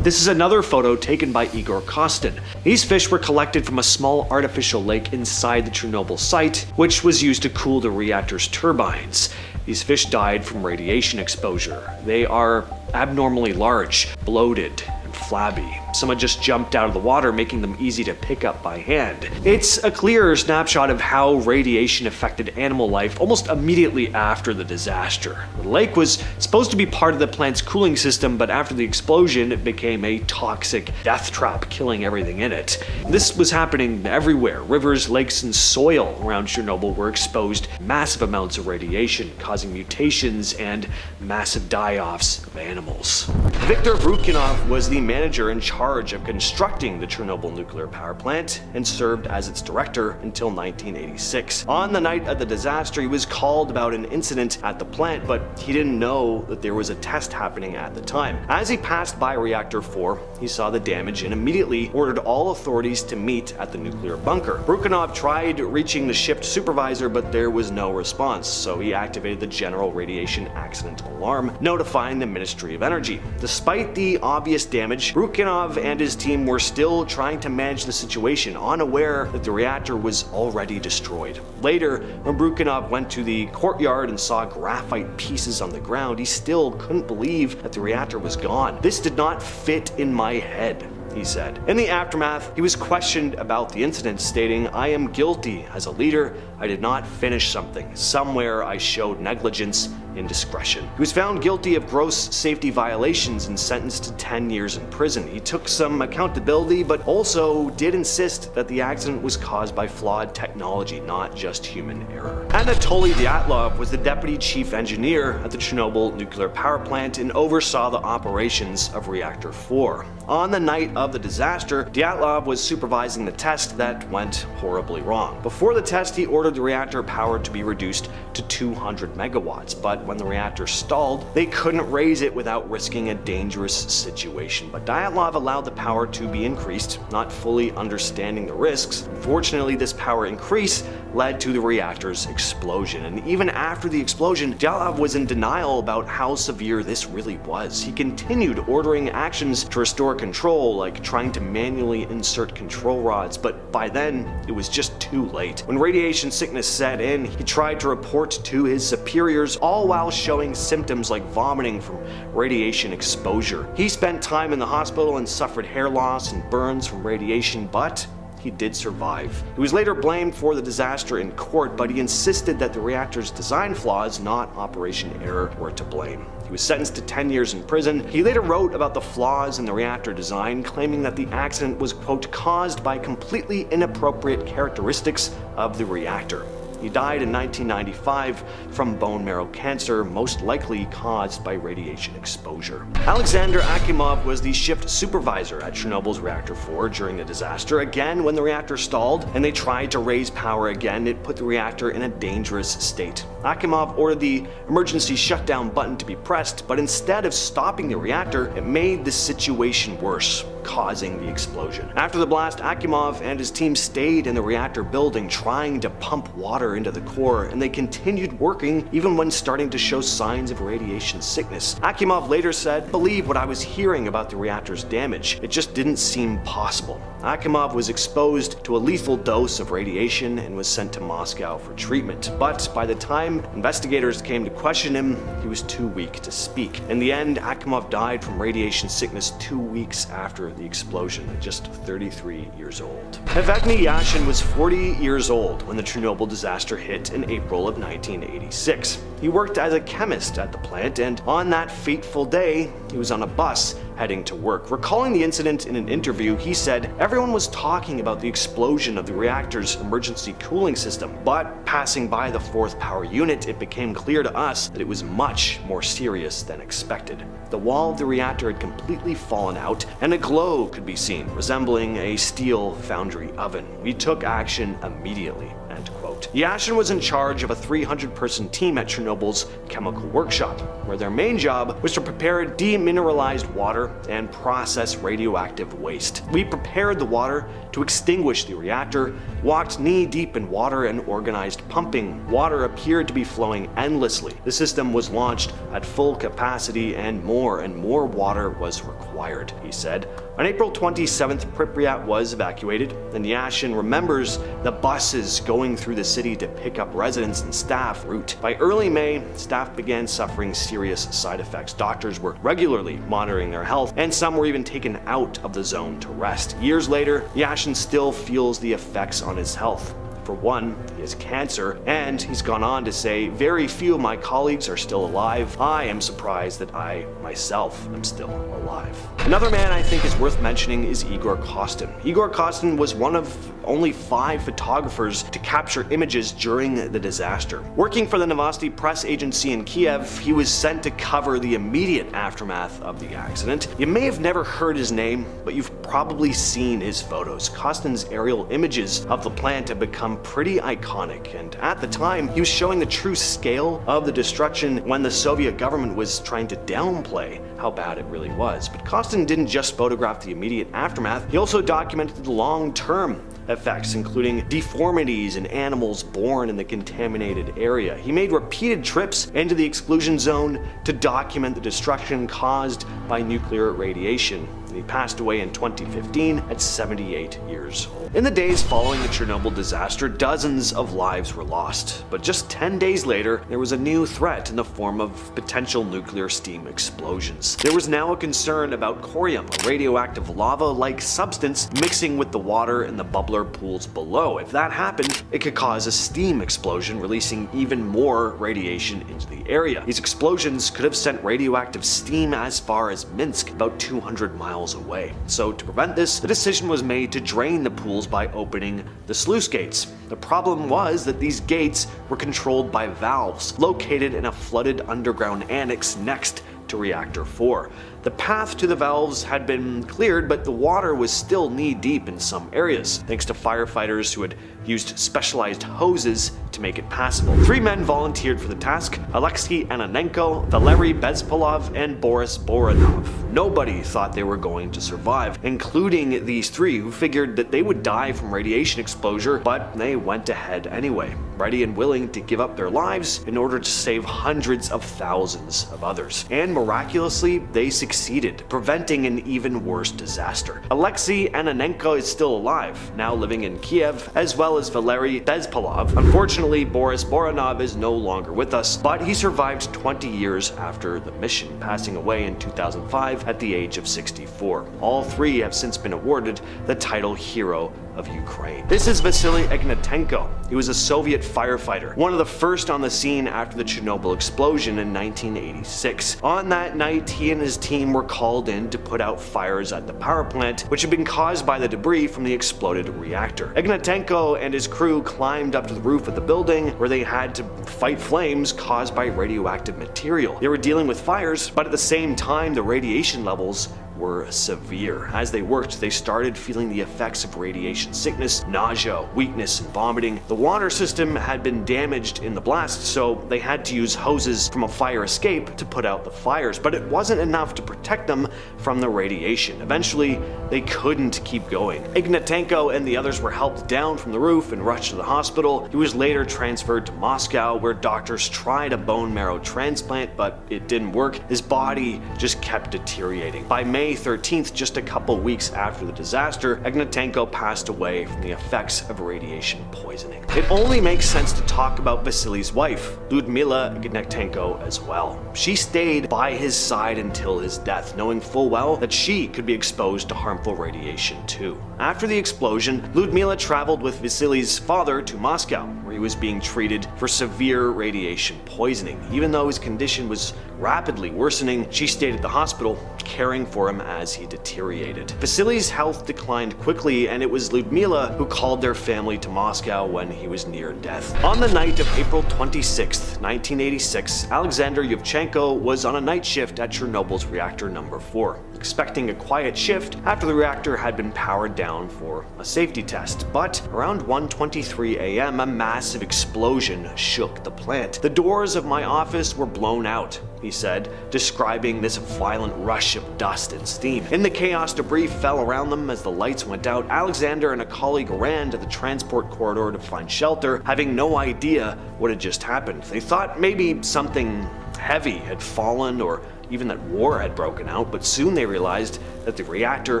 This is another photo taken by Igor Kostin. These fish were collected from a small artificial lake inside the Chernobyl site, which was used to cool the reactor's turbines. These fish died from radiation exposure. They are abnormally large, bloated, and flabby. Some had just jumped out of the water, making them easy to pick up by hand. It's a clearer snapshot of how radiation affected animal life almost immediately after the disaster. The lake was supposed to be part of the plant's cooling system, but after the explosion, it became a toxic death trap, killing everything in it. This was happening everywhere. Rivers, lakes, and soil around Chernobyl were exposed to massive amounts of radiation, causing mutations and massive die-offs of animals. Viktor Brukinov was the manager in charge of constructing the Chernobyl nuclear power plant and served as its director until 1986. On the night of the disaster, he was called about an incident at the plant, but he didn't know that there was a test happening at the time. As he passed by reactor 4, he saw the damage and immediately ordered all authorities to meet at the nuclear bunker. Brukinov tried reaching the shift supervisor, but there was no response, so he activated the general radiation accident alarm, notifying the Ministry of Energy. Despite the obvious damage, Brukinov and his team were still trying to manage the situation, unaware that the reactor was already destroyed. Later, when Brukinov went to the courtyard and saw graphite pieces on the ground, he still couldn't believe that the reactor was gone. "This did not fit in my head," he said. In the aftermath, he was questioned about the incident, stating, "I am guilty. As a leader, I did not finish something. Somewhere I showed negligence, indiscretion." He was found guilty of gross safety violations and sentenced to 10 years in prison. He took some accountability, but also did insist that the accident was caused by flawed technology, not just human error. Anatoly Dyatlov was the deputy chief engineer at the Chernobyl nuclear power plant and oversaw the operations of reactor 4. On the night of the disaster, Dyatlov was supervising the test that went horribly wrong. Before the test, he ordered the reactor power to be reduced to 200 megawatts, but when the reactor stalled, they couldn't raise it without risking a dangerous situation. But Dyatlov allowed the power to be increased, not fully understanding the risks. Unfortunately, this power increase led to the reactor's explosion, and even after the explosion, Dyatlov was in denial about how severe this really was. He continued ordering actions to restore control, like trying to manually insert control rods, but by then, it was just too late. When radiation sickness set in, he tried to report to his superiors, all while showing symptoms like vomiting from radiation exposure. He spent time in the hospital and suffered hair loss and burns from radiation, but he did survive. He was later blamed for the disaster in court, but he insisted that the reactor's design flaws, not operation error, were to blame. He was sentenced to 10 years in prison. He later wrote about the flaws in the reactor design, claiming that the accident was, quote, caused by completely inappropriate characteristics of the reactor. He died in 1995 from bone marrow cancer, most likely caused by radiation exposure. Alexander Akimov was the shift supervisor at Chernobyl's reactor 4 during the disaster. Again, when the reactor stalled and they tried to raise power again, it put the reactor in a dangerous state. Akimov ordered the emergency shutdown button to be pressed, but instead of stopping the reactor, it made the situation worse. causing the explosion. After the blast, Akimov and his team stayed in the reactor building trying to pump water into the core, and they continued working even when starting to show signs of radiation sickness. Akimov later said, "Believe what I was hearing about the reactor's damage. It just didn't seem possible." Akimov was exposed to a lethal dose of radiation and was sent to Moscow for treatment. But by the time investigators came to question him, he was too weak to speak. In the end, Akimov died from radiation sickness 2 weeks after the explosion, at just 33 years old. Evgeny Yashin was 40 years old when the Chernobyl disaster hit in April of 1986. He worked as a chemist at the plant, and on that fateful day, he was on a bus heading to work. Recalling the incident in an interview, he said, "Everyone was talking about the explosion of the reactor's emergency cooling system, but passing by the fourth power unit, it became clear to us that it was much more serious than expected. The wall of the reactor had completely fallen out, and a glow could be seen, resembling a steel foundry oven. We took action immediately." End quote. Yashin was in charge of a 300-person team at Chernobyl's chemical workshop, where their main job was to prepare demineralized water and process radioactive waste. "We prepared the water to extinguish the reactor, walked knee-deep in water, and organized pumping. Water appeared to be flowing endlessly. The system was launched at full capacity, and more water was required," he said. On April 27th, Pripyat was evacuated, and Yashin remembers the buses going through the city to pick up residents and staff en route. By early May, staff began suffering serious side effects. Doctors were regularly monitoring their health, and some were even taken out of the zone to rest. Years later, Yashin still feels the effects on his health. For one, he has cancer, and he's gone on to say, "Very few of my colleagues are still alive. I am surprised that I, myself, am still alive." Another man I think is worth mentioning is Igor Kostin. Igor Kostin was one of only 5 photographers to capture images during the disaster. Working for the Novosti press agency in Kiev, he was sent to cover the immediate aftermath of the accident. You may have never heard his name, but you've probably seen his photos. Kostin's aerial images of the plant have become pretty iconic, and at the time, he was showing the true scale of the destruction when the Soviet government was trying to downplay how bad it really was. But Kostin didn't just photograph the immediate aftermath, he also documented the long-term effects, including deformities in animals born in the contaminated area. He made repeated trips into the exclusion zone to document the destruction caused by nuclear radiation. He passed away in 2015 at 78 years old. In the days following the Chernobyl disaster, dozens of lives were lost. But just 10 days later, there was a new threat in the form of potential nuclear steam explosions. There was now a concern about corium, a radioactive lava-like substance mixing with the water in the bubbler pools below. If that happened, it could cause a steam explosion, releasing even more radiation into the area. These explosions could have sent radioactive steam as far as Minsk, about 200 miles away. So to prevent this, the decision was made to drain the pools by opening the sluice gates. The problem was that these gates were controlled by valves located in a flooded underground annex next to Reactor 4. The path to the valves had been cleared, but the water was still knee-deep in some areas, thanks to firefighters who had used specialized hoses to make it passable. 3 men volunteered for the task: Alexei Ananenko, Valery Bezpolov, and Boris Boranov. Nobody thought they were going to survive, including these 3 who figured that they would die from radiation exposure, but they went ahead anyway, ready and willing to give up their lives in order to save hundreds of thousands of others. And miraculously, they succeeded, preventing an even worse disaster. Alexei Ananenko is still alive, now living in Kiev, as well as Valery Bezpolov. Unfortunately, Boris Boranov is no longer with us, but he survived 20 years after the mission, passing away in 2005 at the age of 64. All 3 have since been awarded the title Hero of Ukraine. This is Vasily Ignatenko. He was a Soviet firefighter, one of the first on the scene after the Chernobyl explosion in 1986. On that night, he and his team were called in to put out fires at the power plant, which had been caused by the debris from the exploded reactor. Ignatenko and his crew climbed up to the roof of the building, where they had to fight flames caused by radioactive material. They were dealing with fires, but at the same time, the radiation levels were severe. As they worked, they started feeling the effects of radiation sickness, nausea, weakness, and vomiting. The water system had been damaged in the blast, so they had to use hoses from a fire escape to put out the fires, but it wasn't enough to protect them from the radiation. Eventually, they couldn't keep going. Ignatenko and the others were helped down from the roof and rushed to the hospital. He was later transferred to Moscow, where doctors tried a bone marrow transplant, but it didn't work. His body just kept deteriorating. By May 13th, just a couple weeks after the disaster, Ignatenko passed away from the effects of radiation poisoning. It only makes sense to talk about Vasily's wife, Lyudmila Ignatenko, as well. She stayed by his side until his death, knowing full well that she could be exposed to harmful radiation too. After the explosion, Lyudmila traveled with Vasily's father to Moscow, where he was being treated for severe radiation poisoning. Even though his condition was rapidly worsening, she stayed at the hospital, caring for him as he deteriorated. Vasily's health declined quickly, and it was Lyudmila who called their family to Moscow when he was near death. On the night of April 26, 1986, Alexander Yevchenko was on a night shift at Chernobyl's reactor number 4, expecting a quiet shift after the reactor had been powered down for a safety test. But around 1:23 a.m., a massive explosion shook the plant. "The doors of my office were blown out," he said, describing this violent rush of dust and steam. In the chaos, debris fell around them as the lights went out. Alexander and a colleague ran to the transport corridor to find shelter, having no idea what had just happened. They thought maybe something heavy had fallen or even that war had broken out, but soon they realized that the reactor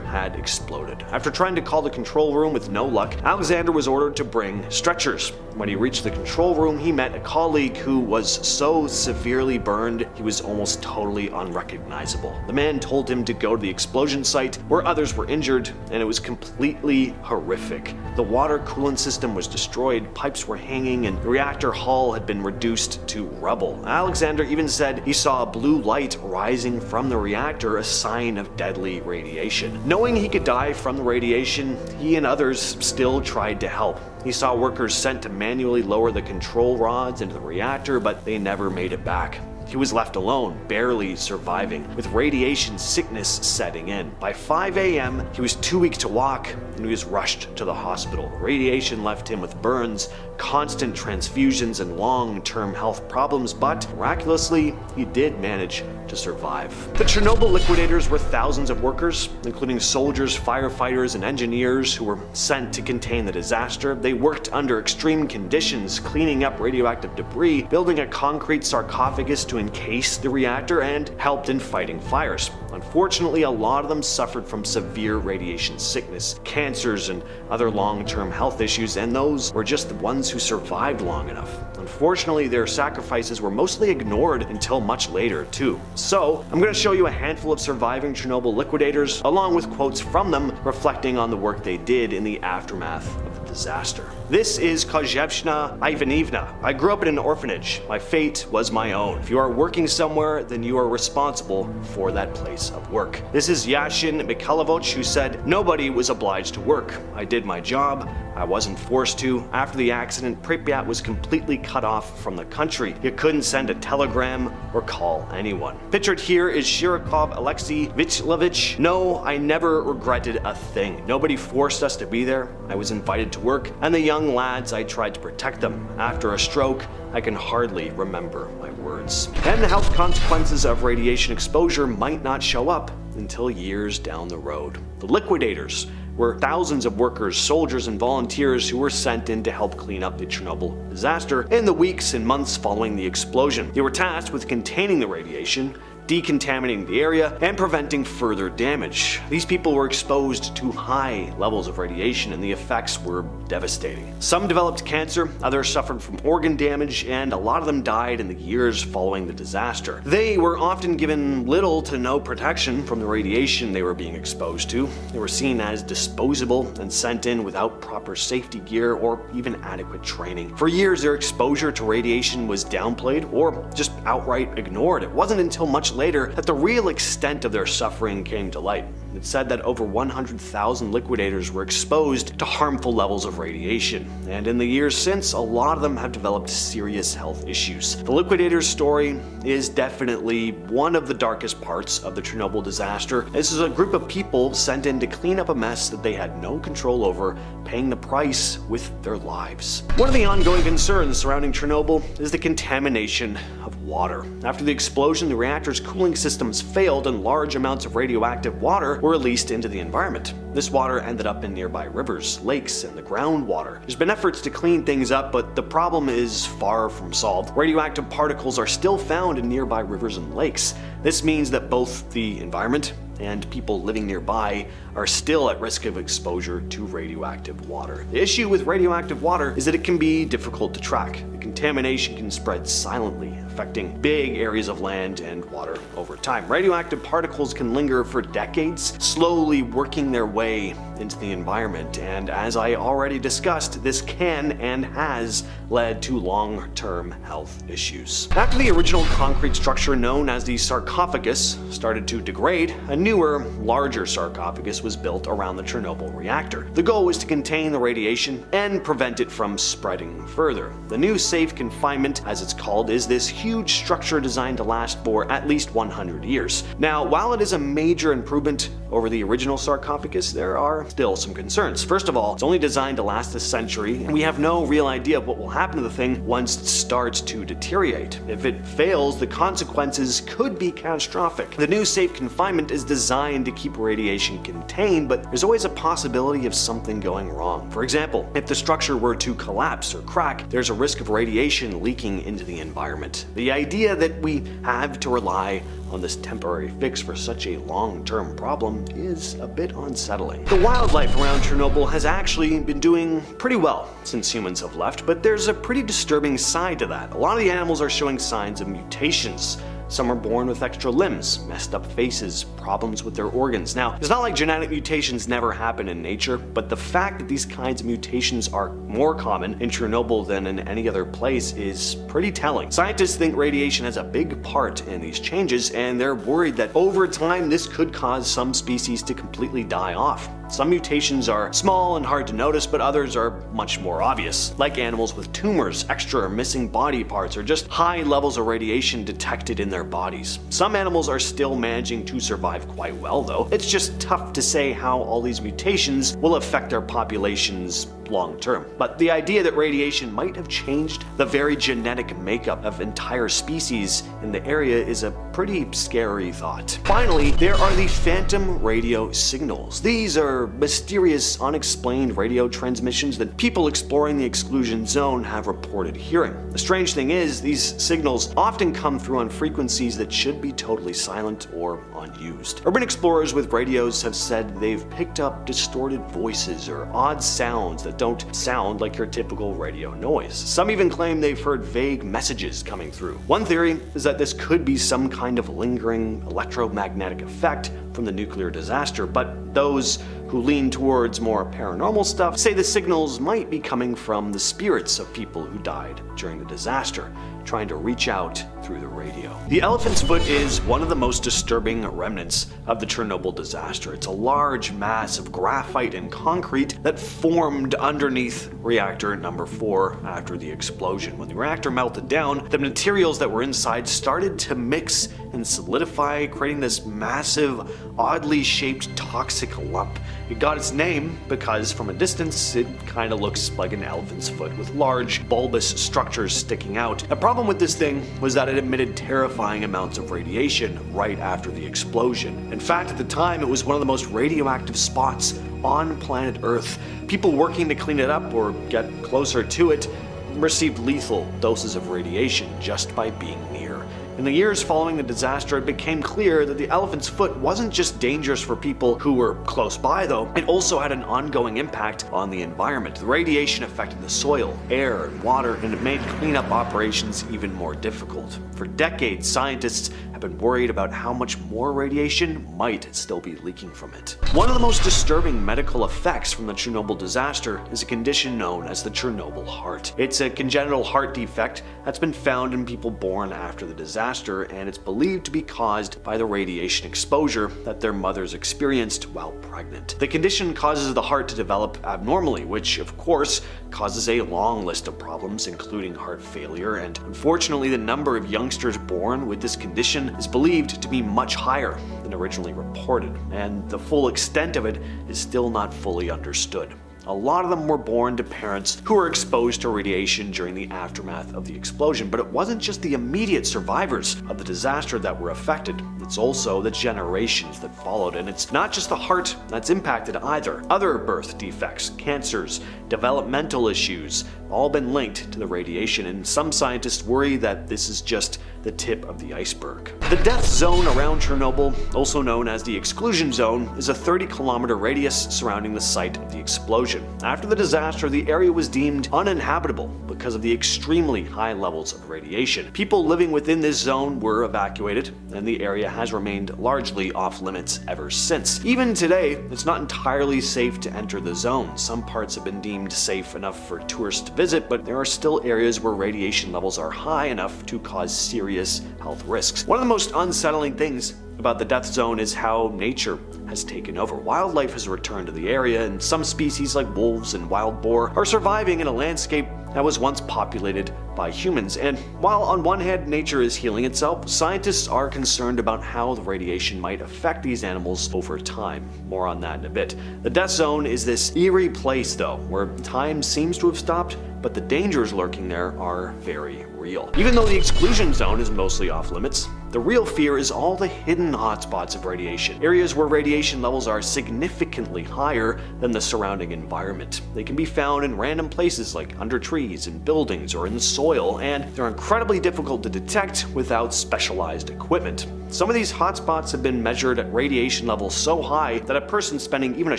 had exploded. After trying to call the control room with no luck, Alexander was ordered to bring stretchers. When he reached the control room, he met a colleague who was so severely burned he was almost totally unrecognizable. The man told him to go to the explosion site where others were injured, and it was completely horrific. The water coolant system was destroyed, pipes were hanging, and the reactor hull had been reduced to rubble. Alexander even said he saw a blue light rising from the reactor, a sign of deadly radiation. Knowing he could die from the radiation, he and others still tried to help. He saw workers sent to manually lower the control rods into the reactor, but they never made it back. He was left alone, barely surviving, with radiation sickness setting in. By 5 a.m., he was too weak to walk, and he was rushed to the hospital. Radiation left him with burns, constant transfusions, and long-term health problems, but miraculously, he did manage to survive. The Chernobyl liquidators were thousands of workers, including soldiers, firefighters, and engineers who were sent to contain the disaster. They worked under extreme conditions, cleaning up radioactive debris, building a concrete sarcophagus to encase the reactor, and helped in fighting fires. Unfortunately, a lot of them suffered from severe radiation sickness, cancers, and other long-term health issues, and those were just the ones who survived long enough. Unfortunately, their sacrifices were mostly ignored until much later, too. So, I'm going to show you a handful of surviving Chernobyl liquidators, along with quotes from them reflecting on the work they did in the aftermath of the disaster. This is Kozhevshna Ivanivna. I grew up in an orphanage. My fate was my own. If you are working somewhere, then you are responsible for that place of work. This is Yashin Mikhailovich, who said, "Nobody was obliged to work. I did my job. I wasn't forced to. After the accident, Pripyat was completely cut off from the country. You couldn't send a telegram or call anyone." Pictured here is Shirokov Alexei Vichlovich. "No, I never regretted a thing. Nobody forced us to be there. I was invited to work, and the young lads, I tried to protect them. After a stroke, I can hardly remember my words." And the health consequences of radiation exposure might not show up until years down the road. The liquidators were thousands of workers, soldiers, and volunteers who were sent in to help clean up the Chernobyl disaster in the weeks and months following the explosion. They were tasked with containing the radiation, decontaminating the area, and preventing further damage. These people were exposed to high levels of radiation, and the effects were devastating. Some developed cancer, others suffered from organ damage, and a lot of them died in the years following the disaster. They were often given little to no protection from the radiation they were being exposed to. They were seen as disposable and sent in without proper safety gear or even adequate training. For years, their exposure to radiation was downplayed or just outright ignored. It wasn't until much later that the real extent of their suffering came to light. It said that over 100,000 liquidators were exposed to harmful levels of radiation, and in the years since, a lot of them have developed serious health issues. The liquidators' story is definitely one of the darkest parts of the Chernobyl disaster. This is a group of people sent in to clean up a mess that they had no control over, paying the price with their lives. One of the ongoing concerns surrounding Chernobyl is the contamination of water. After the explosion, the reactor's cooling systems failed and large amounts of radioactive water were released into the environment. This water ended up in nearby rivers, lakes, and the groundwater. There's been efforts to clean things up, but the problem is far from solved. Radioactive particles are still found in nearby rivers and lakes. This means that both the environment and people living nearby are still at risk of exposure to radioactive water. The issue with radioactive water is that it can be difficult to track. The contamination can spread silently, affecting big areas of land and water over time. Radioactive particles can linger for decades, slowly working their way into the environment, and as I already discussed, this can and has led to long-term health issues. After the original concrete structure known as the sarcophagus started to degrade, a newer, larger sarcophagus was built around the Chernobyl reactor. The goal was to contain the radiation and prevent it from spreading further. The new safe confinement, as it's called, is this huge structure designed to last for at least 100 years. Now, while it is a major improvement over the original sarcophagus, there are still some concerns. First of all, it's only designed to last a century, and we have no real idea of what will happen to the thing once it starts to deteriorate. If it fails, the consequences could be catastrophic. The new safe confinement is designed to keep radiation contained, but there's always a possibility of something going wrong. For example, if the structure were to collapse or crack, there's a risk of radiation leaking into the environment. The idea that we have to rely on this temporary fix for such a long-term problem is a bit unsettling. The wildlife around Chernobyl has actually been doing pretty well since humans have left, but there's a pretty disturbing side to that. A lot of the animals are showing signs of mutations. Some are born with extra limbs, messed up faces, problems with their organs. Now, it's not like genetic mutations never happen in nature, but the fact that these kinds of mutations are more common in Chernobyl than in any other place is pretty telling. Scientists think radiation has a big part in these changes, and they're worried that over time this could cause some species to completely die off. Some mutations are small and hard to notice, but others are much more obvious, like animals with tumors, extra or missing body parts, or just high levels of radiation detected in their bodies. Some animals are still managing to survive quite well, though. It's just tough to say how all these mutations will affect their populations long term. But the idea that radiation might have changed the very genetic makeup of entire species in the area is a pretty scary thought. Finally, there are the phantom radio signals. These are mysterious, unexplained radio transmissions that people exploring the exclusion zone have reported hearing. The strange thing is, these signals often come through on frequencies that should be totally silent or unused. Urban explorers with radios have said they've picked up distorted voices or odd sounds that don't sound like your typical radio noise. Some even claim they've heard vague messages coming through. One theory is that this could be some kind of lingering electromagnetic effect from the nuclear disaster, but those who lean towards more paranormal stuff say the signals might be coming from the spirits of people who died during the disaster, trying to reach out through the radio. The elephant's foot is one of the most disturbing remnants of the Chernobyl disaster. It's a large mass of graphite and concrete that formed underneath reactor number 4 after the explosion. When the reactor melted down, the materials that were inside started to mix and solidify, creating this massive, oddly shaped toxic lump. It got its name because from a distance it kind of looks like an elephant's foot with large bulbous structures sticking out. The problem with this thing was that it emitted terrifying amounts of radiation right after the explosion. In fact, at the time it was one of the most radioactive spots on planet Earth. People working to clean it up or get closer to it received lethal doses of radiation just by being near. In the years following the disaster, it became clear that the elephant's foot wasn't just dangerous for people who were close by, though. It also had an ongoing impact on the environment. The radiation affected the soil, air, and water, and it made cleanup operations even more difficult. For decades, scientists have been worried about how much more radiation might still be leaking from it. One of the most disturbing medical effects from the Chernobyl disaster is a condition known as the Chernobyl heart. It's a congenital heart defect that's been found in people born after the disaster, and it's believed to be caused by the radiation exposure that their mothers experienced while pregnant. The condition causes the heart to develop abnormally, which of course causes a long list of problems, including heart failure, and unfortunately the number of youngsters born with this condition is believed to be much higher than originally reported, and the full extent of it is still not fully understood. A lot of them were born to parents who were exposed to radiation during the aftermath of the explosion, but it wasn't just the immediate survivors of the disaster that were affected. It's also the generations that followed, and it's not just the heart that's impacted either. Other birth defects, cancers, developmental issues, all been linked to the radiation, and some scientists worry that this is just the tip of the iceberg. The death zone around Chernobyl, also known as the exclusion zone, is a 30-kilometer radius surrounding the site of the explosion. After the disaster, the area was deemed uninhabitable because of the extremely high levels of radiation. People living within this zone were evacuated, and the area has remained largely off limits ever since. Even today, it's not entirely safe to enter the zone. Some parts have been deemed safe enough for tourists to visit, but there are still areas where radiation levels are high enough to cause serious health risks. One of the most unsettling things about the death zone is how nature has taken over. Wildlife has returned to the area, and some species like wolves and wild boar are surviving in a landscape that was once populated by humans. And while on one hand nature is healing itself, scientists are concerned about how the radiation might affect these animals over time. More on that in a bit. The death zone is this eerie place though, where time seems to have stopped, but the dangers lurking there are very real. Even though the exclusion zone is mostly off limits, the real fear is all the hidden hotspots of radiation, areas where radiation levels are significantly higher than the surrounding environment. They can be found in random places like under trees, in buildings, or in the soil, and they're incredibly difficult to detect without specialized equipment. Some of these hotspots have been measured at radiation levels so high that a person spending even a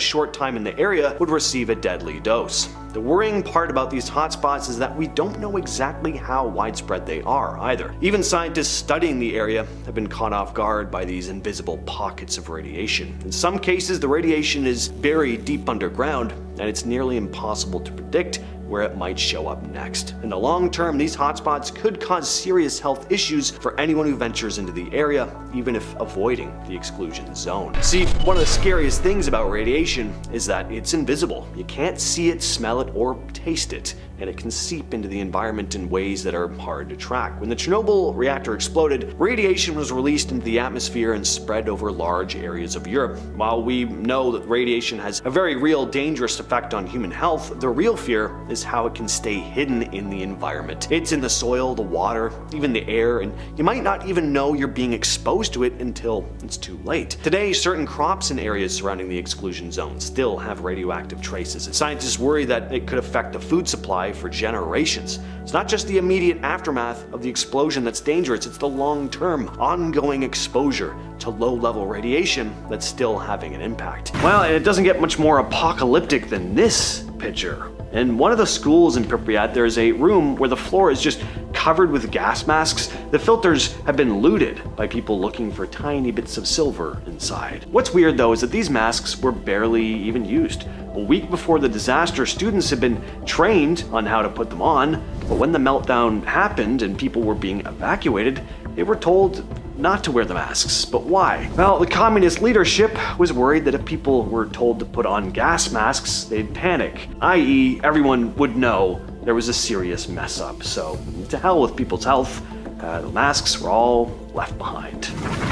short time in the area would receive a deadly dose. The worrying part about these hotspots is that we don't know exactly how widespread they are either. Even scientists studying the area have been caught off guard by these invisible pockets of radiation. In some cases, the radiation is buried deep underground, and it's nearly impossible to predict where it might show up next. In the long term, these hotspots could cause serious health issues for anyone who ventures into the area, even if avoiding the exclusion zone. See, one of the scariest things about radiation is that it's invisible. You can't see it, smell it, or taste it, and it can seep into the environment in ways that are hard to track. When the Chernobyl reactor exploded, radiation was released into the atmosphere and spread over large areas of Europe. While we know that radiation has a very real dangerous effect on human health, the real fear is how it can stay hidden in the environment. It's in the soil, the water, even the air, and you might not even know you're being exposed to it until it's too late. Today, certain crops in areas surrounding the exclusion zone still have radioactive traces, and scientists worry that it could affect the food supply for generations. It's not just the immediate aftermath of the explosion that's dangerous, it's the long-term, ongoing exposure to low-level radiation that's still having an impact. Well, and it doesn't get much more apocalyptic than this picture. In one of the schools in Pripyat, there's a room where the floor is just covered with gas masks. The filters have been looted by people looking for tiny bits of silver inside. What's weird though is that these masks were barely even used. A week before the disaster, students had been trained on how to put them on, but when the meltdown happened and people were being evacuated, they were told not to wear the masks. But why? Well, the communist leadership was worried that if people were told to put on gas masks, they'd panic, i.e. everyone would know there was a serious mess up. So to hell with people's health, the masks were all left behind.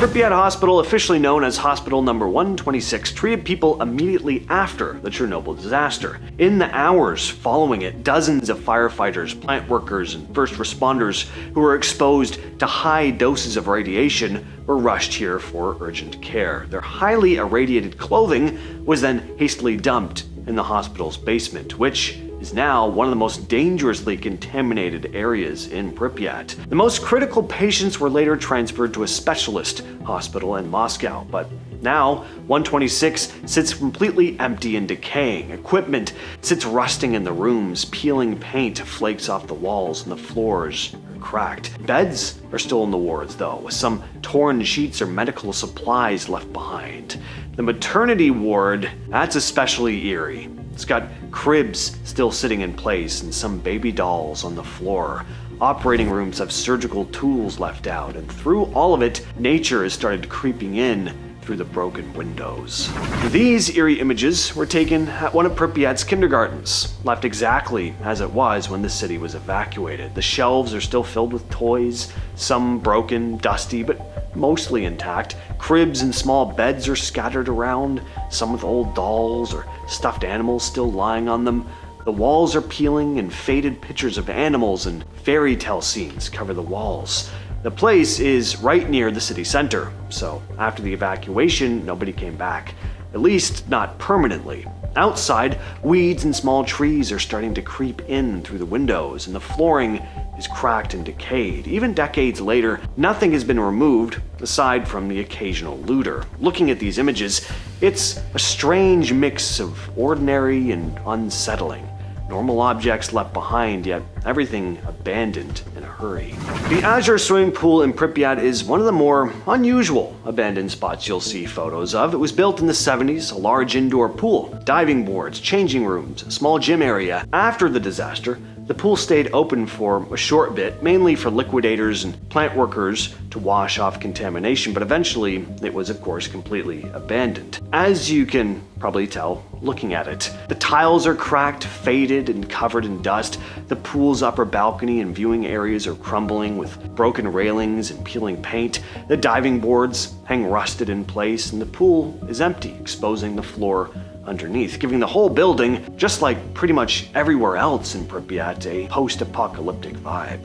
Pripyat Hospital, officially known as Hospital Number 126, treated people immediately after the Chernobyl disaster. In the hours following it, dozens of firefighters, plant workers, and first responders who were exposed to high doses of radiation were rushed here for urgent care. Their highly irradiated clothing was then hastily dumped in the hospital's basement, which is now one of the most dangerously contaminated areas in Pripyat. The most critical patients were later transferred to a specialist hospital in Moscow, but now 126 sits completely empty and decaying. Equipment sits rusting in the rooms, peeling paint flakes off the walls and the floors are cracked. Beds are still in the wards though, with some torn sheets or medical supplies left behind. The maternity ward, that's especially eerie. It's got cribs still sitting in place and some baby dolls on the floor. Operating rooms have surgical tools left out, and through all of it, nature has started creeping in through the broken windows. These eerie images were taken at one of Pripyat's kindergartens, left exactly as it was when the city was evacuated. The shelves are still filled with toys, some broken, dusty, but mostly intact. Cribs and small beds are scattered around, some with old dolls or stuffed animals still lying on them. The walls are peeling and faded pictures of animals and fairy tale scenes cover the walls. The place is right near the city center, so after the evacuation, nobody came back. At least not permanently. Outside, weeds and small trees are starting to creep in through the windows, and the flooring is cracked and decayed. Even decades later, nothing has been removed aside from the occasional looter. Looking at these images, it's a strange mix of ordinary and unsettling. Normal objects left behind, yet everything abandoned in a hurry. The Azure swimming pool in Pripyat is one of the more unusual abandoned spots you'll see photos of. It was built in the 70s, a large indoor pool, diving boards, changing rooms, a small gym area. After the disaster, the pool stayed open for a short bit, mainly for liquidators and plant workers to wash off contamination, but eventually it was of course completely abandoned. As you can probably tell looking at it, the tiles are cracked, faded, and covered in dust. The pool's upper balcony and viewing areas are crumbling with broken railings and peeling paint. The diving boards hang rusted in place, and the pool is empty, exposing the floor underneath, giving the whole building, just like pretty much everywhere else in Pripyat, a post-apocalyptic vibe.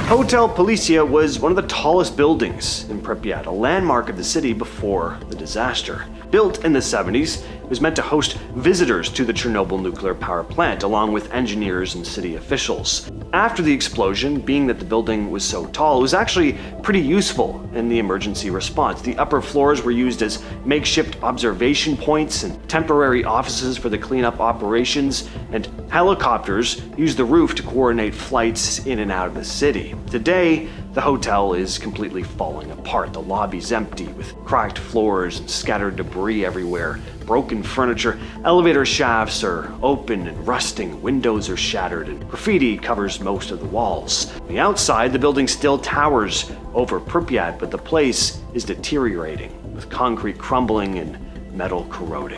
Hotel Policia was one of the tallest buildings in Pripyat, a landmark of the city before the disaster. Built in the 70s, it was meant to host visitors to the Chernobyl nuclear power plant, along with engineers and city officials. After the explosion, being that the building was so tall, it was actually pretty useful in the emergency response. The upper floors were used as makeshift observation points and temporary offices for the cleanup operations, and helicopters used the roof to coordinate flights in and out of the city. Today, the hotel is completely falling apart. The lobby's empty, with cracked floors and scattered debris everywhere. Broken furniture, elevator shafts are open and rusting, windows are shattered, and graffiti covers most of the walls. On the outside, the building still towers over Pripyat, but the place is deteriorating, with concrete crumbling and metal corroding.